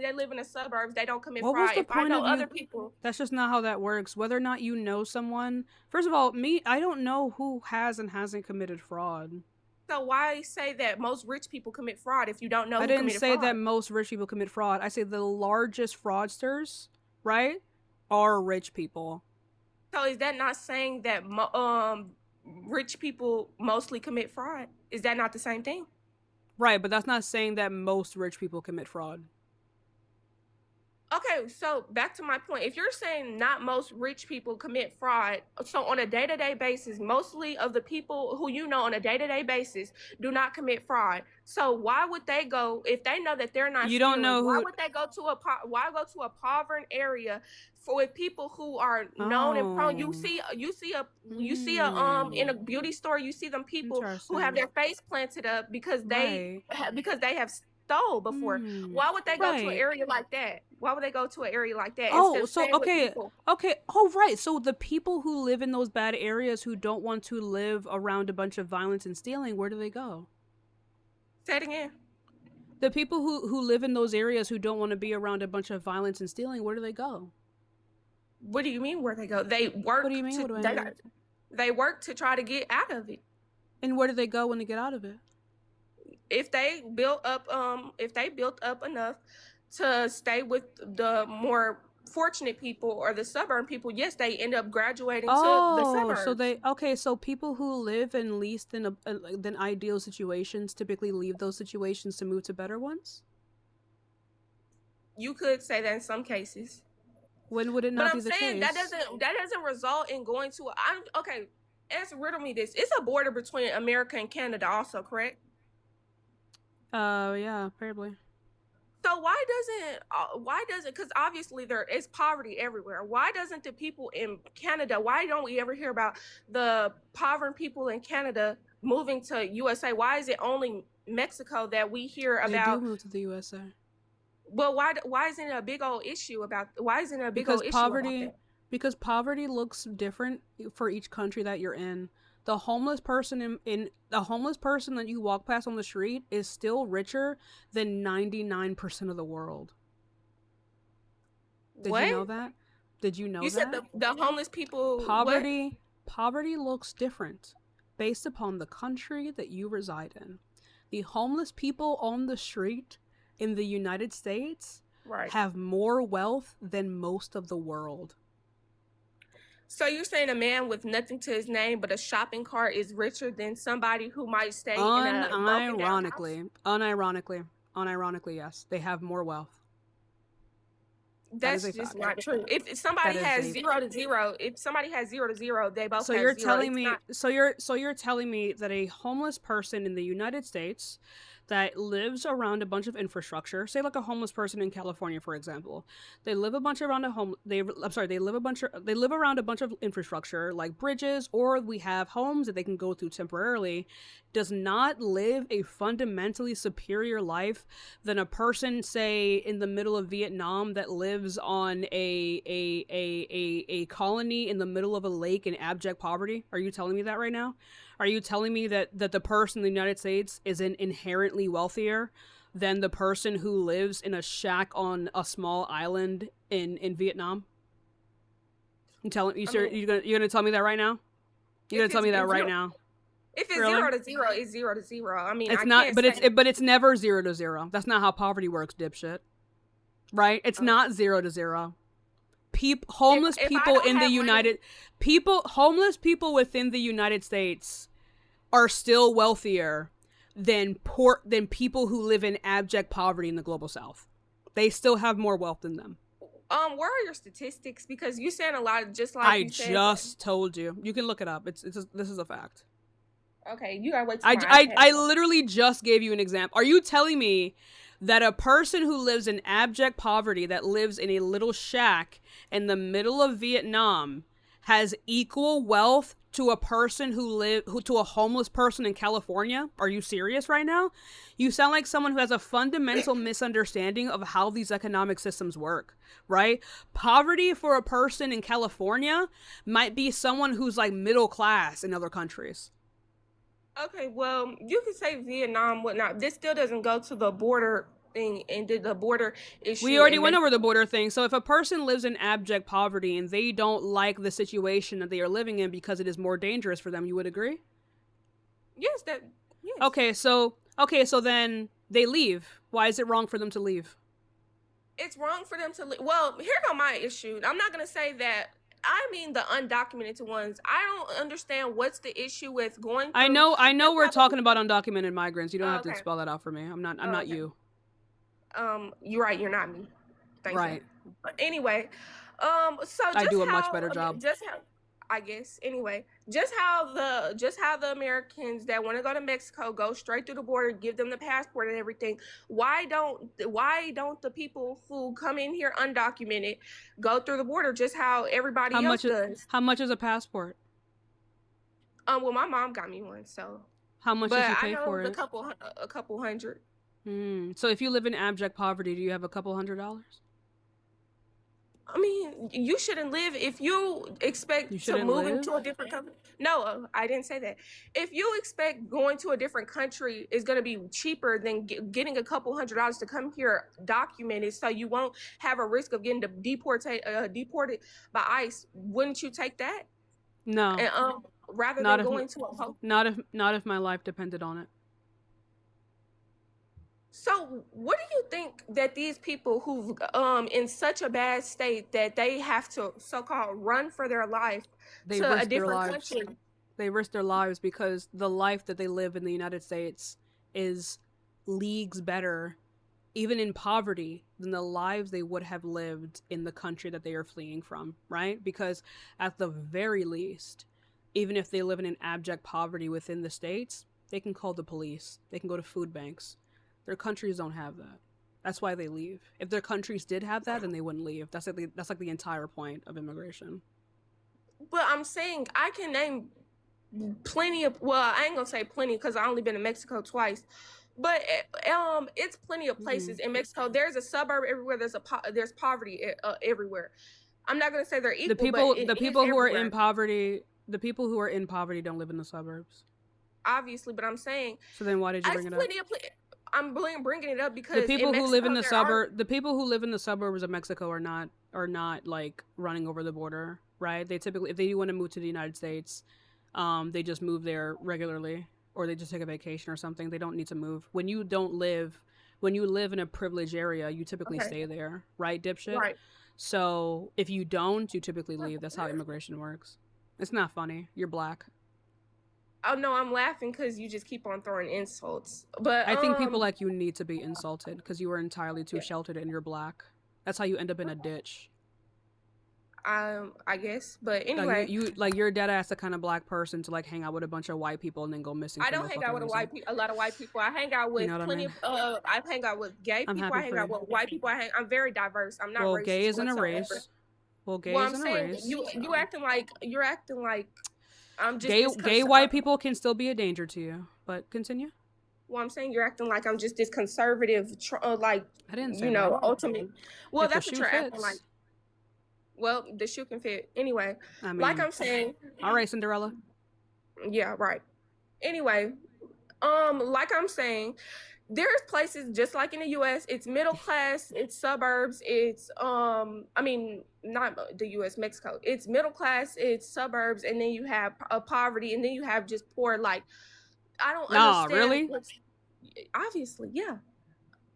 they live in the suburbs, they don't commit fraud. What's the point of other people? That's just not how that works. Whether or not you know someone, first of all, I don't know who has and hasn't committed fraud. So why say that most rich people commit fraud if you don't know? I didn't say that most rich people commit fraud. I say the largest fraudsters, right, are rich people. So is that not saying that rich people mostly commit fraud? Is that not the same thing? Right, but that's not saying that most rich people commit fraud. Okay, so back to my point. If you're saying not most rich people commit fraud, so on a day-to-day basis, mostly of the people who you know on a day-to-day basis do not commit fraud. So why would they go if they know that they're not You stealing? don't know Why who. would they go to a impoverished area for with people who are known and prone? You see a in a beauty store, you see them people who have their face planted up because they have stole before. Why would they go to an area like that? Why would they go to an area like that? Oh, so okay. Oh, right. So the people who live in those bad areas who don't want to live around a bunch of violence and stealing, where do they go? Say it again. The people who live in those areas who don't want to be around a bunch of violence and stealing, where do they go? What do you mean where they go? They work. What do you mean? They work to try to get out of it. And where do they go when they get out of it? If they built up enough to stay with the more fortunate people or the suburban people, yes, they end up graduating to the suburbs. So people who live in least than ideal situations typically leave those situations to move to better ones? You could say that in some cases. When would it not be the case? But I'm saying that doesn't result in going to riddle me this. It's a border between America and Canada also, correct? Yeah, probably. So why doesn't, because obviously there is poverty everywhere. Why doesn't the people in Canada, why don't we ever hear about the impoverished people in Canada moving to USA? Why is it only Mexico that we hear about? They do move to the USA. Well, why isn't it a big old issue about, Because poverty looks different for each country that you're in. The homeless person the homeless person that you walk past on the street is still richer than 99% of the world. Did you know that? Did you know that? You said the homeless people. Poverty looks different based upon the country that you reside in. The homeless people on the street in the United States have more wealth than most of the world. So you're saying a man with nothing to his name but a shopping cart is richer than somebody who might stay in a unironically, yes, they have more wealth. That's just not true. If somebody has 0 to 0, they both have 0. So you're telling me that a homeless person in the United States that lives around a bunch of infrastructure, say like a homeless person in California, for example, they live around a bunch of infrastructure like bridges, or we have homes that they can go through temporarily, does not live a fundamentally superior life than a person, say, in the middle of Vietnam that lives on a colony in the middle of a lake in abject poverty? Are you telling me that right now? Are you telling me that the person in the United States isn't inherently wealthier than the person who lives in a shack on a small island in Vietnam? You're gonna tell me that right now? You're gonna tell me that right now? If it's 0 to 0, it's 0 to 0. I mean, it's not, but it's never 0 to 0. That's not how poverty works, dipshit. Right? It's not 0 to 0. Homeless people within the United States are still wealthier than people who live in abject poverty in the global South. They still have more wealth than them. Where are your statistics? Because you said a lot, just like I just told you. You can look it up. This is a fact. Okay, you gotta wait. I literally just gave you an example. Are you telling me that a person who lives in abject poverty, that lives in a little shack in the middle of Vietnam, has equal wealth to a person to a homeless person in California? Are you serious right now? You sound like someone who has a fundamental misunderstanding of how these economic systems work, right? Poverty for a person in California might be someone who's like middle class in other countries. Okay, well, you can say Vietnam, whatnot. This still doesn't go to the border thing and the border issue. We already went over the border thing. So if a person lives in abject poverty and they don't like the situation that they are living in because it is more dangerous for them, you would agree? Yes. Okay, so then they leave. Why is it wrong for them to leave? It's wrong for them to leave. Well, here go my issue. I'm not gonna say that I mean the undocumented ones. I don't understand what's the issue with going. I through know. We're talking about undocumented migrants. You don't have to okay. spell that out for me. I'm not Okay. you. You're right. You're not me. Thank Right. you. But anyway, so I just do a how, much better job. Just how, I guess. Anyway, just how the Americans that want to go to Mexico go straight through the border, give them the passport and everything. Why don't the people who come in here undocumented go through the border just how everybody else does? How much is a passport? Well, my mom got me one, so. How much did you pay for it? A couple hundred. So if you live in abject poverty, do you have a couple $100s? I mean, you shouldn't live if you expect to move into a different country. No, I didn't say that. If you expect going to a different country is going to be cheaper than getting a couple $100s to come here documented, so you won't have a risk of getting deported by ICE, wouldn't you take that? No. And, rather than going to a not if my life depended on it. So what do you think that these people who in such a bad state that they have to so-called run for their life to a different country? They risk their lives because the life that they live in the United States is leagues better, even in poverty, than the lives they would have lived in the country that they are fleeing from, right? Because at the very least, even if they live in an abject poverty within the States, they can call the police. They can go to food banks. Their countries don't have that. That's why they leave. If their countries did have that, then they wouldn't leave. That's like the entire point of immigration. But I'm saying I can name plenty of. Well, I ain't gonna say plenty because I only been to Mexico twice. But it's plenty of places in Mexico. There's a suburb everywhere. There's poverty everywhere. I'm not gonna say they're equal. The people who are in poverty don't live in the suburbs. Obviously, but I'm saying. So then why did you bring it up? I'm bringing it up because the people who live in the suburbs of Mexico are not like running over the border, right? They typically, if they do want to move to the United States, they just move there regularly, or they just take a vacation or something. They don't need to move. When you live in a privileged area, you typically stay there, right, dipshit? Right. So if you don't, you typically leave. That's how immigration works. It's not funny. You're black. Oh no, I'm laughing because you just keep on throwing insults. But I think people like you need to be insulted because you are entirely too sheltered and you're black. That's how you end up in a ditch. I guess. But anyway, you're dead ass the kind of black person to like hang out with a bunch of white people and then go missing. I don't hang out with a lot of white people. I hang out with plenty. I hang out with gay people. I hang out with white people. I'm very diverse. I'm not. Well, racist gay isn't a whatsoever. race. Well, gay isn't a race. You're acting like. I'm just gay white people can still be a danger to you, but continue. Well, I'm saying you're acting like I'm just this conservative, like I didn't say ultimate. Well, that's what you're acting like. Fits. Well, the shoe can fit. Anyway, I mean, like I'm saying. All right, Cinderella. Yeah, right. Anyway, like I'm saying, there's places just like in the U.S. It's middle class, it's suburbs, it's I mean not the U.S. Mexico. It's middle class, it's suburbs, and then you have poverty, and then you have just poor. Like I don't understand. Really? Obviously, yeah.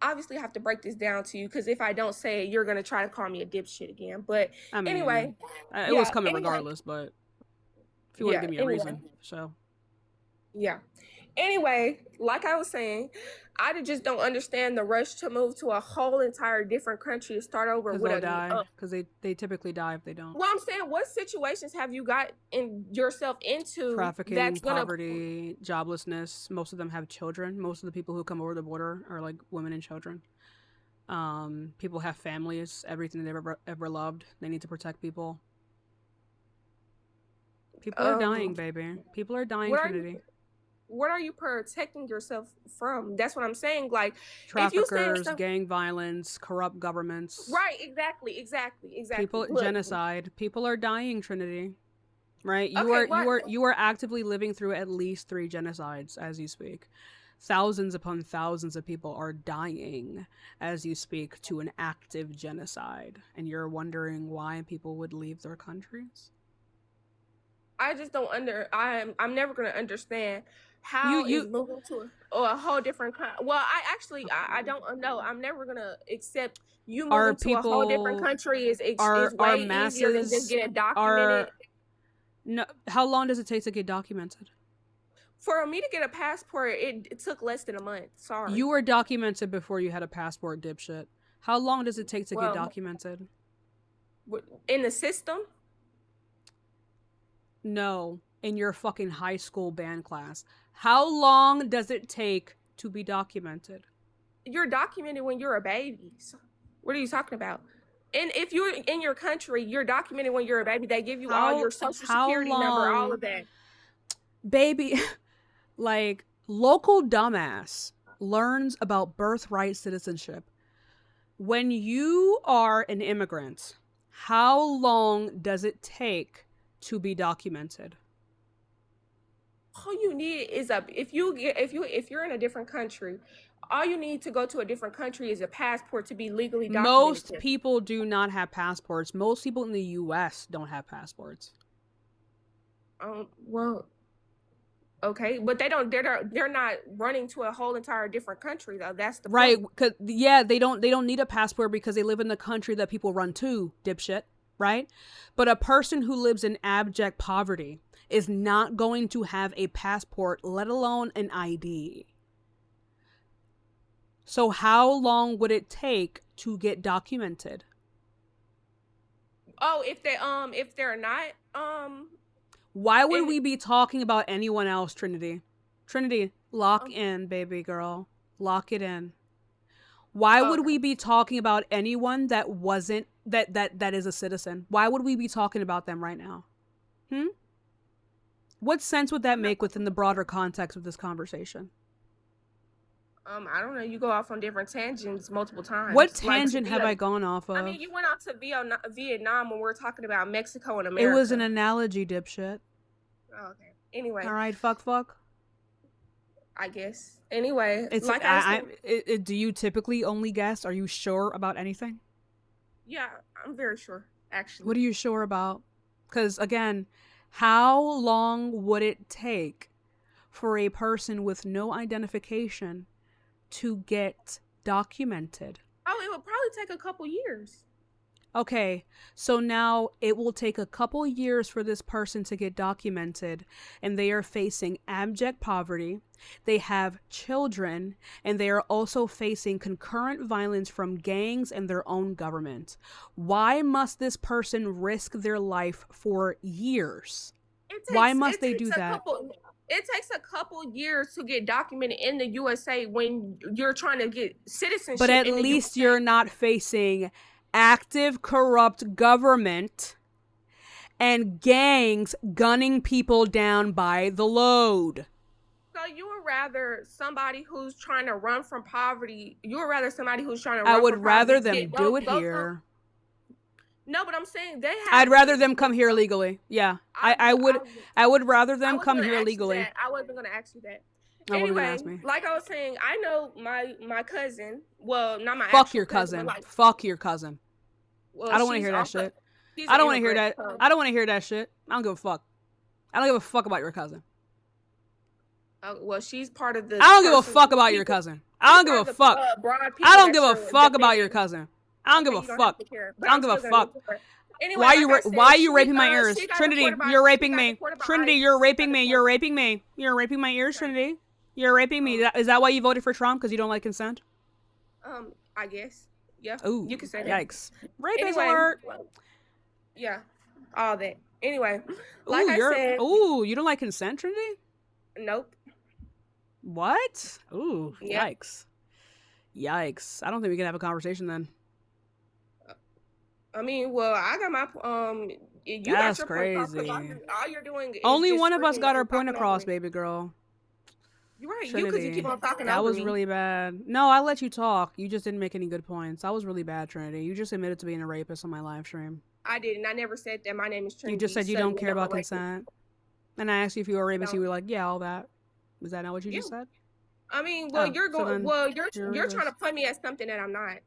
Obviously, I have to break this down to you because if I don't say it, you're gonna try to call me a dipshit again. But I mean, anyway, it was coming regardless. But if you want to give me a reason, so yeah. Anyway, like I was saying, I just don't understand the rush to move to a whole entire different country to start over with. They'll die because they typically die if they don't. Well, I'm saying, what situations have you got yourself into? Trafficking, poverty, joblessness. Most of them have children. Most of the people who come over the border are like women and children. People have families, everything they've ever loved. They need to protect people. People are dying, baby. People are dying, Trinity. What are you protecting yourself from? That's what I'm saying. Like traffickers, gang violence, corrupt governments. Right, exactly. People, genocide. People are dying, Trinity. Right? You are actively living through at least 3 genocides as you speak. Thousands upon thousands of people are dying as you speak to an active genocide, and you're wondering why people would leave their countries? I just don't I'm never going to understand How You is moving to a whole different well, I don't know. I'm never gonna accept you are moving to a whole different people country is are way easier than just masses getting documented. are no. How long does it take to get documented? For me to get a passport, it took less than a month. Sorry. You were documented before you had a passport, dipshit. How long does it take to get Well, documented? in the system? No, in your fucking high school band class. How long does it take to be documented? You're documented when you're a baby. So what are you talking about? And if you're in your country, you're documented when you're a baby. They give you all your social security number, all of that. Baby, like, local dumbass learns about birthright citizenship. When you are an immigrant, how long does it take to be documented? All you need is if you're in a different country, all you need to go to a different country is a passport to be legally documented. Most people do not have passports. Most people in the US don't have passports. Well, okay, but they're not running to a whole entire different country though. That's the right, point. cuz yeah, they don't need a passport because they live in the country that people run to, dipshit, right? But a person who lives in abject poverty is not going to have a passport, let alone an ID. So how long would it take to get documented? Oh, if they're not why would we be talking about anyone else, Trinity? Trinity, lock in, baby girl. Lock it in. Why would we be talking about anyone that wasn't that is a citizen? Why would we be talking about them right now? What sense would that make within the broader context of this conversation? I don't know. You go off on different tangents multiple times. What tangent have I gone off of? I mean, you went out to Vietnam when we were talking about Mexico and America. It was an analogy, dipshit. Oh, okay. Anyway. All right, fuck. I guess. Anyway, it's like do you typically only guess? Are you sure about anything? Yeah, I'm very sure, actually. What are you sure about? Because again, how long would it take for a person with no identification to get documented? Oh, it would probably take a couple years. Okay, so now it will take a couple years for this person to get documented, and they are facing abject poverty. They have children, and they are also facing concurrent violence from gangs and their own government. Why must this person risk their life for years? Why must they do that? It takes a couple years to get documented in the USA when you're trying to get citizenship. But at least you're not facing active corrupt government and gangs gunning people down by the load. So you would rather somebody who's trying to run from poverty, you would rather somebody who's trying to I run would from rather poverty them do it here. No, but I'm saying they have. I'd rather them come here legally. Yeah, I would rather them come here legally. I wasn't gonna ask you that. Anyway, like I was saying, I know my cousin. Well, not my. Fuck your cousin. Fuck your cousin. Well, I don't want to hear that shit. I don't want to hear that. I don't want to hear that shit. I don't give a fuck. I don't give a fuck about your cousin. Well, she's part of the. I don't give a fuck about your cousin. I don't give a fuck. I don't give a fuck about your cousin. I don't give a fuck. I don't give a fuck. Anyway, why are you raping my ears? Trinity, you're raping me. Trinity, you're raping me. You're raping me. You're raping my ears, Trinity. You're raping me. Is that why you voted for Trump? Because you don't like consent? I guess. Yeah. Ooh, you can say that. Yikes. Rapist alert. Yeah. All that. Anyway, like I said. Ooh, you don't like consent, Trinity? Nope. What? Ooh, yeah. Yikes. Yikes. I don't think we can have a conversation then. I mean, well, I got my you That's got your crazy. Point all you're doing is only just one of us got our point talking across, over me. baby girl. You're right. Trinity. You because you keep on talking That over was me. really bad. No, I let you talk. You just didn't make any good points. That was really bad, Trinity. You just admitted to being a rapist on my live stream. I didn't. I never said that. My name is Trinity. You just said you don't care about consent. And I asked you if you were a rapist. You were like, yeah, all that. Was that not what you just said? I mean, well, you're going. Well, you're rapist. trying to put me as something that I'm not.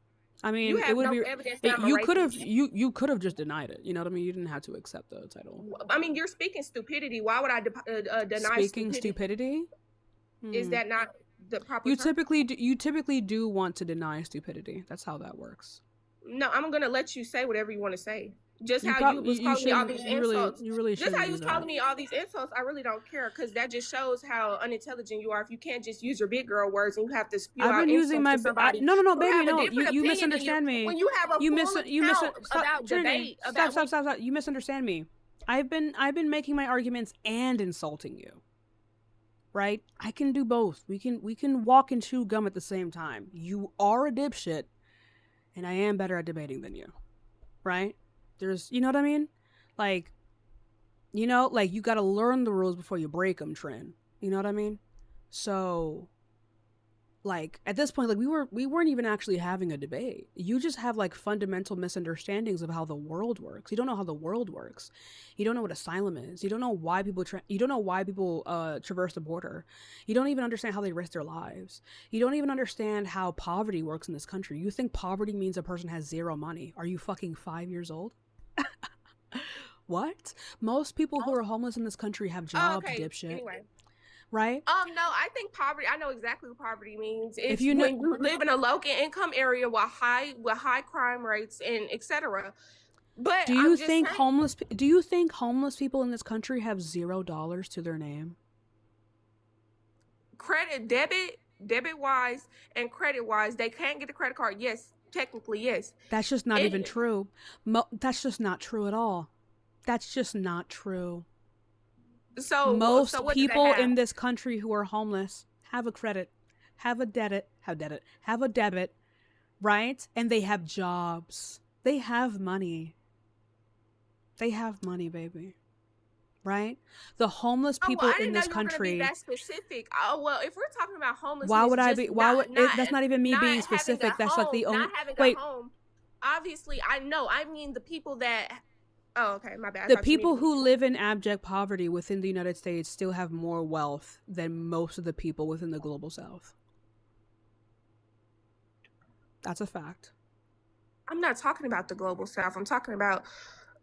I mean, you have it would no be. evidence that I'm a You could have. rapist. You could have just denied it. You know what I mean? You didn't have to accept the title. I mean, you're speaking stupidity. Why would I deny Speaking stupidity? Is that not the proper You term? typically do want to deny stupidity. That's how that works. No, I'm gonna let you say whatever you want to say. Just You how prob- you was you calling me all shouldn't- these you really- insults. you really Just how shouldn't you do was that. calling me all these insults, I really don't care, because that just shows how unintelligent you are. If you can't just use your big girl words and you have to spew I've out been using insults my to somebody. no, who baby, have a no. different You opinion than misunderstand me. When you have a full account about Trinity, debate about stop. You misunderstand me. I've been making my arguments and insulting you. Right? I can do both. We can walk and chew gum at the same time. You are a dipshit, and I am better at debating than you. Right? You know what I mean? Like, you got to learn the rules before you break them, Trin. You know what I mean? So, like, at this point, like, we weren't even actually having a debate. You just have, like, fundamental misunderstandings of how the world works. You don't know how the world works. You don't know what asylum is. You don't know why people traverse the border. You don't even understand how they risk their lives. You don't even understand how poverty works in this country. You think poverty means a person has zero money. Are you fucking 5 years old? What? Most people who are homeless in this country have jobs, dipshit. Anyway. Right? No, I think poverty. I know exactly what poverty means. It's If you know- when you live in a low income area with high crime rates and etc. But Do you think homeless people in this country have $0 to their name? Credit, debit wise and credit wise, they can't get a credit card. Yes, technically, yes. That's just not even true. That's just not true at all. That's just not true. So most what do they people have? in this country who are homeless have a credit, have a debit, right? And they have jobs. They have money. They have money, baby. Right? The homeless people I didn't in know this you were gonna country. be that specific. Oh well, if we're talking about homelessness, Why would I just be? Why would that's not even me not being having specific? a That's like home, the only. not having Wait, a home. Obviously, I know. I mean, the people that. Oh, okay, my bad. I the thought you people meant- who live in abject poverty within the United States still have more wealth than most of the people within the global South. That's a fact. I'm not talking about the global South. I'm talking about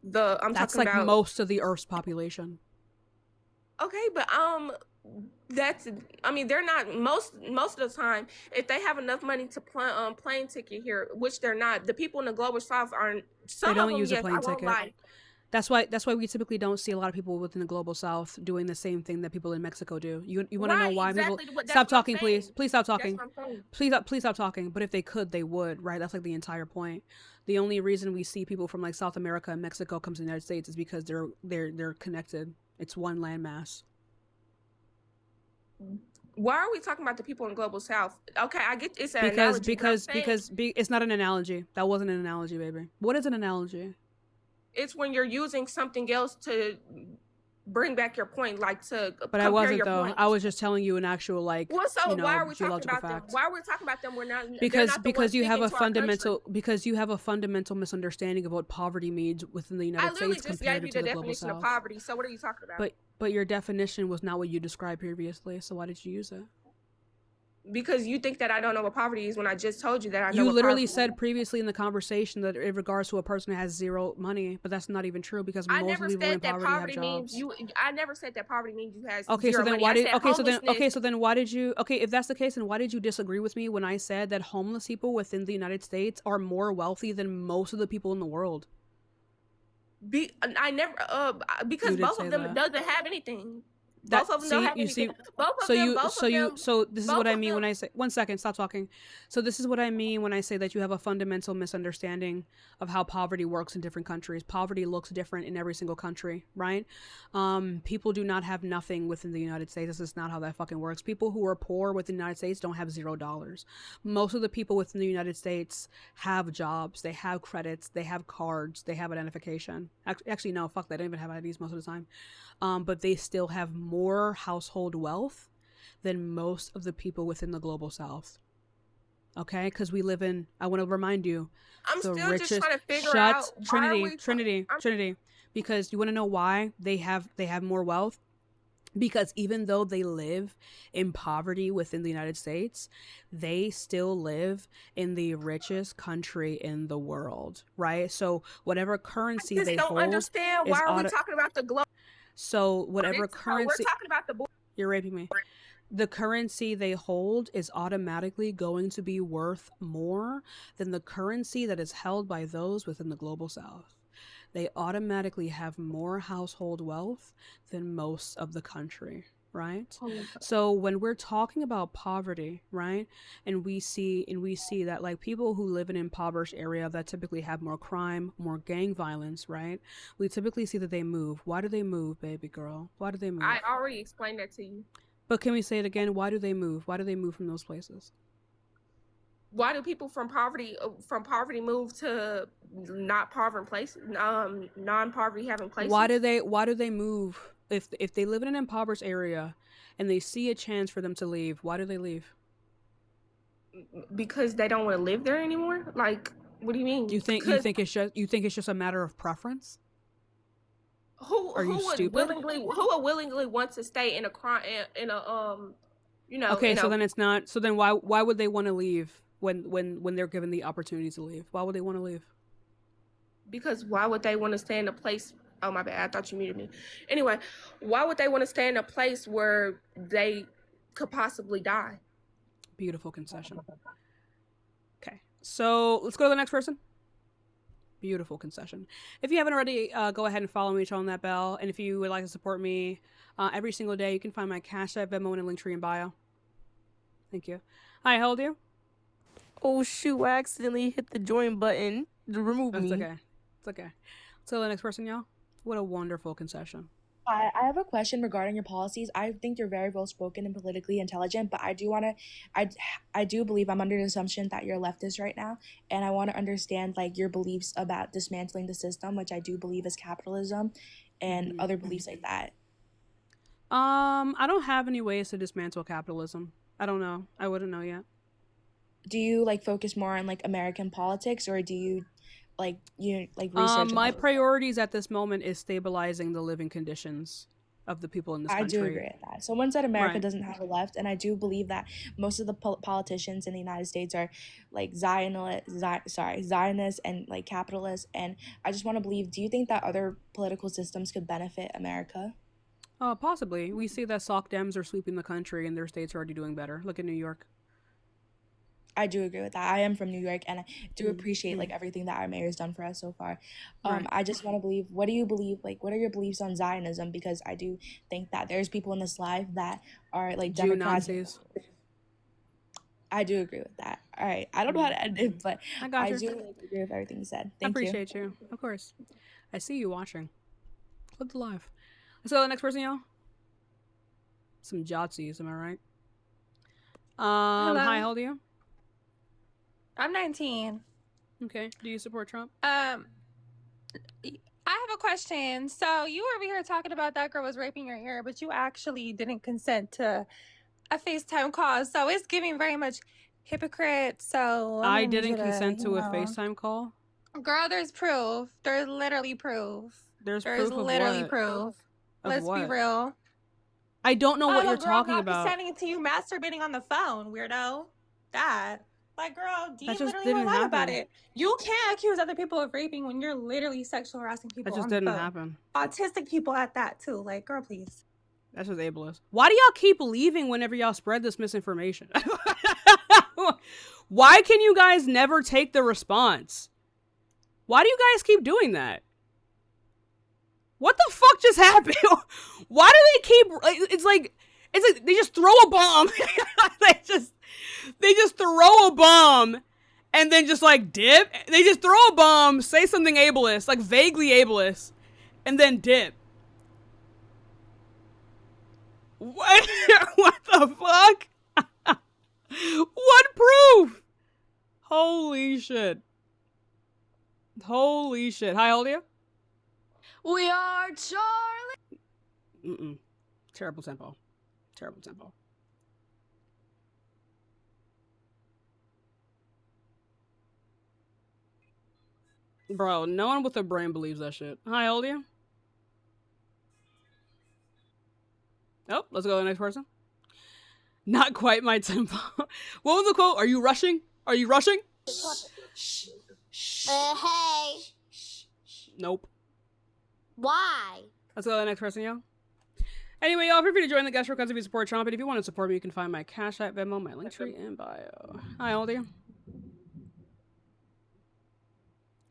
That's like most of the Earth's population. Okay, but I mean, they're not most of the time. If they have enough money to plane ticket here, which they're not, the people in the global South aren't. Some They don't of them, use yes, a plane I won't ticket. lie. That's why we typically don't see a lot of people within the global South doing the same thing that people in Mexico do. You want to know why exactly people that's stop what I'm talking, saying. please? Please stop talking. That's what I'm saying. Please stop talking. But if they could, they would, right? That's like the entire point. The only reason we see people from like South America and Mexico come to the United States is because they're connected. It's one landmass. Why are we talking about the people in global South? Okay, I get it's an Because analogy, but I'm saying it's not an analogy. That wasn't an analogy, baby. What is an analogy? it's when you're using something else to bring back your point, like to But I wasn't though. I was just telling you an actual like Well, so why are we talking geological about them? fact. Why are we talking about them? We're not Because you have a fundamental misunderstanding of what poverty means within the I United literally States just compared gave you to the the global definition of South. poverty. So what are you talking about? But your definition was not what you described previously. So why did you use it? Because you think that I don't know what poverty is when I just told you that I know. You what literally poverty said previously in the conversation that in regards to a person who has zero money, but that's not even true because I most never of the people in said that poverty have poverty jobs. means you. I never said that poverty means you has Okay, so zero then money. why I did said why did you if that's the case, then why did you disagree with me when I said that homeless people within the United States are more wealthy than most of the people in the world? I never because You did both say of them that. doesn't have anything. That, Both of them see, don't have you anything. see, Both of so them. you, Both so of you, them. so this is both what I of mean when them- I say. 1 second, stop talking. So this is what I mean when I say that you have a fundamental misunderstanding of how poverty works in different countries. Poverty looks different in every single country, right? People do not have nothing within the United States. This is not how that fucking works. People who are poor within the United States don't have $0. Most of the people within the United States have jobs. They have credits. They have cards. They have identification. Actually, no, fuck. They don't even have IDs most of the time. But they still have more household wealth than most of the people within the global South. Okay, because we live in. I want to remind you. I'm the still richest, just trying to figure shut, out Trinity. Because you want to know why they have more wealth. Because even though they live in poverty within the United States, they still live in the richest country in the world, right? So whatever currency I just they don't hold understand is why are we talking about the globe? So whatever currency We're talking about the. You're raping me. the currency they hold is automatically going to be worth more than the currency that is held by those within the global south. They automatically have more household wealth than most of the country, right? So when we're talking about poverty, right, and we see that like people who live in an impoverished area that typically have more crime, more gang violence, right, we typically see that they move. Why do they move, baby girl? Why do they move? I already explained that to you. But can we say it again? Why do they move? Why do they move from those places? Why do people from poverty move to not poverty places, non-poverty having places? Why do they move if they live in an impoverished area and they see a chance for them to leave? Why do they leave? Because they don't want to live there anymore. Like, what do you mean? You think it's just a matter of preference? Who would willingly want to stay in a crime Okay, so then it's not. So then why would they want to leave when they're given the opportunity to leave? Why would they want to leave? Because why would they want to stay in a place? Oh my bad, I thought you muted me. Anyway, why would they want to stay in a place where they could possibly die? Beautiful concession. Okay, so let's go to the next person. Beautiful concession. If you haven't already, go ahead and follow me, on that bell. And if you would like to support me every single day, you can find my Cash App, Venmo, and a link tree in bio. Thank you. Hi, how old are you? Oh shoot, I accidentally hit the join button to remove me. It's okay. It's okay. So the next person, y'all. What a wonderful concession. Hi, I have a question regarding your policies. I think you're very well spoken and politically intelligent, but I do believe I'm under the assumption that you're leftist right now, and I want to understand like your beliefs about dismantling the system, which I do believe is capitalism, and other beliefs like that. I don't have any ways to dismantle capitalism. I don't know. I wouldn't know yet. Do you like focus more on like American politics, or do you research? My priorities at this moment is stabilizing the living conditions of the people in this country. I do agree with that. Someone said America doesn't have a left, and I do believe that most of the politicians in the United States are like Zionists and like capitalists. And I just want to believe, do you think that other political systems could benefit America? Possibly. We see that Sock Dems are sweeping the country and their states are already doing better. Look at New York. I do agree with that. I am from New York, and I do appreciate like everything that our mayor's done for us so far. I just want to believe, what do you believe, like what are your beliefs on Zionism? Because I do think that there's people in this life that are like Democrats. Jew-Nazis. I do agree with that. All right. I don't know how to end it, but I do agree with everything you said. Thank you. I appreciate you. Of course. I see you watching. Click the live. So the next person, y'all. Some Jotsies, am I right? Hello. Hi, how old are you? I'm 19. Okay. Do you support Trump? I have a question. So you were over here talking about that girl was raping your ear, but you actually didn't consent to a FaceTime call. So it's giving very much hypocrite. So I didn't consent to a FaceTime call. Girl, there's proof. There's literally proof. There's literally of what? proof. Of Let's what? be real. I don't know what you're girl, talking not about. Sending it to you masturbating on the phone, weirdo. That. Like, girl, do you That just literally didn't lie happen. about it? You can't accuse other people of raping when you're literally sexual harassing people. That just on the didn't phone. happen. Autistic people at that too. Like, girl, please. That's just ableist. Why do y'all keep leaving whenever y'all spread this misinformation? Why can you guys never take the response? Why do you guys keep doing that? What the fuck just happened? Why do they keep... It's like they just throw a bomb. they just throw a bomb and then just like dip. They just throw a bomb, say something ableist, like vaguely ableist, and then dip. What? What the fuck? What proof? Holy shit. Holy shit. Hi, how old are you? We are Charlie. Terrible tempo. Terrible tempo. Bro, no one with a brain believes that shit. Hi, how old are you? Oh, let's go to the next person. Not quite my tempo. What was the quote? Are you rushing? Are you rushing? Hey. Nope. Why? Let's go to the next person, yo. Anyway, y'all, feel free to join the guest request if you support Trump. And if you want to support me, you can find my Cash App, Venmo, my link tree in bio. Hi, how old are you?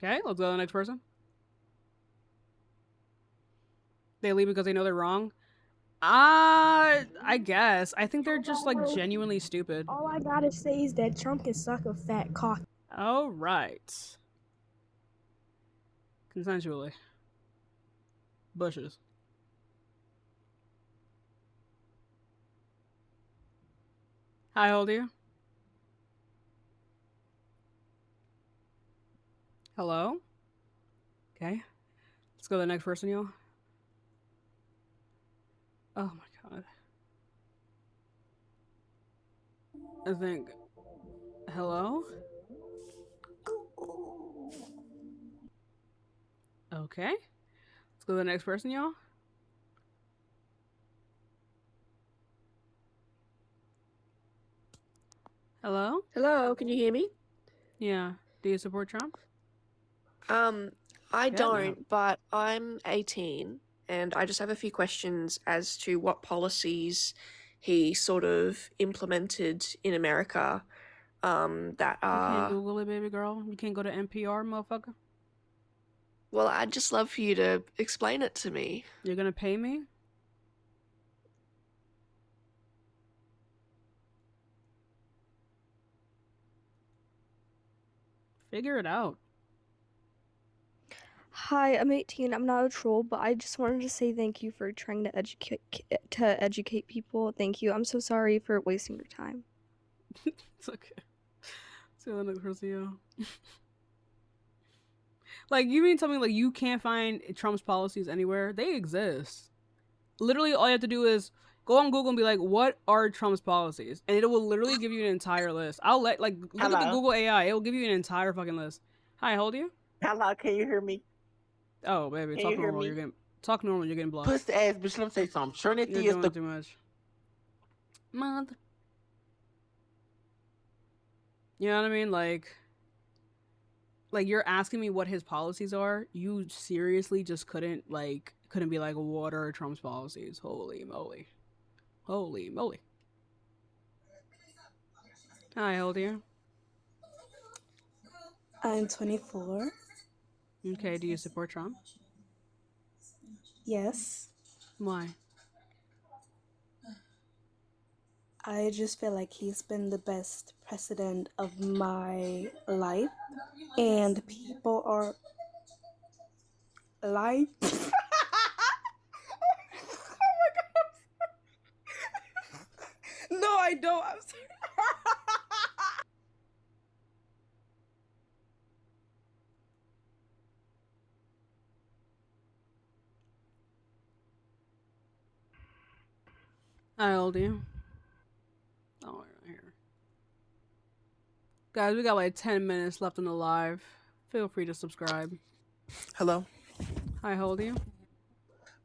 Okay, let's go to the next person. They leave because they know they're wrong. I guess. I think they're just like genuinely stupid. All I gotta say is that Trump can suck a fat cock. All right. Consensually. Bushes. Hi, how old are you? Hello? Okay. Let's go to the next person, y'all. Oh my god. I think. Hello? Okay. Let's go to the next person, y'all. Hello? Hello, can you hear me? Yeah. Do you support Trump? I Yeah, don't, but I'm 18 and I just have a few questions as to what policies he sort of implemented in America that You can't are. Google it, baby girl. You can't go to NPR, motherfucker. Well, I'd just love for you to explain it to me. You're gonna pay me? Figure it out. Hi, I'm 18. I'm not a troll, but I just wanted to say thank you for trying to educate people. Thank you. I'm so sorry for wasting your time. It's okay. See the next person, y'all. Like, you mean tell me like you can't find Trump's policies anywhere? They exist. Literally, all you have to do is go on Google and be like, "What are Trump's policies?" And it will literally give you an entire list. I'll look at the Hello? Google AI. It will give you an entire fucking list. Hi, how old are you? Hello, can you hear me? Oh, baby, Can talk you hear normal. me? You're getting talk normal. You're getting blocked. Pussy ass bitch, let me say something. Trinity You're is doing the too much. Mother. You know what I mean? Like you're asking me what his policies are. You seriously just couldn't be like, what are Trump's policies? Holy moly. Holy moly. Hi, how old are you? I'm 24. Okay, do you support Trump? Yes. Why? I just feel like he's been the best president of my life. And people are like. No, I don't. I'm sorry. How old are you? Oh, right here. Guys, we got like 10 minutes left in the live. Feel free to subscribe. Hello. Hi, how old are you?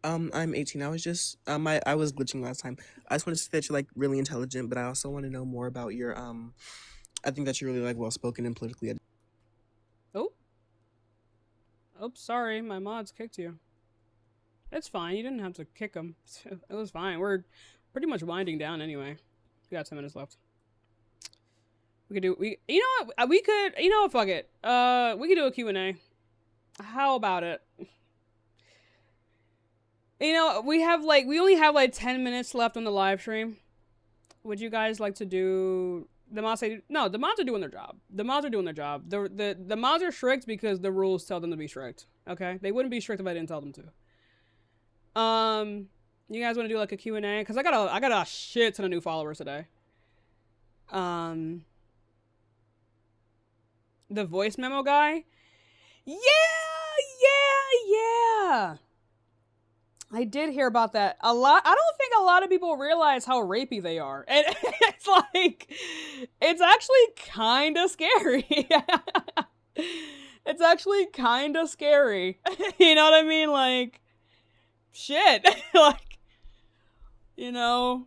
I'm 18. I was just I was glitching last time. I just want to say that you're like really intelligent, but I also want to know more about your I think that you're really like well spoken and politically. Oh, sorry, my mods kicked you. It's fine. You didn't have to kick them. It was fine. We're pretty much winding down anyway. We got 10 minutes left. We could do you know what? We could, you know what? Fuck it. We could do a Q&A. How about it? You know, we only have like 10 minutes left on the live stream. Would you guys like to do the mods say no, the mods are doing their job. The mods are doing their job. The mods are strict because the rules tell them to be strict. Okay? They wouldn't be strict if I didn't tell them to. You guys want to do like a Q&A? Because I got a shit ton of new followers today. The voice memo guy? Yeah! I did hear about that. I don't think a lot of people realize how rapey they are. And it's like, it's actually kind of scary. It's actually kind of scary. You know what I mean? Like, shit. Like, you know,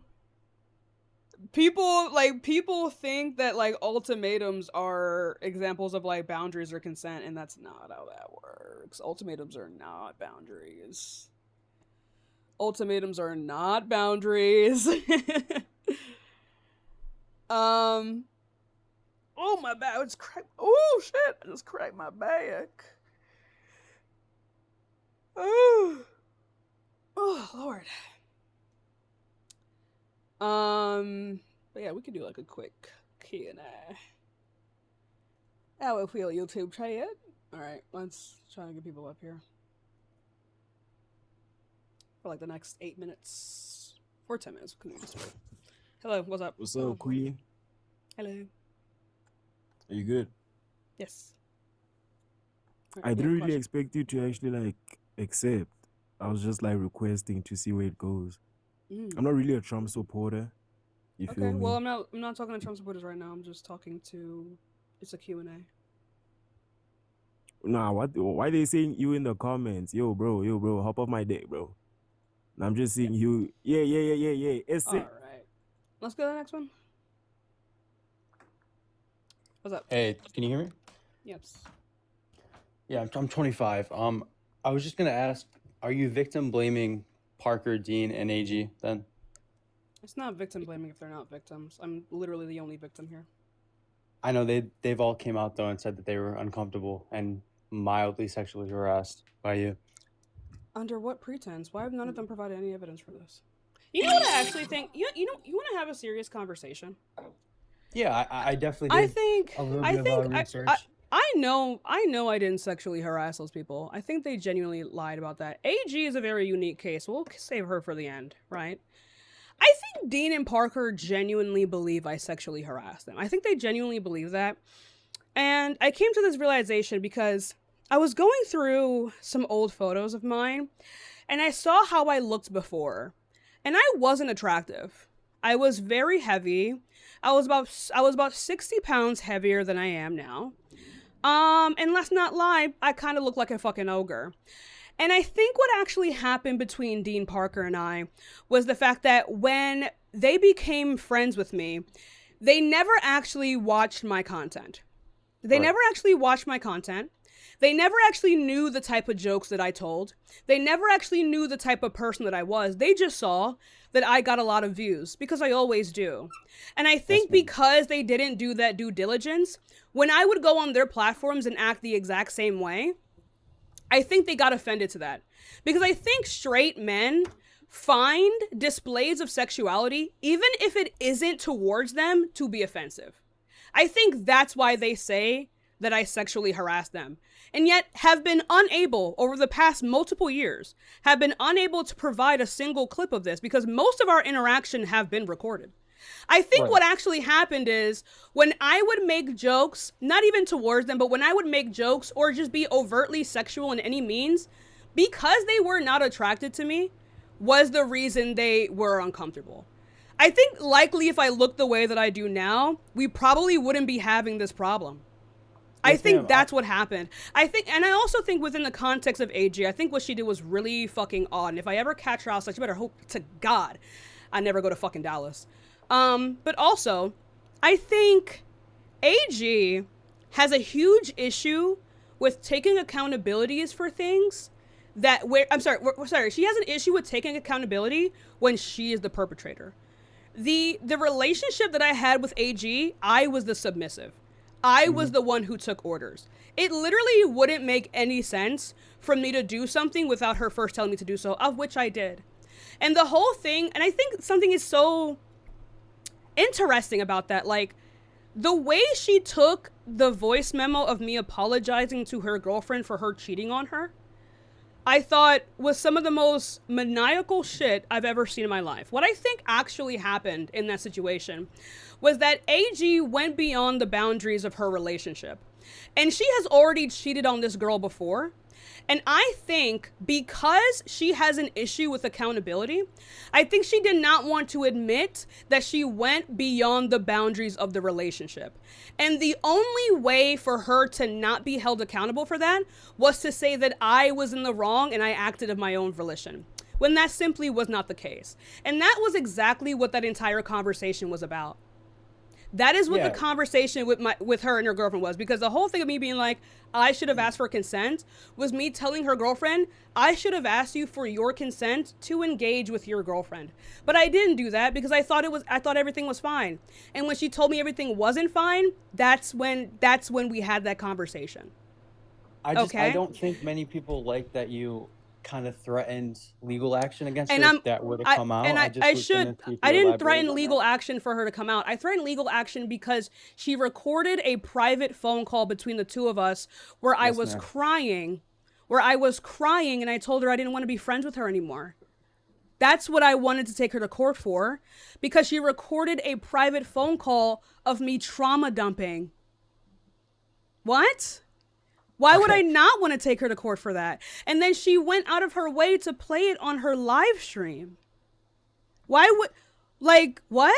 people think that like ultimatums are examples of like boundaries or consent, and that's not how that works. Ultimatums are not boundaries. Ultimatums are not boundaries. Oh, my back. It's cracked. Oh, shit. I just cracked my back. Oh, Lord. But yeah, we could do like a quick Q&A. How it feel, YouTube chat? Alright, let's try to get people up here. For like the next 8 minutes. Or 10 minutes. Hello, what's up? What's up, Queen? Hello. Are you good? Yes. I didn't really expect you to actually like accept. I was just like requesting to see where it goes. I'm not really a Trump supporter. You feel Okay, me? well, I'm not talking to Trump supporters right now. I'm just talking to... It's a Q&A. Nah, why they saying you in the comments? Yo, bro, hop off my dick, bro. And I'm just seeing you. Yeah. It's it. Alright. Let's go to the next one. What's up? Hey, can you hear me? Yep. Yeah, I'm 25. I was just gonna ask, are you victim blaming Parker, Dean, and AG then? It's not victim blaming if they're not victims. I'm literally the only victim here. I know they've all came out though and said that they were uncomfortable and mildly sexually harassed by you. Under what pretense? Why have none of them provided any evidence for this? You know what I actually think? You want to have a serious conversation? Yeah, I definitely did. I know I didn't sexually harass those people. I think they genuinely lied about that. AG is a very unique case. We'll save her for the end, right? I think Dean and Parker genuinely believe I sexually harassed them. I think they genuinely believe that. And I came to this realization because I was going through some old photos of mine and I saw how I looked before. And I wasn't attractive. I was very heavy. I was about 60 pounds heavier than I am now. And let's not lie, I kind of look like a fucking ogre. And I think what actually happened between Dean Parker and I was the fact that when they became friends with me, they never actually watched my content. They never actually watched my content. They never actually knew the type of jokes that I told. They never actually knew the type of person that I was. They just saw that I got a lot of views because I always do. And I think because they didn't do that due diligence, when I would go on their platforms and act the exact same way, I think they got offended to that. Because I think straight men find displays of sexuality, even if it isn't towards them, to be offensive. I think that's why they say that I sexually harassed them. And yet have been unable, over the past multiple years, have been unable to provide a single clip of this because most of our interaction have been recorded. I think what actually happened is when I would make jokes, not even towards them, but when I would make jokes or just be overtly sexual in any means, because they were not attracted to me, was the reason they were uncomfortable. I think likely if I looked the way that I do now, we probably wouldn't be having this problem. I think that's what happened. I also think within the context of AG, I think what she did was really fucking odd. And if I ever catch her outside, you better hope to God I never go to fucking Dallas. But also, I think AG has a huge issue with taking accountabilities for things she has an issue with taking accountability when she is the perpetrator. The relationship that I had with AG, I was the submissive. I was the one who took orders. It literally wouldn't make any sense for me to do something without her first telling me to do so, of which I did. And the whole thing, and I think something is so interesting about that, like the way she took the voice memo of me apologizing to her girlfriend for her cheating on her, I thought was some of the most maniacal shit I've ever seen in my life. What I think actually happened in that situation was that AG went beyond the boundaries of her relationship. And she has already cheated on this girl before. And I think because she has an issue with accountability, I think she did not want to admit that she went beyond the boundaries of the relationship. And the only way for her to not be held accountable for that was to say that I was in the wrong and I acted of my own volition, when that simply was not the case. And that was exactly what that entire conversation was about. That is what the Yeah. conversation with her and her girlfriend was, because the whole thing of me being like, I should have asked for consent was me telling her girlfriend, I should have asked you for your consent to engage with your girlfriend. But I didn't do that because I thought everything was fine. And when she told me everything wasn't fine, that's when we had that conversation. I Okay? don't think many people like that you kind of threatened legal action against And her if that would have come out. And I just was gonna see if I you didn't elaborate threaten on legal that. action for her to come out. I threatened legal action because she recorded a private phone call between the two of us where I Yes, was ma'am. crying, and I told her I didn't want to be friends with her anymore. That's what I wanted to take her to court for, because she recorded a private phone call of me trauma dumping. What? Why would I not want to take her to court for that? And then she went out of her way to play it on her live stream. Why would, like, what?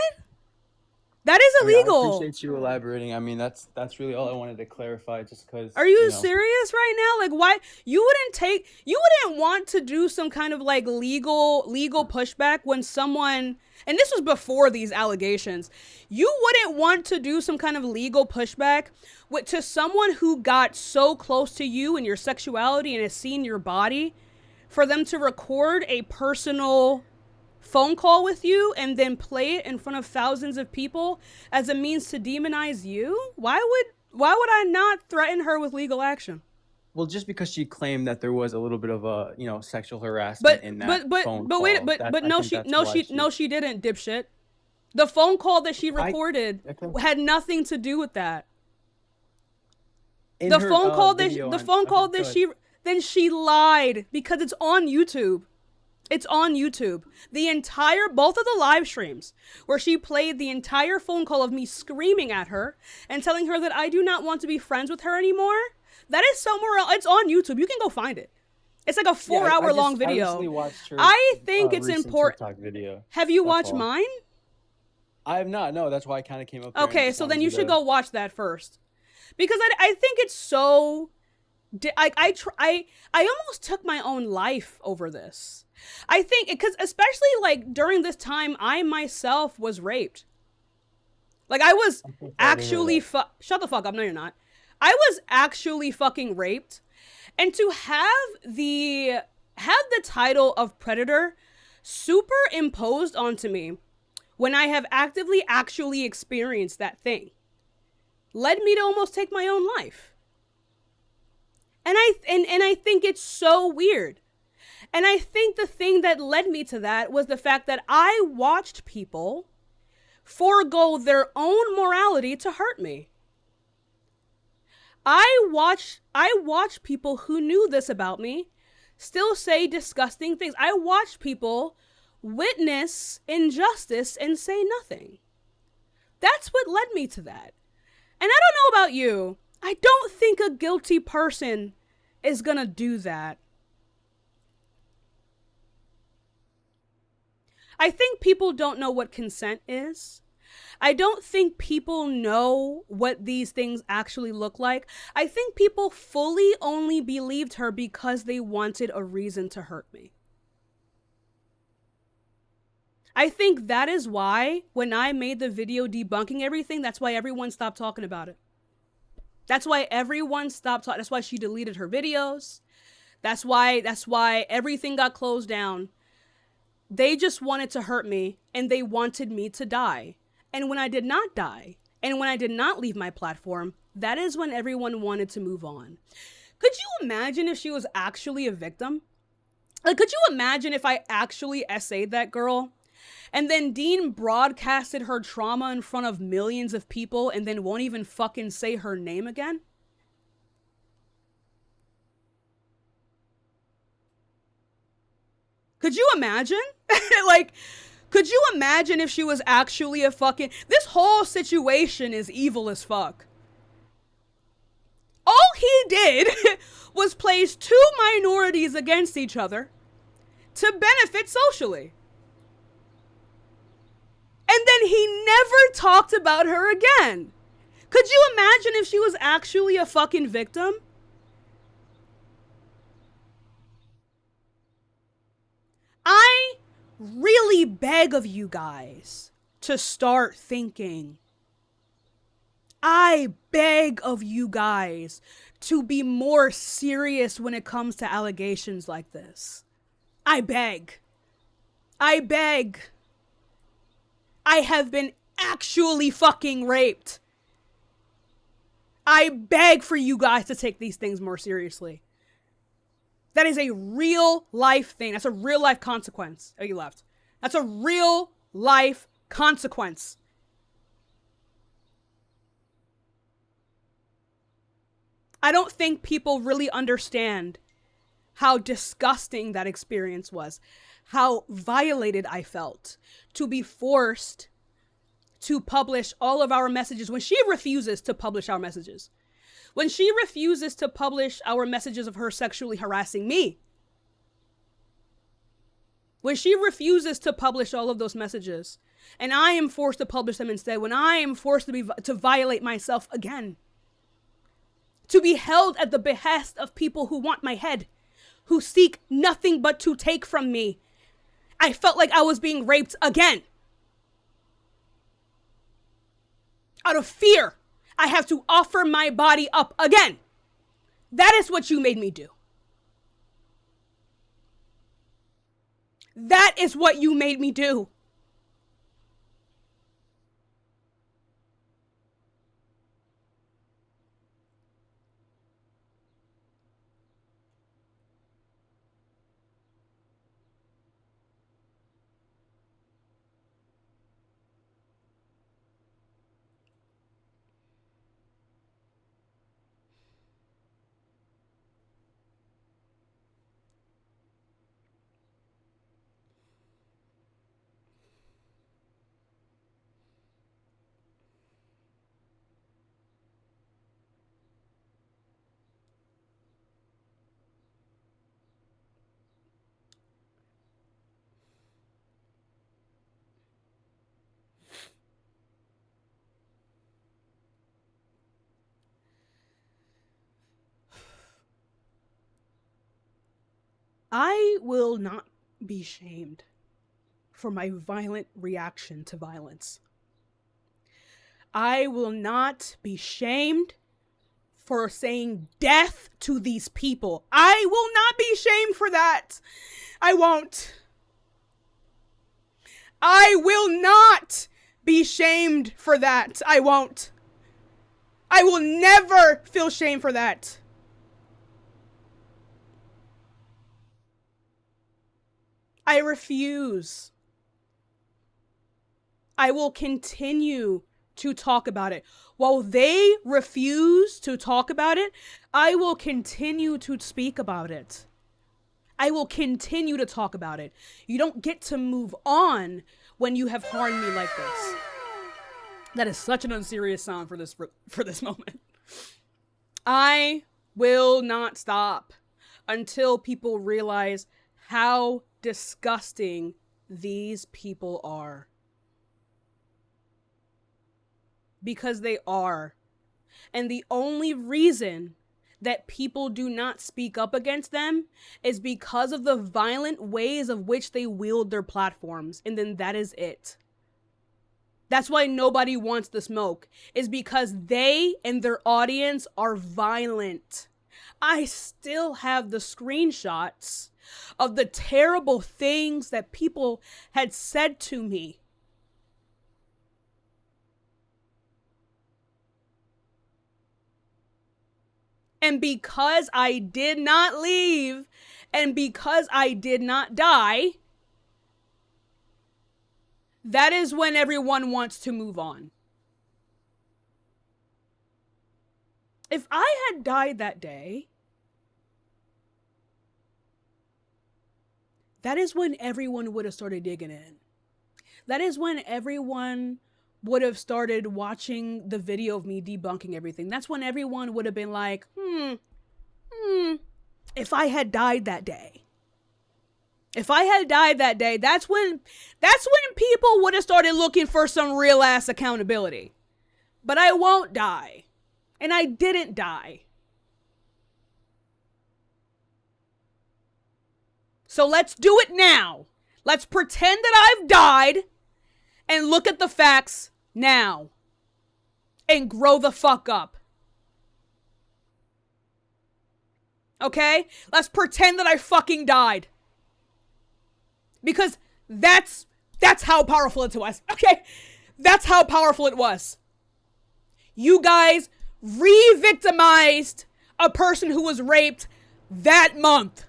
That is I mean, I illegal. appreciate you elaborating. I mean, that's really all I wanted to clarify, just because. Are you serious right now? Like, why you wouldn't want to do some kind of like legal pushback when someone, and this was before these allegations, you wouldn't want to do some kind of legal pushback to someone who got so close to you and your sexuality and has seen your body, for them to record a personal phone call with you and then play it in front of thousands of people as a means to demonize you? Why would I not threaten her with legal action? Well, just because she claimed that there was a little bit of a sexual harassment in that phone call. She didn't, dipshit. The phone call that she recorded had nothing to do with that. In The her, phone call video that on- phone call okay, that go ahead. she lied, because it's on YouTube. It's on YouTube. Both of the live streams where she played the entire phone call of me screaming at her and telling her that I do not want to be friends with her anymore. That is somewhere else. It's on YouTube. You can go find it. It's like a 4-hour long video. I recently watched her, I think it's recent important. TikTok video. Have you That's watched all. mine? I have not. No, that's why I kind of came up. Here and Okay, just so wanted then you you should to- go watch that first, because I think it's so. I almost took my own life over this. I think because especially like during this time, I myself was raped. Like I was actually shut the fuck up. No, you're not. I was actually fucking raped, and to have the title of predator superimposed onto me when I have actively actually experienced that thing led me to almost take my own life. And I think it's so weird. And I think the thing that led me to that was the fact that I watched people forego their own morality to hurt me. I watched people who knew this about me still say disgusting things. I watched people witness injustice and say nothing. That's what led me to that. And I don't know about you. I don't think a guilty person is gonna do that. I think people don't know what consent is. I don't think people know what these things actually look like. I think people fully only believed her because they wanted a reason to hurt me. I think that is why when I made the video debunking everything, that's why everyone stopped talking about it. That's why everyone stopped talking. That's why she deleted her videos. That's why everything got closed down. They just wanted to hurt me, and they wanted me to die. And when I did not die, and when I did not leave my platform, that is when everyone wanted to move on. Could you imagine if she was actually a victim? Like, could you imagine if I actually essayed that girl? And then Dean broadcasted her trauma in front of millions of people and then won't even fucking say her name again? Could you imagine? Like, could you imagine if she was actually a fucking... This whole situation is evil as fuck. All he did was place two minorities against each other to benefit socially. And then he never talked about her again. Could you imagine if she was actually a fucking victim? I really beg of you guys to start thinking I beg of you guys to be more serious when it comes to allegations like this. I beg. I beg. I have been actually fucking raped. I beg for you guys to take these things more seriously. That is a real life thing. That's a real life consequence. Oh, you left. That's a real life consequence. I don't think people really understand how disgusting that experience was, how violated I felt to be forced to publish all of our messages when she refuses to publish our messages. When she refuses to publish our messages of her sexually harassing me. When she refuses to publish all of those messages and I am forced to publish them instead, when I am forced to violate myself again. To be held at the behest of people who want my head, who seek nothing but to take from me. I felt like I was being raped again. Out of fear, I have to offer my body up again. That is what you made me do. That is what you made me do. I will not be shamed for my violent reaction to violence. I will not be shamed for saying death to these people. I will not be shamed for that. I won't. I will not be shamed for that. I won't. I will never feel shame for that. I refuse. I will continue to talk about it. While they refuse to talk about it, I will continue to speak about it. I will continue to talk about it. You don't get to move on when you have harmed me like this. That is such an unserious sound for this moment. I will not stop until people realize how disgusting these people are. Because they are. And the only reason that people do not speak up against them is because of the violent ways of which they wield their platforms. And then that is it. That's why nobody wants the smoke, is because they and their audience are violent. I still have the screenshots of the terrible things that people had said to me. And because I did not leave, and because I did not die, that is when everyone wants to move on. If I had died that day, that is when everyone would have started digging in. That is when everyone would have started watching the video of me debunking everything. That's when everyone would have been like, if I had died that day. If I had died that day, that's when people would have started looking for some real ass accountability. But I won't die. And I didn't die. So let's do it now. Let's pretend that I've died and look at the facts now. and grow the fuck up. Okay? Let's pretend that I fucking died. Because that's how powerful it was. Okay? That's how powerful it was. You guys re-victimized a person who was raped that month.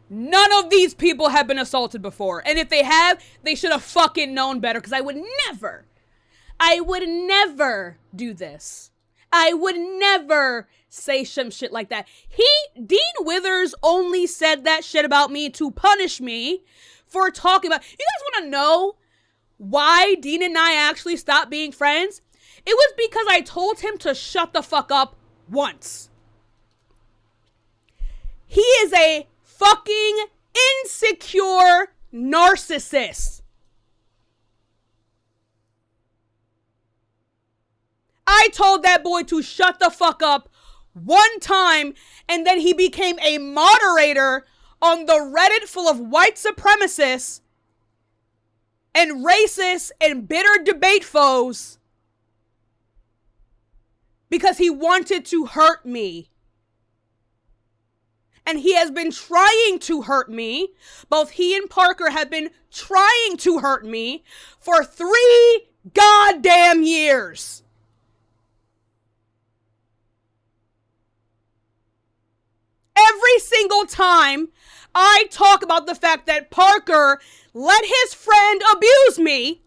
None of these people have been assaulted before. And if they have, they should have fucking known better. Because I would never do this. I would never say some shit like that. Dean Withers only said that shit about me to punish me for talking about. You guys want to know why Dean and I actually stopped being friends? It was because I told him to shut the fuck up once. He is a fucking insecure narcissist. I told that boy to shut the fuck up one time, and then he became a moderator on the Reddit full of white supremacists and racists and bitter debate foes because he wanted to hurt me. And he has been trying to hurt me. Both he and Parker have been trying to hurt me for 3 goddamn years. Every single time I talk about the fact that Parker let his friend abuse me,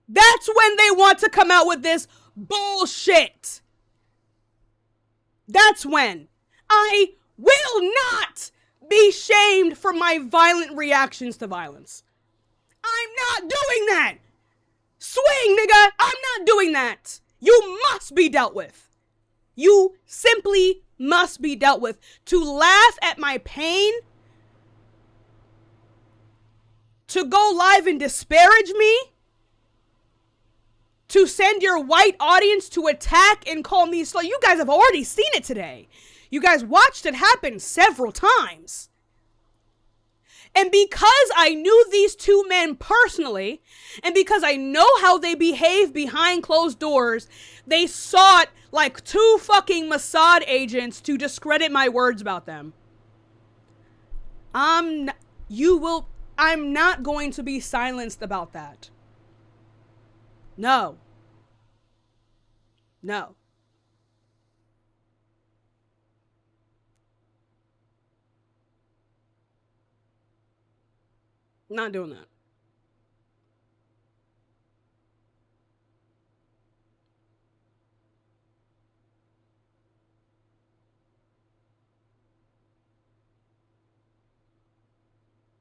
that's when they want to come out with this bullshit. That's when. I will not be shamed for my violent reactions to violence. I'm not doing that. Swing, nigga. I'm not doing that. You must be dealt with. You simply must be dealt with. To laugh at my pain, to go live and disparage me, to send your white audience to attack and call me slow. You guys have already seen it today. You guys watched it happen several times. And because I knew these two men personally, and because I know how they behave behind closed doors, they sought like 2 fucking Mossad agents to discredit my words about them. I'm not going to be silenced about that. No. No. Not doing that.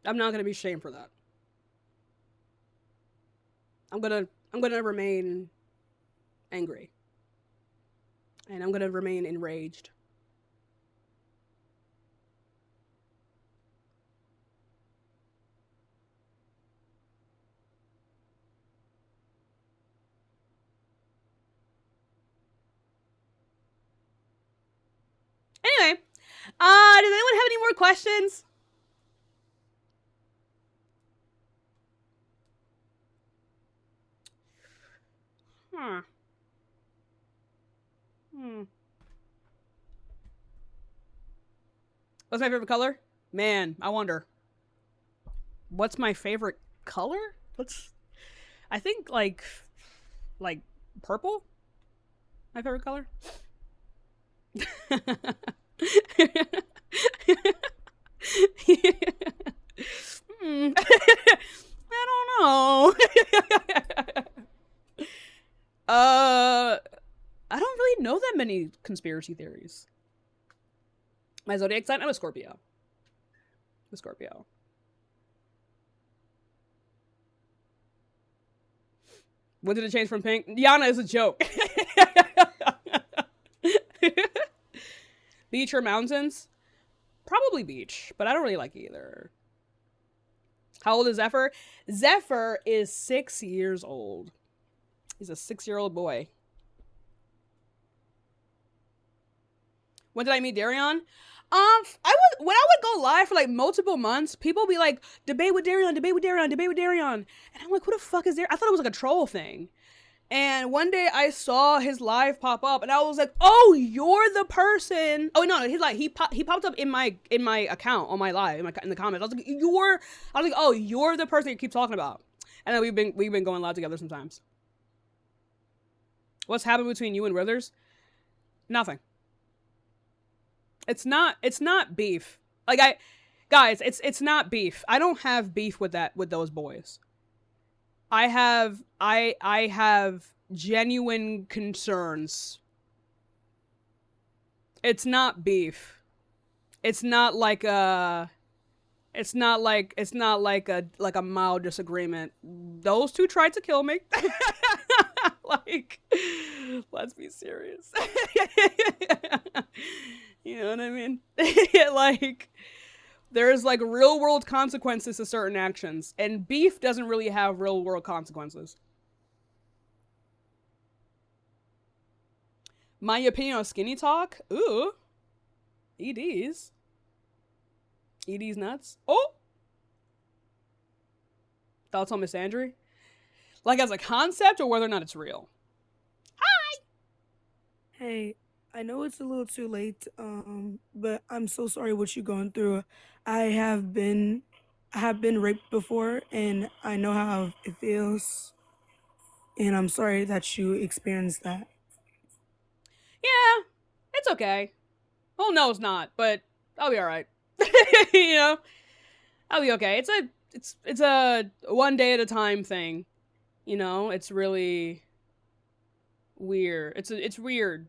I'm not going to be shamed for that. I'm going to remain angry. And I'm going to remain enraged. Anyway, does anyone have any more questions? What's my favorite color? Man, I wonder. What's my favorite color? I think like purple? My favorite color? I don't know. I don't really know that many conspiracy theories. My zodiac sign? I'm a Scorpio. When did it change from pink? Yana is a joke. Beach or mountains? Probably beach, but I don't really like either. How old is Zephyr? Zephyr is 6 years old. He's a 6-year-old boy. When did I meet Darion? When I would go live for like multiple months, people would be like, debate with Darion, debate with Darion, debate with Darion. And I'm like, who the fuck is there? I thought it was like a troll thing. And one day I saw his live pop up and I was like, oh, you're the person. Oh no, he's like, he popped up in my account on my live, in the comments. I was like, oh, you're the person you keep talking about. And then we've been going live together sometimes. What's happened between you and Withers? Nothing. It's not beef. Like guys, it's not beef. I don't have beef with those boys. I have genuine concerns. It's not beef. It's not like a mild disagreement. Those two tried to kill me. Like, let's be serious. You know what I mean? Like, there's like real world consequences to certain actions, and beef doesn't really have real world consequences. My opinion on skinny talk? Ooh. EDs nuts. Oh! Thoughts on misandry? Like as a concept or whether or not it's real? Hi! Hey, I know it's a little too late, but I'm so sorry what you're going through. I have been raped before, and I know how it feels. And I'm sorry that you experienced that. Yeah, it's okay. Oh no, it's not, but I'll be all right. You know, I'll be okay. It's a one day at a time thing. You know, it's really weird. It's weird.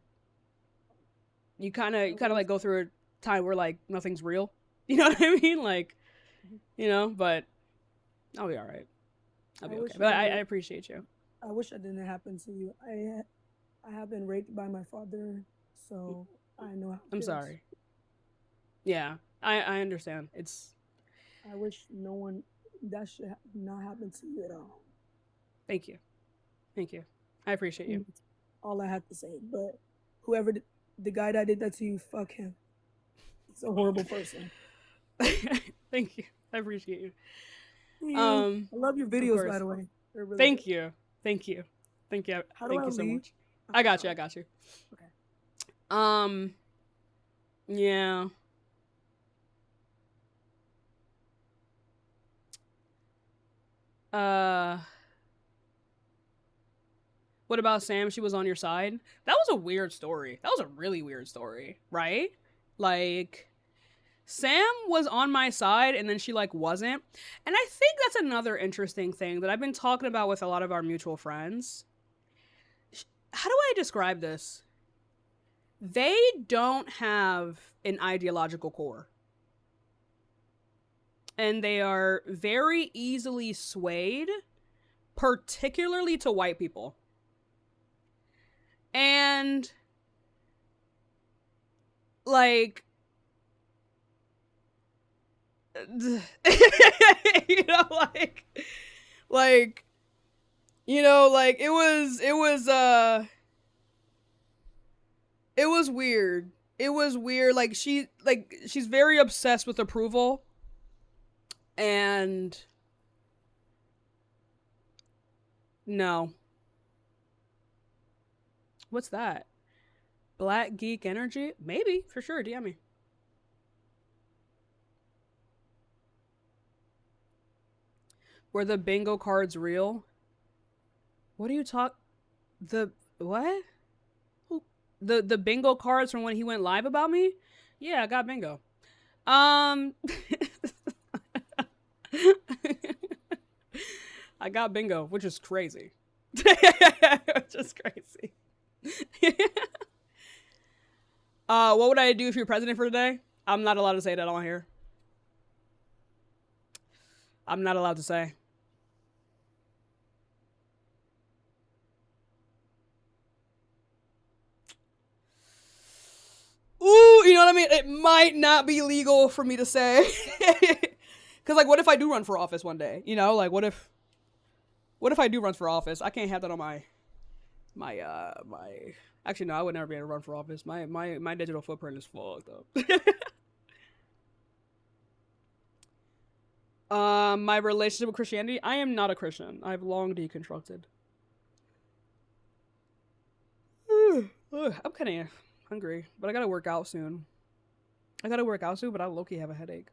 You kind of like go through a time where like nothing's real. You know what I mean? Like, you know, but I'll be all right. I'll be okay. But I appreciate you. I wish that didn't happen to you. I have been raped by my father, so I know how it I'm feels. sorry. Yeah, I understand. I wish that should not happen to you at all. Thank you. Thank you. I appreciate you. That's all I have to say. But whoever the guy that did that to you, fuck him. He's a horrible person. Thank you. I appreciate you. Yeah, I love your videos, by the way. They're really Thank good. you. Thank you. Thank you. How do Thank I you so leave? much. I got you. Okay. Yeah. What about Sam? She was on your side? That was a weird story. That was a really weird story, right? Like, Sam was on my side and then she like wasn't. And I think that's another interesting thing that I've been talking about with a lot of our mutual friends. How do I describe this? They don't have an ideological core. And they are very easily swayed, particularly to white people. And like, you know, like, you know, like it was weird. It was weird. Like she's very obsessed with approval. And no. What's that? Black Geek Energy? Maybe, for sure. DM me. Were the bingo cards real? What do you talk? The what? The bingo cards from when he went live about me? Yeah, I got bingo. I got bingo, which is crazy. Which is crazy. What would I do if you're president for today? I'm not allowed to say that on here. I'm not allowed to say. Ooh, you know what I mean? It might not be legal for me to say. Because, like, what if I do run for office one day? You know, like, what if I do run for office? I can't have that on my actually, no, I would never be able to run for office. My digital footprint is fucked up. My relationship with Christianity. I am not a Christian. I've long deconstructed. I'm kind of hungry, but I gotta work out soon. But I low-key have a headache.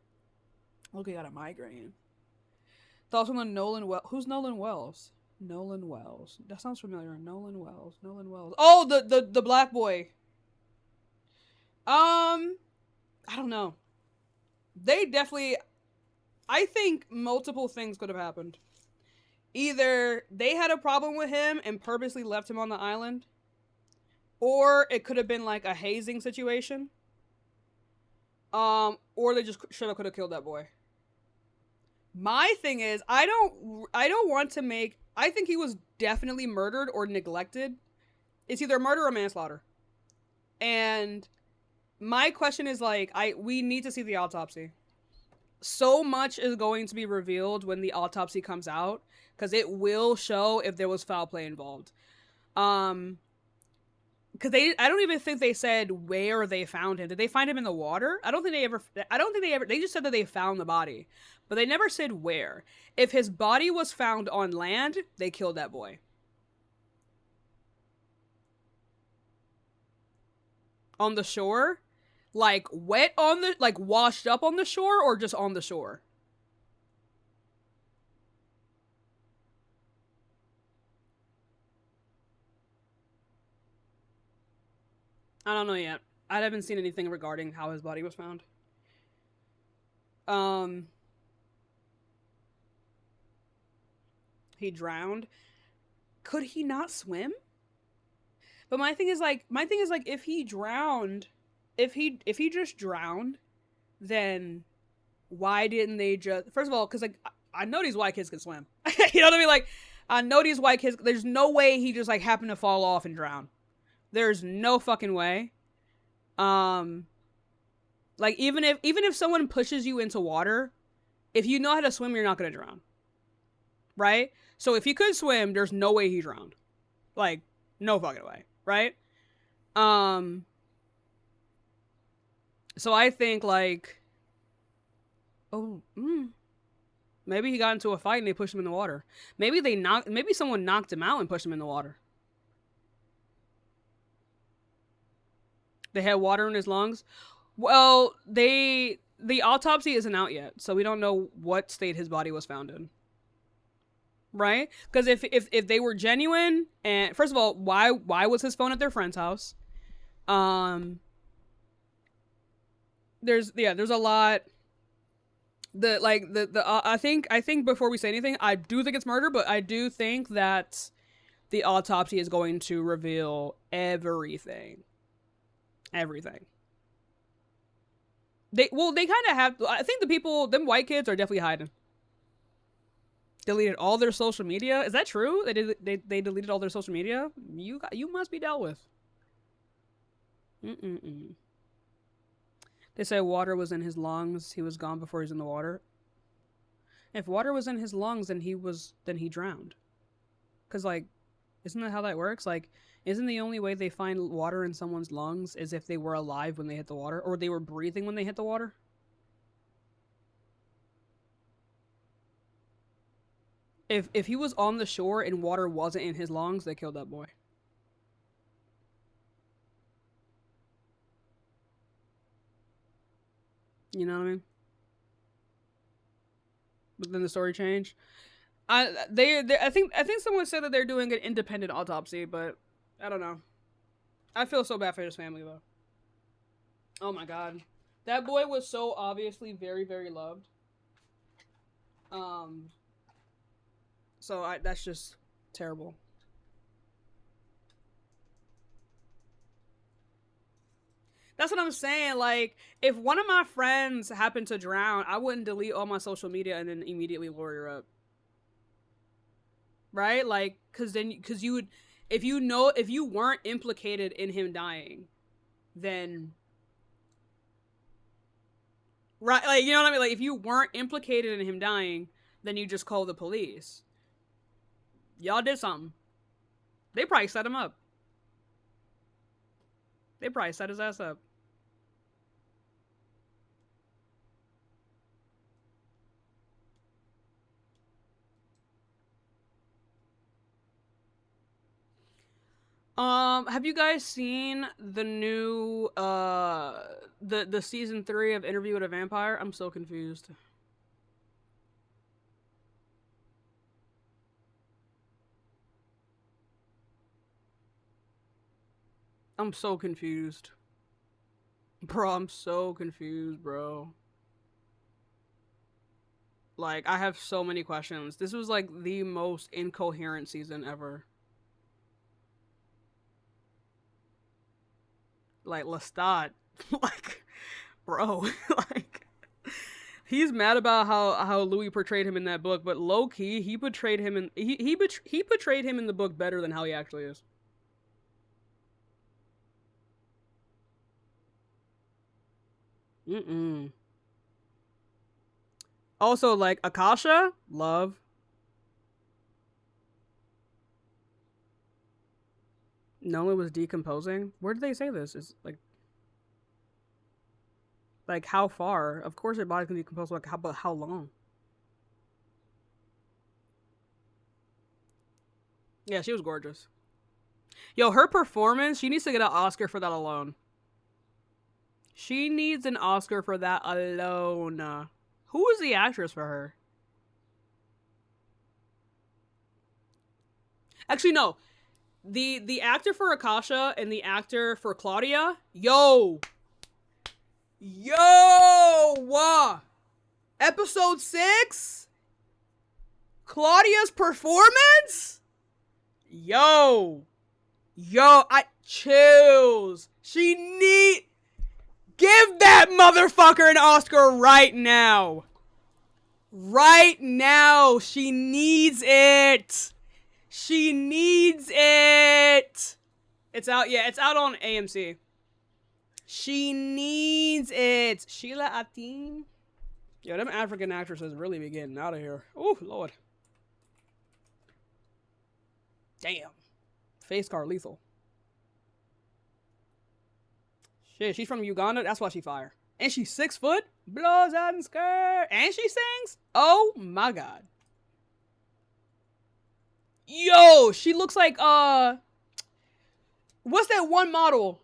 Low-key got a migraine. Thoughts on the Nolan Wells? Who's Nolan Wells? Nolan Wells. That sounds familiar. Nolan Wells. Oh, the black boy. I don't know. They definitely. I think multiple things could have happened. Either they had a problem with him and purposely left him on the island, or it could have been like a hazing situation. Or they just should have could have killed that boy. My thing is, I don't want to make. I think he was definitely murdered or neglected. It's either murder or manslaughter. And my question is like, we need to see the autopsy. So much is going to be revealed when the autopsy comes out, because it will show if there was foul play involved. Because I don't even think they said where they found him. Did they find him in the water? I don't think they ever. They just said that they found the body, but they never said where. If his body was found on land, they killed that boy. On the shore, like wet on the, like washed up on the shore, or just on the shore. I don't know yet. I haven't seen anything regarding how his body was found. He drowned. Could he not swim? But my thing is like if he drowned, if he just drowned, then why didn't they just, first of all, because like I know these white kids can swim. You know what I mean? Like I know these white kids, there's no way he just like happened to fall off and drown. There's no fucking way. Like even if someone pushes you into water, if you know how to swim, you're not gonna drown. Right? So if he could swim, there's no way he drowned. Like, no fucking way. Right? So I think like, maybe he got into a fight and they pushed him in the water. Maybe someone knocked him out and pushed him in the water. They had water in his lungs. Well, the autopsy isn't out yet, so we don't know what state his body was found in. Right? Because if they were genuine, and first of all, why was his phone at their friend's house? There's a lot. I think before we say anything, I do think it's murder, but I do think that the autopsy is going to reveal everything. Everything. They kind of have. I think them white kids are definitely hiding. Deleted all their social media. Is that true? They deleted all their social media. You must be dealt with. They say water was in his lungs. He was gone before he was in the water. If water was in his lungs, then he drowned. Cause like, isn't that how that works? Like, isn't the only way they find water in someone's lungs is if they were alive when they hit the water, or they were breathing when they hit the water? If he was on the shore and water wasn't in his lungs, they killed that boy. You know what I mean? But then the story changed. I think someone said that they're doing an independent autopsy, but I don't know. I feel so bad for his family though. Oh my god. That boy was so obviously very, very loved. So that's just terrible. That's what I'm saying. Like, if one of my friends happened to drown, I wouldn't delete all my social media and then immediately lawyer up. Right? Like, cause you would, if you weren't implicated in him dying, then, right? Like, you know what I mean? Like, if you weren't implicated in him dying, then you just call the police. Y'all did something. They probably set him up. They probably set his ass up. Have you guys seen the new the season 3 of Interview with a Vampire? I'm so confused. I'm so confused. Bro, I'm so confused, bro. Like, I have so many questions. This was like the most incoherent season ever. Like, Lestat. Like, bro. Like, he's mad about how Louis portrayed him in that book, but low-key, he portrayed him in he portrayed him in the book better than how he actually is. Also, like, Akasha, love. No, it was decomposing. Where did they say this? Is like how far? Of course, their body can decompose. Like how long? Yeah, she was gorgeous. Yo, her performance. She needs to get an Oscar for that alone. She needs an Oscar for that alone. Who is the actress for her? Actually, no. The actor for Akasha and the actor for Claudia. Yo. Episode 6? Claudia's performance? Yo, I chills. Give that motherfucker an Oscar right now. Right now. She needs it. She needs it. It's out. Yeah, it's out on AMC. She needs it. Sheila Atin. Yo, them African actresses really be getting out of here. Oh, Lord. Damn. Face card lethal. Shit, she's from Uganda. That's why she fire. And she's 6 foot. Blows out in skirt. And she sings. Oh my god. Yo, she looks like what's that one model?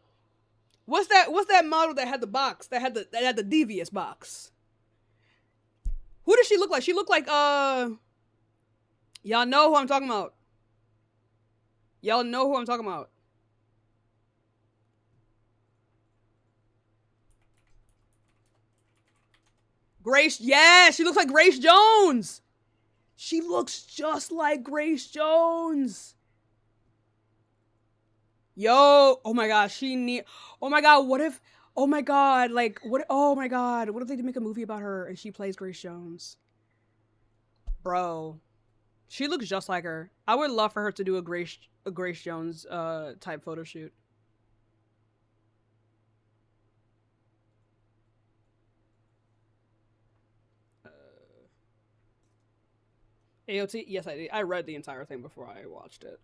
What's that model that had the box? That had the devious box? Who does she look like? She looked like y'all know who I'm talking about. Y'all know who I'm talking about. Grace, yeah, she looks like Grace Jones. She looks just like Grace Jones. Yo, oh my gosh, oh my god, what if, oh my god, like, oh my god, what if they make a movie about her and she plays Grace Jones? Bro, she looks just like her. I would love for her to do a Grace Jones type photo shoot. AOT? Yes, I did. I read the entire thing before I watched it.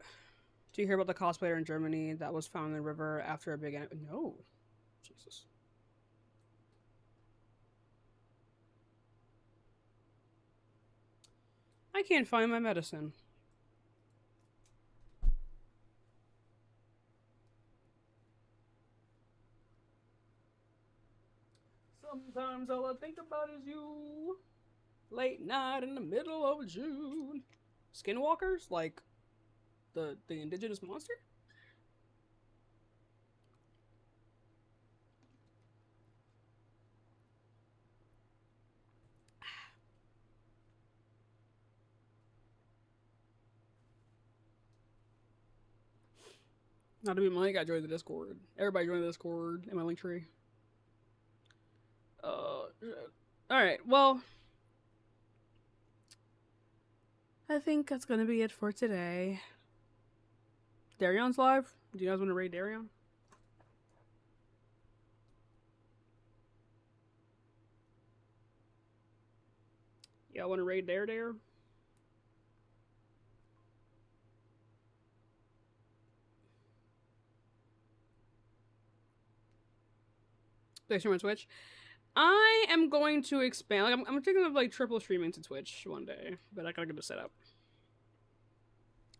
Do you hear about the cosplayer in Germany that was found in the river after a big... No. Jesus. I can't find my medicine. Sometimes all I think about is you. Late night in the middle of June. Skinwalkers? Like the indigenous monster? Not to be money, got joined the Discord. Everybody join the Discord in my link tree. Alright, well, I think that's gonna be it for today. Darion's live. Do you guys want to raid Darion? Y'all want to raid Dare? They stream on Twitch. I am going to expand. Like, I'm thinking of like triple streaming to Twitch one day, but I gotta get it set up.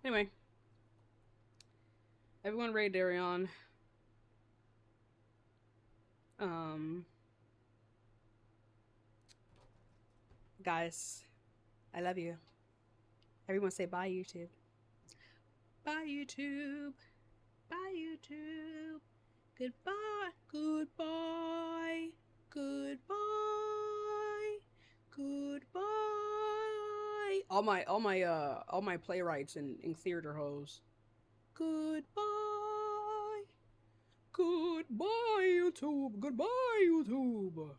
Anyway, Everyone rate Darion. Guys, I love you. Everyone say bye, YouTube. Bye, YouTube. Bye, YouTube. Goodbye. Goodbye. Goodbye. Goodbye. All my playwrights and theater hoes. Goodbye. Goodbye, YouTube. Goodbye, YouTube.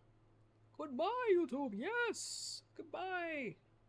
Goodbye, YouTube. Yes. Goodbye.